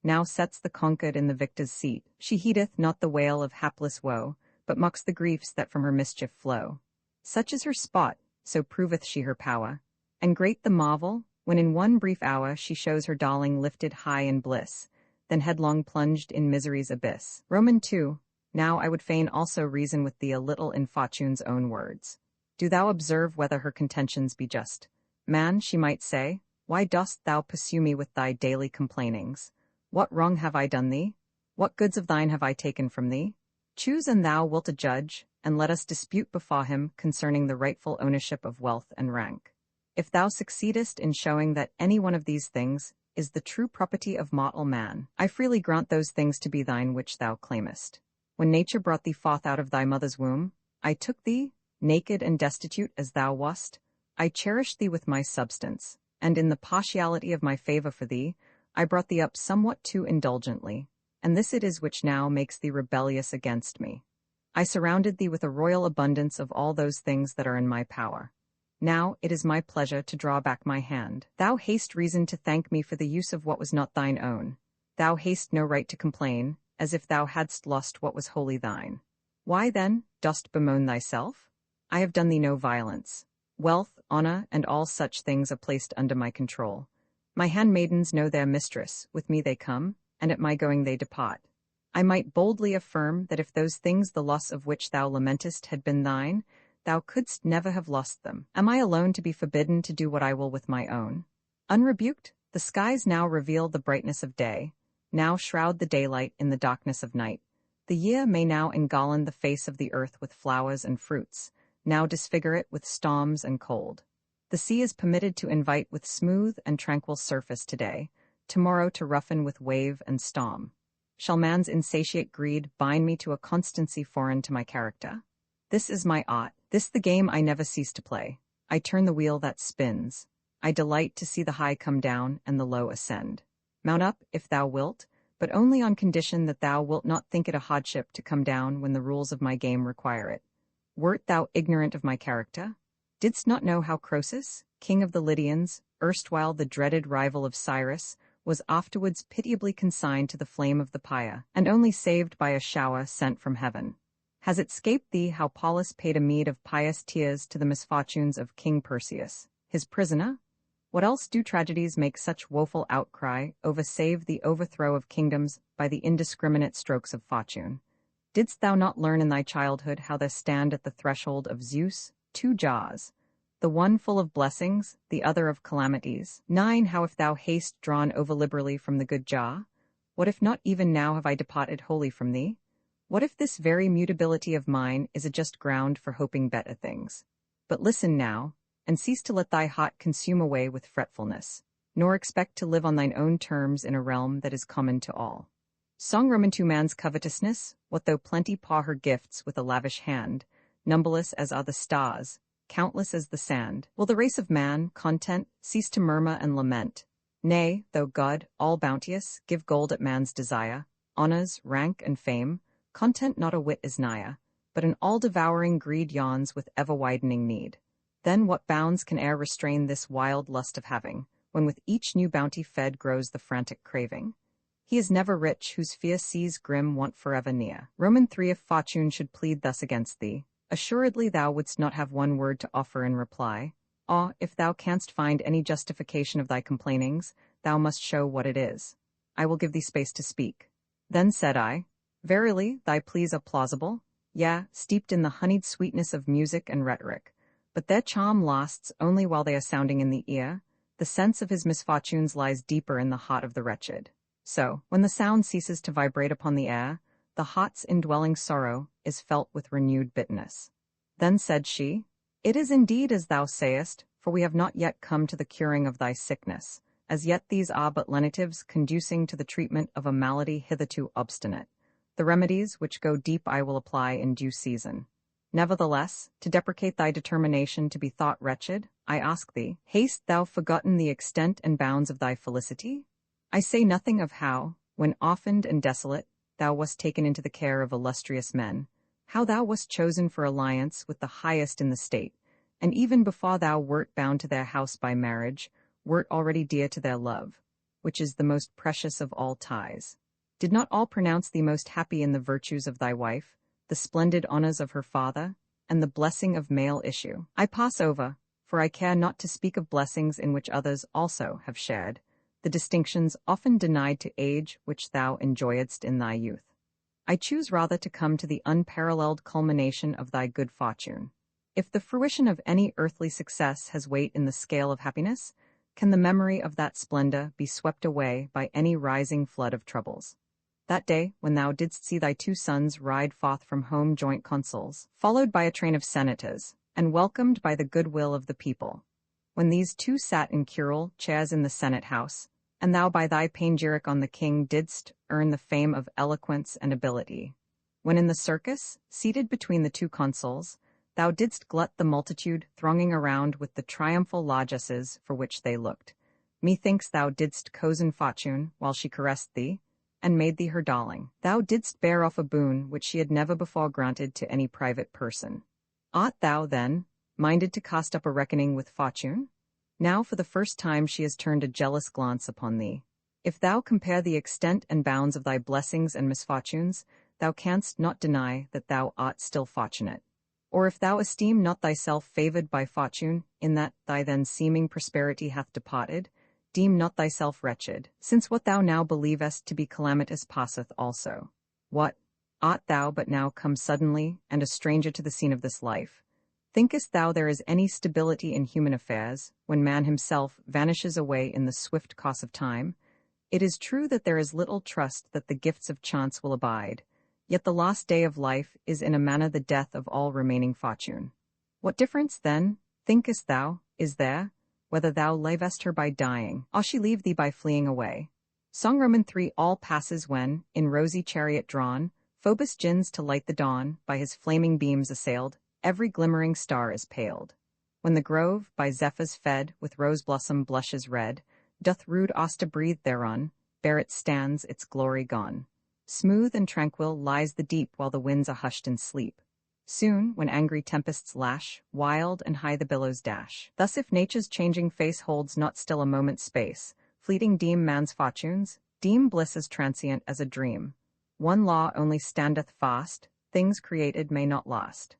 now sets the conquered in the victor's seat. She heedeth not the wail of hapless woe, but mocks the griefs that from her mischief flow. Such is her spot, so proveth she her power, and great the marvel, when in one brief hour she shows her darling lifted high in bliss, then headlong plunged in misery's abyss. Roman 2. Now I would fain also reason with thee a little in fortune's own words. Do thou observe whether her contentions be just. Man, she might say, why dost thou pursue me with thy daily complainings? What wrong have I done thee? What goods of thine have I taken from thee? Choose and thou wilt a judge, and let us dispute before him concerning the rightful ownership of wealth and rank. If thou succeedest in showing that any one of these things is the true property of mortal man, I freely grant those things to be thine which thou claimest. When nature brought thee forth out of thy mother's womb, I took thee, naked and destitute as thou wast. I cherished thee with my substance, and in the partiality of my favor for thee, I brought thee up somewhat too indulgently, and this it is which now makes thee rebellious against me. I surrounded thee with a royal abundance of all those things that are in my power. Now it is my pleasure to draw back my hand. Thou hast reason to thank me for the use of what was not thine own. Thou hast no right to complain, as if thou hadst lost what was wholly thine. Why, then, dost bemoan thyself? I have done thee no violence. Wealth, honor, and all such things are placed under my control. My handmaidens know their mistress, with me they come, and at my going they depart. I might boldly affirm that if those things the loss of which thou lamentest had been thine, thou couldst never have lost them. Am I alone to be forbidden to do what I will with my own? Unrebuked, the skies now reveal the brightness of day, now shroud the daylight in the darkness of night. The year may now engarland the face of the earth with flowers and fruits, now disfigure it with storms and cold. The sea is permitted to invite with smooth and tranquil surface today, tomorrow to roughen with wave and storm. Shall man's insatiate greed bind me to a constancy foreign to my character? This is my art, this the game I never cease to play. I turn the wheel that spins. I delight to see the high come down and the low ascend. Mount up, if thou wilt, but only on condition that thou wilt not think it a hardship to come down when the rules of my game require it. Wert thou ignorant of my character? Didst not know how Croesus, king of the Lydians, erstwhile the dreaded rival of Cyrus, was afterwards pitiably consigned to the flame of the pyre, and only saved by a shower sent from heaven? Has it scaped thee how Paulus paid a meed of pious tears to the misfortunes of King Perseus, his prisoner? What else do tragedies make such woeful outcry over save the overthrow of kingdoms by the indiscriminate strokes of fortune? Didst thou not learn in thy childhood how there stand at the threshold of Zeus two jaws, the one full of blessings, the other of calamities? 9. How if thou hast drawn over-liberally from the good jar? What if not even now have I departed wholly from thee? What if this very mutability of mine is a just ground for hoping better things? But listen now, and cease to let thy heart consume away with fretfulness, nor expect to live on thine own terms in a realm that is common to all. Song Roman to man's covetousness, what though plenty paw her gifts with a lavish hand, numberless as are the stars, countless as the sand, will the race of man, content, cease to murmur and lament? Nay, though God, all bounteous, give gold at man's desire, honors, rank, and fame, content not a whit is nigher, but an all-devouring greed yawns with ever-widening need. Then what bounds can e'er restrain this wild lust of having, when with each new bounty fed grows the frantic craving? He is never rich whose fierce seas grim want forever near. Roman 3. If fortune should plead thus against thee, assuredly thou wouldst not have one word to offer in reply. Ah, if thou canst find any justification of thy complainings, thou must show what it is. I will give thee space to speak. Then said I, verily, thy pleas are plausible, yea, steeped in the honeyed sweetness of music and rhetoric, but their charm lasts only while they are sounding in the ear. The sense of his misfortunes lies deeper in the heart of the wretched. So, when the sound ceases to vibrate upon the air, the heart's indwelling sorrow is felt with renewed bitterness. Then said she, it is indeed as thou sayest, for we have not yet come to the curing of thy sickness. As yet these are but lenitives conducing to the treatment of a malady hitherto obstinate. The remedies which go deep I will apply in due season. Nevertheless, to deprecate thy determination to be thought wretched, I ask thee, hast thou forgotten the extent and bounds of thy felicity? I say nothing of how, when orphaned and desolate, thou wast taken into the care of illustrious men, how thou wast chosen for alliance with the highest in the state, and even before thou wert bound to their house by marriage, wert already dear to their love, which is the most precious of all ties. Did not all pronounce thee most happy in the virtues of thy wife, the splendid honors of her father, and the blessing of male issue? I pass over, for I care not to speak of blessings in which others also have shared, the distinctions often denied to age which thou enjoyedst in thy youth. I choose rather to come to the unparalleled culmination of thy good fortune. If the fruition of any earthly success has weight in the scale of happiness, can the memory of that splendor be swept away by any rising flood of troubles? That day, when thou didst see thy 2 sons ride forth from home joint consuls, followed by a train of senators, and welcomed by the goodwill of the people, when these 2 sat in curule chairs in the Senate house, and thou by thy panegyric on the king didst earn the fame of eloquence and ability, when in the circus, seated between the 2 consuls, thou didst glut the multitude thronging around with the triumphal largesses for which they looked, methinks thou didst cozen fortune while she caressed thee, and made thee her darling. Thou didst bear off a boon which she had never before granted to any private person. Art thou, then, minded to cast up a reckoning with fortune? Now for the first time she has turned a jealous glance upon thee. If thou compare the extent and bounds of thy blessings and misfortunes, thou canst not deny that thou art still fortunate. Or if thou esteem not thyself favored by fortune, in that thy then seeming prosperity hath departed, deem not thyself wretched, since what thou now believest to be calamitous passeth also. What? Art thou but now come suddenly, and a stranger to the scene of this life? Thinkest thou there is any stability in human affairs, when man himself vanishes away in the swift course of time? It is true that there is little trust that the gifts of chance will abide, yet the last day of life is in a manner the death of all remaining fortune. What difference, then, thinkest thou, is there, whether thou leavest her by dying, or she leave thee by fleeing away? Song Roman 3. All passes when, in rosy chariot drawn, Phoebus gins to light the dawn, by his flaming beams assailed, every glimmering star is paled. When the grove, by zephyrs fed, with rose blossom blushes red, doth rude Auster breathe thereon, bare it stands, its glory gone. Smooth and tranquil lies the deep while the winds are hushed in sleep. Soon, when angry tempests lash, wild and high the billows dash. Thus if nature's changing face holds not still a moment's space, fleeting deem man's fortunes, deem bliss as transient as a dream. One law only standeth fast, things created may not last.